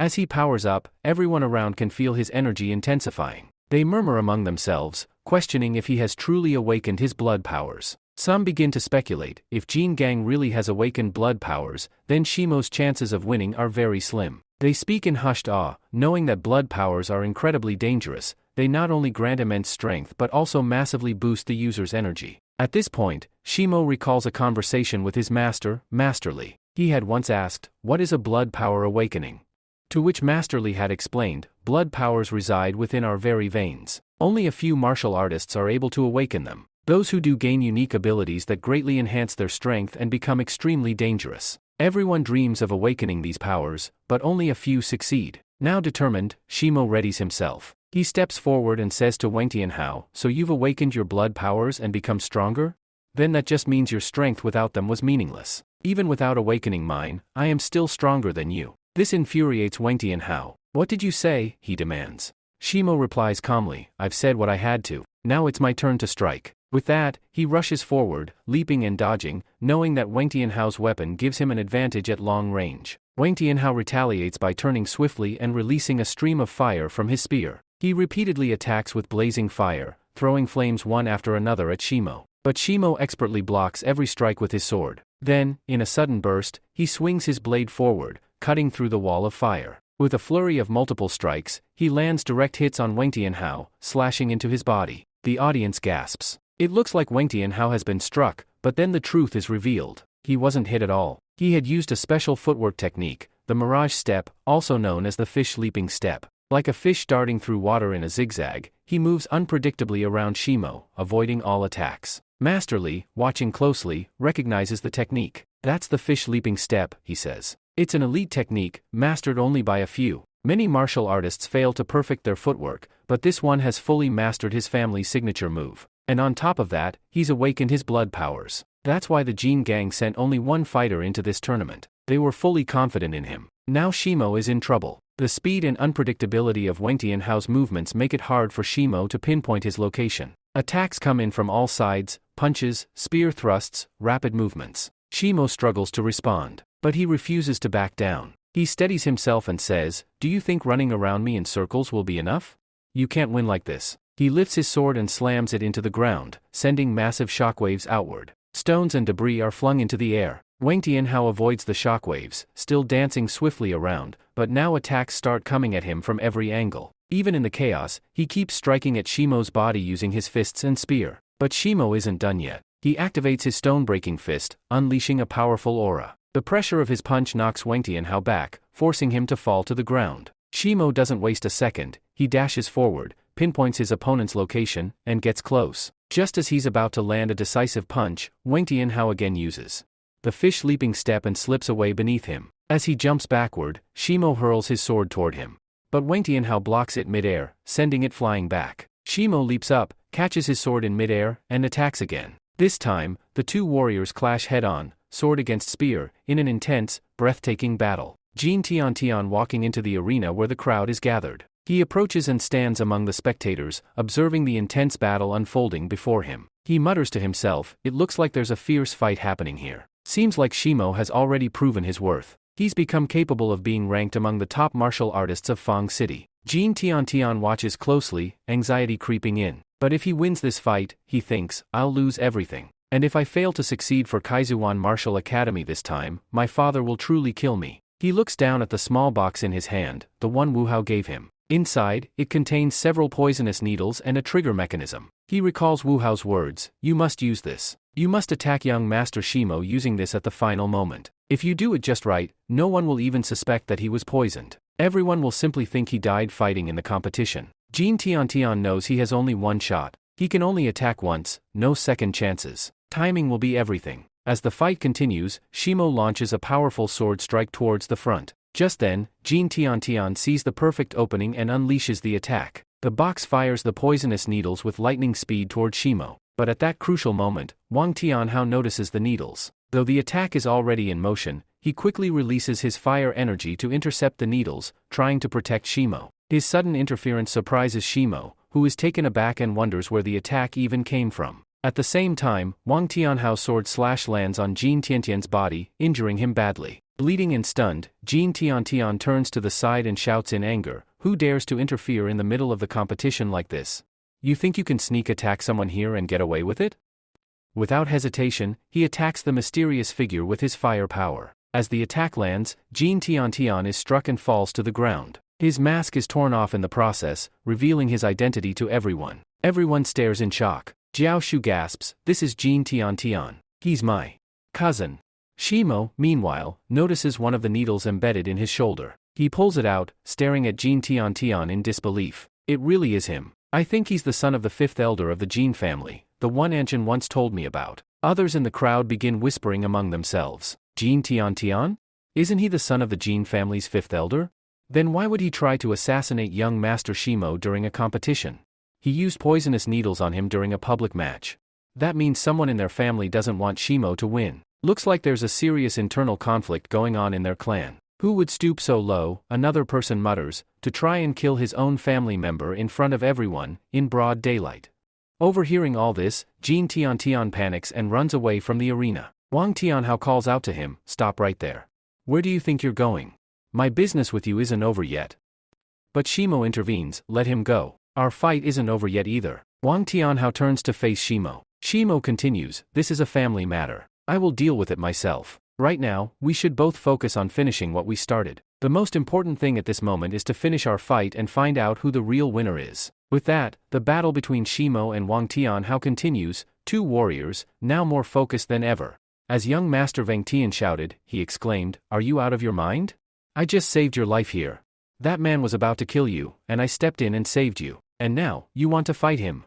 As he powers up, everyone around can feel his energy intensifying. They murmur among themselves, questioning if he has truly awakened his blood powers. Some begin to speculate, if Jin Gang really has awakened blood powers, then Shimo's chances of winning are very slim. They speak in hushed awe, knowing that blood powers are incredibly dangerous. They not only grant immense strength but also massively boost the user's energy. At this point, Shimo recalls a conversation with his master, Master Li. He had once asked, "What is a blood power awakening?" To which Master Li had explained, "Blood powers reside within our very veins. Only a few martial artists are able to awaken them. Those who do gain unique abilities that greatly enhance their strength and become extremely dangerous. Everyone dreams of awakening these powers, but only a few succeed." Now determined, Shimo readies himself. He steps forward and says to Wang Tianhao, "So you've awakened your blood powers and become stronger? Then that just means your strength without them was meaningless. Even without awakening mine, I am still stronger than you." This infuriates Wang Tianhao. "What did you say?" he demands. Shimo replies calmly, "I've said what I had to. Now it's my turn to strike." With that, he rushes forward, leaping and dodging, knowing that Wang Tianhao's weapon gives him an advantage at long range. Wang Tianhao retaliates by turning swiftly and releasing a stream of fire from his spear. He repeatedly attacks with blazing fire, throwing flames one after another at Shimo. But Shimo expertly blocks every strike with his sword. Then, in a sudden burst, he swings his blade forward, cutting through the wall of fire. With a flurry of multiple strikes, he lands direct hits on Wang Tianhao, slashing into his body. The audience gasps. It looks like Wang Tianhao has been struck, but then the truth is revealed. He wasn't hit at all. He had used a special footwork technique, the Mirage Step, also known as the fish leaping step. Like a fish darting through water in a zigzag, he moves unpredictably around Shimo, avoiding all attacks. Master Li, watching closely, recognizes the technique. "That's the fish leaping step," he says. "It's an elite technique, mastered only by a few. Many martial artists fail to perfect their footwork, but this one has fully mastered his family's signature move. And on top of that, he's awakened his blood powers. That's why the Jin Gang sent only one fighter into this tournament. They were fully confident in him. Now Shimo is in trouble." The speed and unpredictability of Wang Tianhao's movements make it hard for Shimo to pinpoint his location. Attacks come in from all sides, punches, spear thrusts, rapid movements. Shimo struggles to respond, but he refuses to back down. He steadies himself and says, "Do you think running around me in circles will be enough? You can't win like this." He lifts his sword and slams it into the ground, sending massive shockwaves outward. Stones and debris are flung into the air. Wang Tianhao avoids the shockwaves, still dancing swiftly around, but now attacks start coming at him from every angle. Even in the chaos, he keeps striking at Shimo's body using his fists and spear. But Shimo isn't done yet. He activates his stone-breaking fist, unleashing a powerful aura. The pressure of his punch knocks Wang Tianhao back, forcing him to fall to the ground. Shimo doesn't waste a second. He dashes forward, pinpoints his opponent's location, and gets close. Just as he's about to land a decisive punch, Wang Tianhao again uses the fish leaping step and slips away beneath him. As he jumps backward, Shimo hurls his sword toward him. But Wang Tianhao blocks it mid-air, sending it flying back. Shimo leaps up, catches his sword in mid-air, and attacks again. This time, the two warriors clash head-on, sword against spear, in an intense, breathtaking battle. Jin Tian walking into the arena where the crowd is gathered. He approaches and stands among the spectators, observing the intense battle unfolding before him. He mutters to himself, "It looks like there's a fierce fight happening here. Seems like Shimo has already proven his worth. He's become capable of being ranked among the top martial artists of Fang City." Jin Tian watches closely, anxiety creeping in. But if he wins this fight, he thinks, "I'll lose everything. And if I fail to succeed for Kaizuan Martial Academy this time, my father will truly kill me." He looks down at the small box in his hand, the one Wu Hao gave him. Inside, it contains several poisonous needles and a trigger mechanism. He recalls Wu Hao's words, "You must use this. You must attack young Master Shimo using this at the final moment. If you do it just right, no one will even suspect that he was poisoned. Everyone will simply think he died fighting in the competition." Jin Tian knows he has only one shot. He can only attack once, no second chances. Timing will be everything. As the fight continues, Shimo launches a powerful sword strike towards the front. Just then, Jin Tian sees the perfect opening and unleashes the attack. The box fires the poisonous needles with lightning speed toward Shimo. But at that crucial moment, Wang Tianhao notices the needles. Though the attack is already in motion, he quickly releases his fire energy to intercept the needles, trying to protect Shimo. His sudden interference surprises Shimo, who is taken aback and wonders where the attack even came from. At the same time, Wang Tianhao's sword slash lands on Jin Tian's body, injuring him badly. Bleeding and stunned, Jean Tian turns to the side and shouts in anger, "Who dares to interfere in the middle of the competition like this? You think you can sneak attack someone here and get away with it?" Without hesitation, he attacks the mysterious figure with his fire power. As the attack lands, Jean Tian is struck and falls to the ground. His mask is torn off in the process, revealing his identity to everyone. Everyone stares in shock. Jiao Shu gasps, "This is Jean Tian. He's my cousin." Shimo, meanwhile, notices one of the needles embedded in his shoulder. He pulls it out, staring at Jean Tian in disbelief. It really is him. I think he's the son of the fifth elder of the Jean family, the one Anshin once told me about. Others in the crowd begin whispering among themselves. Jean Tian? Isn't he the son of the Jean family's fifth elder? Then why would he try to assassinate young Master Shimo during a competition? He used poisonous needles on him during a public match. That means someone in their family doesn't want Shimo to win. Looks like there's a serious internal conflict going on in their clan. Who would stoop so low, another person mutters, to try and kill his own family member in front of everyone, in broad daylight? Overhearing all this, Jean Tian panics and runs away from the arena. Wang Tianhao calls out to him, "Stop right there. Where do you think you're going? My business with you isn't over yet." But Shimo intervenes, "Let him go. Our fight isn't over yet either." Wang Tianhao turns to face Shimo. Shimo continues, "This is a family matter. I will deal with it myself. Right now, we should both focus on finishing what we started. The most important thing at this moment is to finish our fight and find out who the real winner is." With that, the battle between Shimo and Wang Tianhao continues, two warriors, now more focused than ever. As young Master Vang Tian shouted, he exclaimed, "Are you out of your mind? I just saved your life here. That man was about to kill you, and I stepped in and saved you. And now, you want to fight him?"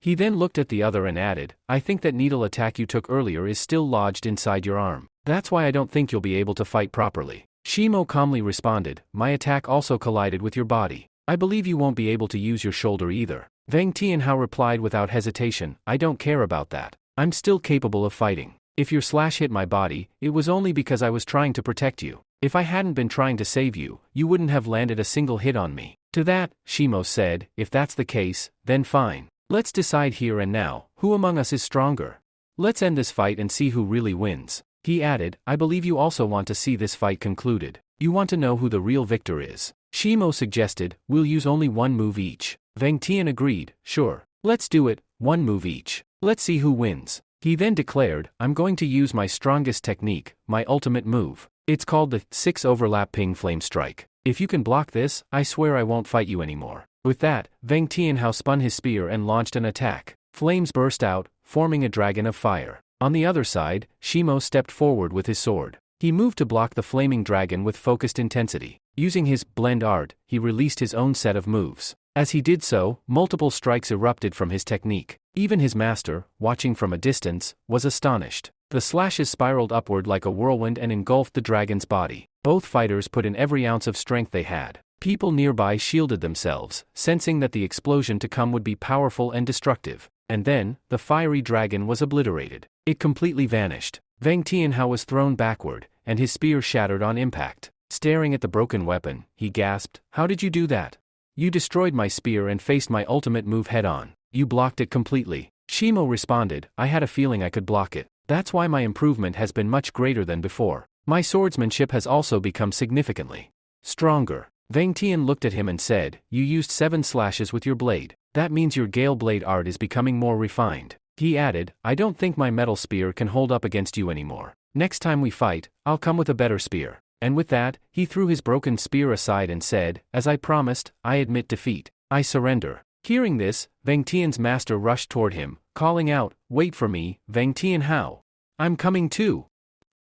He then looked at the other and added, "I think that needle attack you took earlier is still lodged inside your arm. That's why I don't think you'll be able to fight properly." Shimo calmly responded, "My attack also collided with your body. I believe you won't be able to use your shoulder either." Vang Tianhao replied without hesitation, "I don't care about that. I'm still capable of fighting. If your slash hit my body, it was only because I was trying to protect you. If I hadn't been trying to save you, you wouldn't have landed a single hit on me." To that, Shimo said, "If that's the case, then fine. Let's decide here and now, who among us is stronger. Let's end this fight and see who really wins." He added, "I believe you also want to see this fight concluded. You want to know who the real victor is." Shimo suggested, "We'll use only one move each." Vang Tian agreed, "Sure. Let's do it, one move each. Let's see who wins." He then declared, "I'm going to use my strongest technique, my ultimate move. It's called the 6 overlap ping flame strike. If you can block this, I swear I won't fight you anymore." With that, Vang Tianhao spun his spear and launched an attack. Flames burst out, forming a dragon of fire. On the other side, Shimo stepped forward with his sword. He moved to block the flaming dragon with focused intensity. Using his blend art, he released his own set of moves. As he did so, multiple strikes erupted from his technique. Even his master, watching from a distance, was astonished. The slashes spiraled upward like a whirlwind and engulfed the dragon's body. Both fighters put in every ounce of strength they had. People nearby shielded themselves, sensing that the explosion to come would be powerful and destructive. And then, the fiery dragon was obliterated. It completely vanished. Vang Tianhao was thrown backward, and his spear shattered on impact. Staring at the broken weapon, he gasped, "How did you do that? You destroyed my spear and faced my ultimate move head-on. You blocked it completely." Shimo responded, "I had a feeling I could block it. That's why my improvement has been much greater than before. My swordsmanship has also become significantly stronger." Vang Tian looked at him and said, "You used 7 slashes with your blade. That means your gale blade art is becoming more refined." He added, "I don't think my metal spear can hold up against you anymore. Next time we fight, I'll come with a better spear." And with that, he threw his broken spear aside and said, "As I promised, I admit defeat. I surrender." Hearing this, Vang Tian's master rushed toward him, calling out, "Wait for me, Vang Tianhao. I'm coming too."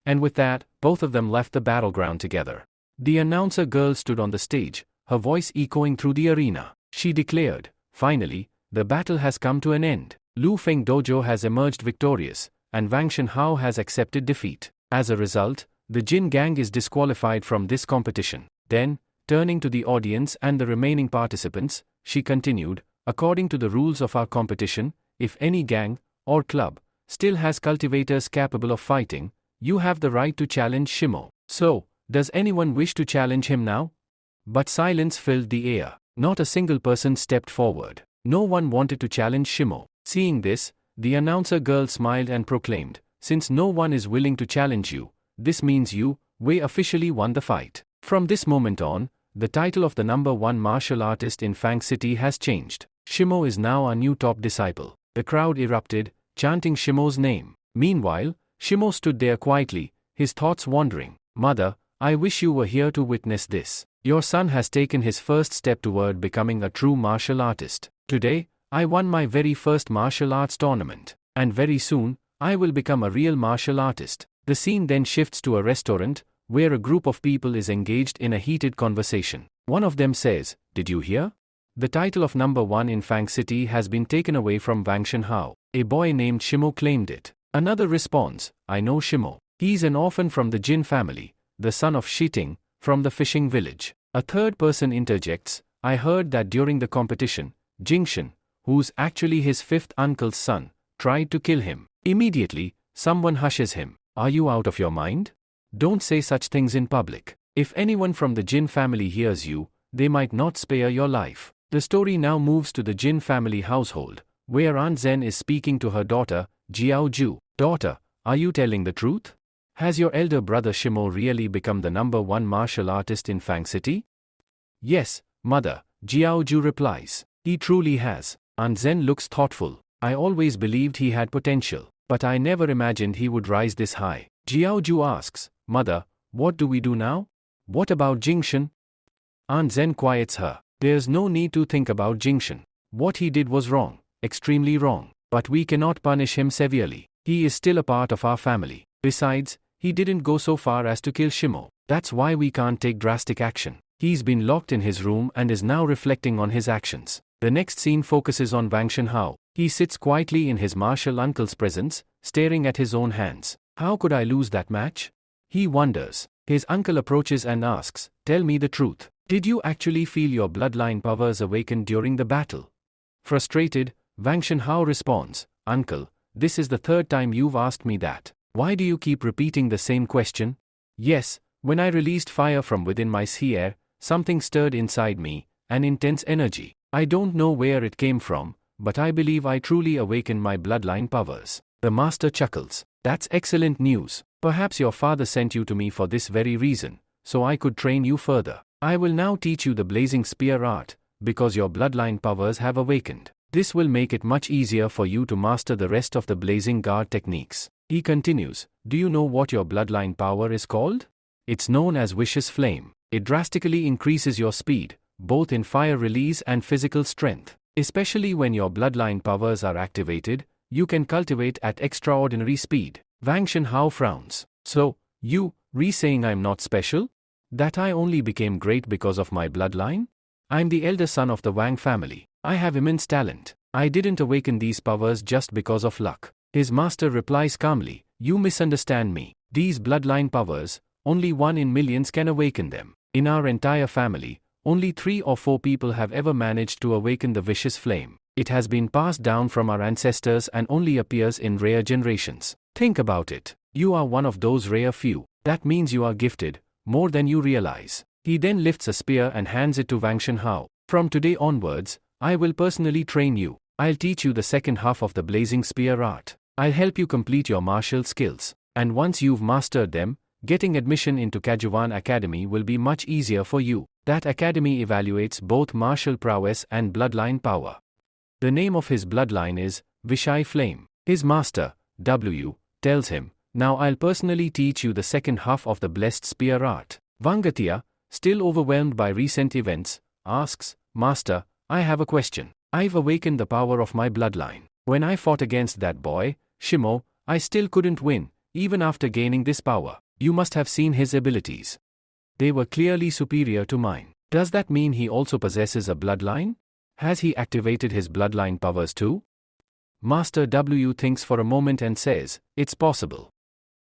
And with that, both of them left the battleground together. The announcer girl stood on the stage, her voice echoing through the arena. She declared, "Finally, the battle has come to an end. Lu Feng Dojo has emerged victorious, and Wang Shenhao has accepted defeat. As a result, the Jin gang is disqualified from this competition." Then, turning to the audience and the remaining participants, she continued, "According to the rules of our competition, if any gang, or club, still has cultivators capable of fighting, you have the right to challenge Shimo. So, does anyone wish to challenge him now?" But silence filled the air. Not a single person stepped forward. No one wanted to challenge Shimo. Seeing this, the announcer girl smiled and proclaimed, "Since no one is willing to challenge you, this means you, Wei officially won the fight. From this moment on, the title of the #1 martial artist in Fang City has changed. Shimo is now our new top disciple. The crowd erupted, chanting Shimo's name. Meanwhile, Shimo stood there quietly, his thoughts wandering. Mother, I wish you were here to witness this. Your son has taken his first step toward becoming a true martial artist. Today, I won my very first martial arts tournament. And very soon, I will become a real martial artist. The scene then shifts to a restaurant, where a group of people is engaged in a heated conversation. One of them says, "Did you hear? The title of #1 in Fang City has been taken away from Wang Shenhao. A boy named Shimo claimed it." Another responds, "I know Shimo. He's an orphan from the Jin family, the son of Shiting, from the fishing village." A third person interjects, "I heard that during the competition, Jingshan, who's actually his fifth uncle's son, tried to kill him." Immediately, someone hushes him. "Are you out of your mind? Don't say such things in public. If anyone from the Jin family hears you, they might not spare your life." The story now moves to the Jin family household, where Aunt Zen is speaking to her daughter, Jiao Ju. "Daughter, are you telling the truth? Has your elder brother Shimo really become the #1 martial artist in Fang City?" "Yes, mother," Jiao Ju replies. "He truly has." Aunt Zen looks thoughtful. "I always believed he had potential, but I never imagined he would rise this high." Jiao Ju asks, "Mother, what do we do now? What about Jingshan?" Aunt Zen quiets her. "There's no need to think about Jingshan. What he did was wrong, extremely wrong. But we cannot punish him severely. He is still a part of our family. Besides, he didn't go so far as to kill Shimo. That's why we can't take drastic action." He's been locked in his room and is now reflecting on his actions. The next scene focuses on Wang Shenhao. He sits quietly in his martial uncle's presence, staring at his own hands. "How could I lose that match?" he wonders. His uncle approaches and asks, "Tell me the truth. Did you actually feel your bloodline powers awaken during the battle?" Frustrated, Wang Shenhao responds, "Uncle, this is the third time you've asked me that. Why do you keep repeating the same question?" "Yes, when I released fire from within my sphere, something stirred inside me, an intense energy. I don't know where it came from, but I believe I truly awakened my bloodline powers." The master chuckles. "That's excellent news. Perhaps your father sent you to me for this very reason, so I could train you further. I will now teach you the blazing spear art, because your bloodline powers have awakened. This will make it much easier for you to master the rest of the blazing guard techniques." He continues, "Do you know what your bloodline power is called? It's known as Vicious Flame. It drastically increases your speed, both in fire release and physical strength. Especially when your bloodline powers are activated, you can cultivate at extraordinary speed." Wang Shenhao frowns. "So, you, saying I'm not special? That I only became great because of my bloodline? I'm the elder son of the Wang family. I have immense talent. I didn't awaken these powers just because of luck." His master replies calmly, "You misunderstand me. These bloodline powers, only one in millions can awaken them. In our entire family, only 3 or 4 people have ever managed to awaken the vicious flame. It has been passed down from our ancestors and only appears in rare generations. Think about it. You are one of those rare few. That means you are gifted, more than you realize." He then lifts a spear and hands it to Wang Shenhao. "From today onwards, I will personally train you. I'll teach you the second half of the blazing spear art. I'll help you complete your martial skills. And once you've mastered them, getting admission into Kajuan Academy will be much easier for you. That academy evaluates both martial prowess and bloodline power. The name of his bloodline is Vishai Flame." His master, W, tells him, "Now I'll personally teach you the second half of the blessed spear art." Vangatia, still overwhelmed by recent events, asks, "Master, I have a question. I've awakened the power of my bloodline. When I fought against that boy, Shimo, I still couldn't win, even after gaining this power. You must have seen his abilities. They were clearly superior to mine. Does that mean he also possesses a bloodline? Has he activated his bloodline powers too?" Master W thinks for a moment and says, "It's possible.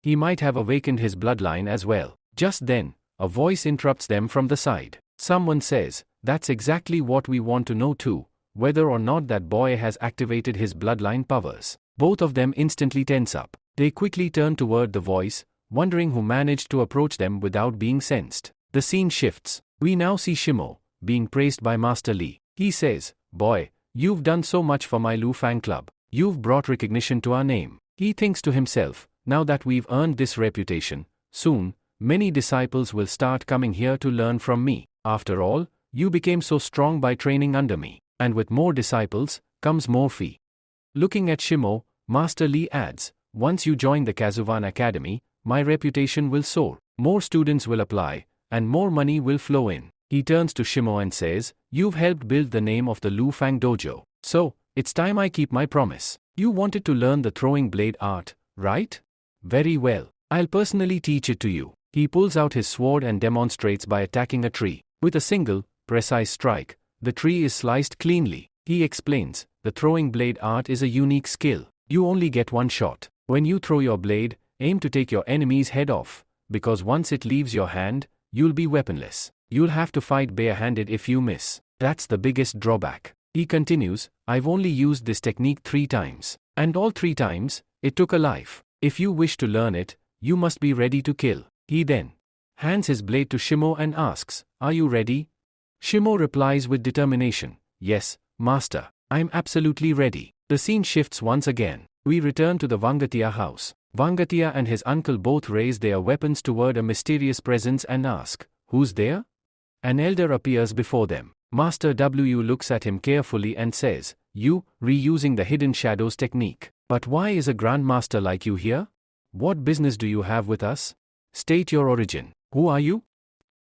He might have awakened his bloodline as well." Just then, a voice interrupts them from the side. Someone says, "That's exactly what we want to know too, whether or not that boy has activated his bloodline powers." Both of them instantly tense up. They quickly turn toward the voice, wondering who managed to approach them without being sensed. The scene shifts. We now see Shimo, being praised by Master Li. He says, "Boy, you've done so much for my Lu Fang Club. You've brought recognition to our name." He thinks to himself, "Now that we've earned this reputation, soon, many disciples will start coming here to learn from me. After all, you became so strong by training under me. And with more disciples, comes more fee. Looking at Shimo, Master Li adds, once you join the Kazuvan Academy, my reputation will soar, more students will apply, and more money will flow in. He turns to Shimo and says, you've helped build the name of the Lu Fang Dojo. So, it's time I keep my promise. You wanted to learn the throwing blade art, right? Very well. I'll personally teach it to you. He pulls out his sword and demonstrates by attacking a tree. With a single, precise strike, the tree is sliced cleanly. He explains, the throwing blade art is a unique skill. You only get one shot. When you throw your blade, aim to take your enemy's head off, because once it leaves your hand, you'll be weaponless. You'll have to fight barehanded if you miss. That's the biggest drawback. He continues, I've only used this technique 3 times. And all 3 times, it took a life. If you wish to learn it, you must be ready to kill. He then hands his blade to Shimo and asks, are you ready? Shimo replies with determination, yes, master, I'm absolutely ready. The scene shifts once again. We return to the Vangatia house. Vangatia and his uncle both raise their weapons toward a mysterious presence and ask, who's there? An elder appears before them. Master W looks at him carefully and says, you, reusing the hidden shadows technique. But why is a grandmaster like you here? What business do you have with us? State your origin. Who are you?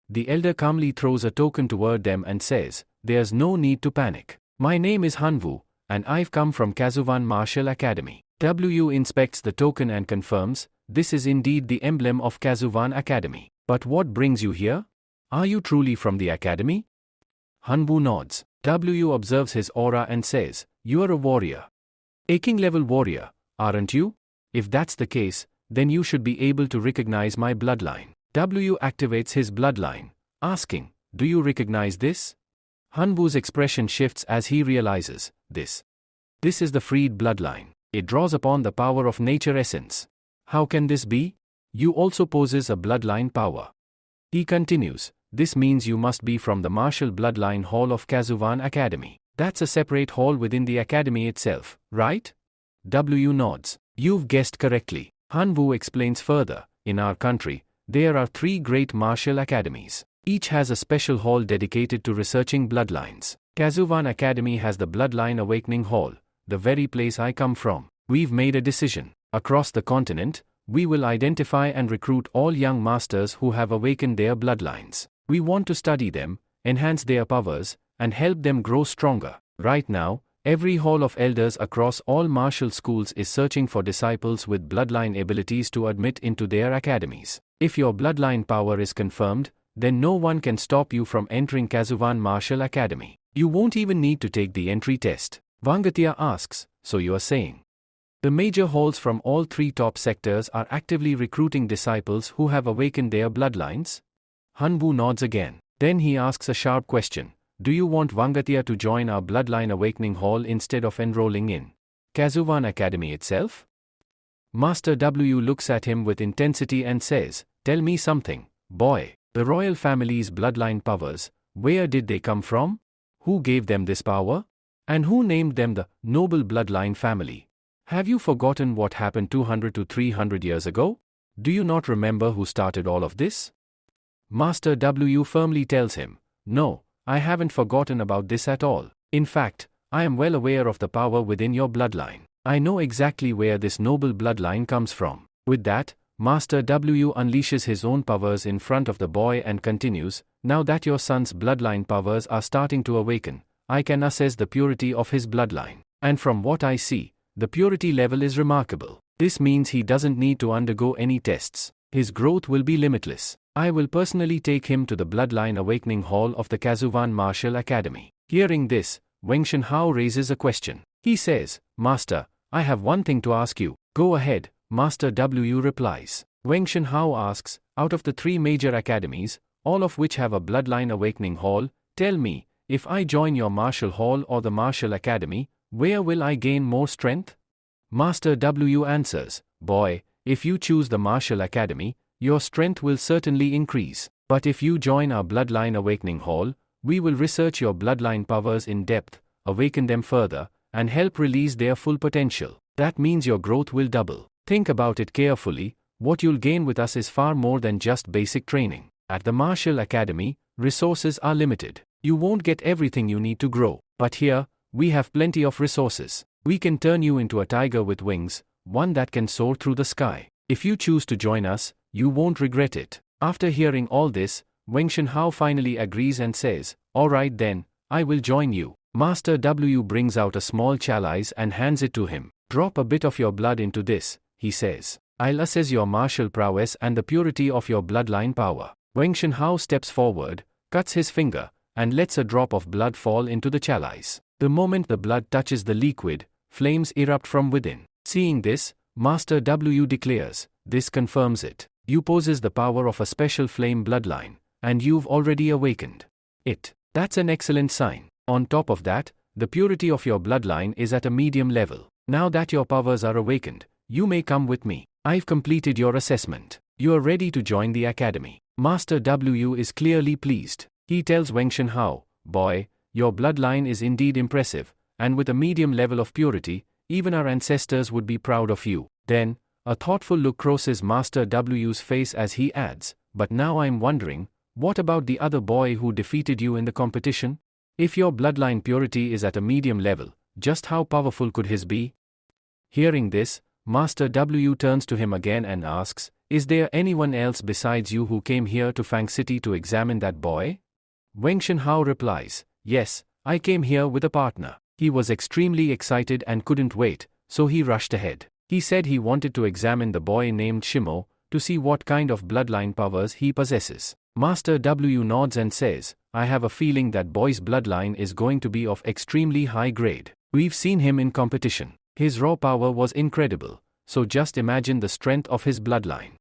The elder calmly throws a token toward them and says, there's no need to panic. My name is Hanwu, and I've come from Kazuvan Martial Academy. W inspects the token and confirms, this is indeed the emblem of Kazuvan Academy. But what brings you here? Are you truly from the academy? Hanwu nods. W observes his aura and says, you are a warrior. A king-level warrior, aren't you? If that's the case, then you should be able to recognize my bloodline. W activates his bloodline, asking, do you recognize this? Hanwu's expression shifts as he realizes, this is the freed bloodline. It draws upon the power of nature essence. How can this be? You also possess a bloodline power. He continues, this means you must be from the martial bloodline hall of Kazuvan Academy. That's a separate hall within the academy itself, right? W nods. You've guessed correctly. Hanwu explains further, in our country, there are 3 great martial academies. Each has a special hall dedicated to researching bloodlines. Kazuvan Academy has the Bloodline Awakening Hall, the very place I come from. We've made a decision. Across the continent, we will identify and recruit all young masters who have awakened their bloodlines. We want to study them, enhance their powers, and help them grow stronger. Right now, every hall of elders across all martial schools is searching for disciples with bloodline abilities to admit into their academies. If your bloodline power is confirmed, then no one can stop you from entering Kazuvan Martial Academy. You won't even need to take the entry test. Vangatia asks, so you are saying? The major halls from all 3 top sectors are actively recruiting disciples who have awakened their bloodlines? Hanwu nods again. Then he asks a sharp question. Do you want Vangatia to join our Bloodline Awakening Hall instead of enrolling in Kazuvan Academy itself? Master W looks at him with intensity and says, tell me something, boy. The royal family's bloodline powers, where did they come from? Who gave them this power? And who named them the noble bloodline family? Have you forgotten what happened 200 to 300 years ago? Do you not remember who started all of this? Master W firmly tells him, no, I haven't forgotten about this at all. In fact, I am well aware of the power within your bloodline. I know exactly where this noble bloodline comes from. With that, Master W unleashes his own powers in front of the boy and continues, now that your son's bloodline powers are starting to awaken, I can assess the purity of his bloodline. And from what I see, the purity level is remarkable. This means he doesn't need to undergo any tests. His growth will be limitless. I will personally take him to the Bloodline Awakening Hall of the Kazuvan Martial Academy. Hearing this, Wang Shenhao raises a question. He says, Master, I have one thing to ask you. Go ahead, Master W replies. Wang Shenhao asks, out of the 3 major academies, all of which have a Bloodline Awakening Hall, tell me, if I join your Martial Hall or the Martial Academy, where will I gain more strength? Master W answers, boy, if you choose the Martial Academy, your strength will certainly increase. But if you join our Bloodline Awakening Hall, we will research your bloodline powers in depth, awaken them further, and help release their full potential. That means your growth will double. Think about it carefully. What you'll gain with us is far more than just basic training. At the Martial Academy, resources are limited. You won't get everything you need to grow. But here, we have plenty of resources. We can turn you into a tiger with wings, one that can soar through the sky. If you choose to join us, you won't regret it. After hearing all this, Wang Shenhao finally agrees and says, "Alright then, I will join you." Master W brings out a small chalice and hands it to him. "Drop a bit of your blood into this," he says. "I'll assess your martial prowess and the purity of your bloodline power." Wang Shenhao steps forward, cuts his finger, and lets a drop of blood fall into the chalice. The moment the blood touches the liquid, flames erupt from within. Seeing this, Master W declares, "This confirms it. You possess the power of a special flame bloodline, and you've already awakened it. That's an excellent sign. On top of that, the purity of your bloodline is at a medium level. Now that your powers are awakened, you may come with me. I've completed your assessment. You are ready to join the academy." Master W is clearly pleased. He tells Wang Shenhao, "Boy, your bloodline is indeed impressive, and with a medium level of purity, even our ancestors would be proud of you." Then, a thoughtful look crosses Master W's face as he adds, "But now I'm wondering, what about the other boy who defeated you in the competition? If your bloodline purity is at a medium level, just how powerful could his be?" Hearing this, Master W turns to him again and asks, "Is there anyone else besides you who came here to Fang City to examine that boy?" Wang Shenhao replies, "Yes, I came here with a partner. He was extremely excited and couldn't wait, so he rushed ahead. He said he wanted to examine the boy named Shimo, to see what kind of bloodline powers he possesses." Master W nods and says, "I have a feeling that boy's bloodline is going to be of extremely high grade. We've seen him in competition. His raw power was incredible, so just imagine the strength of his bloodline.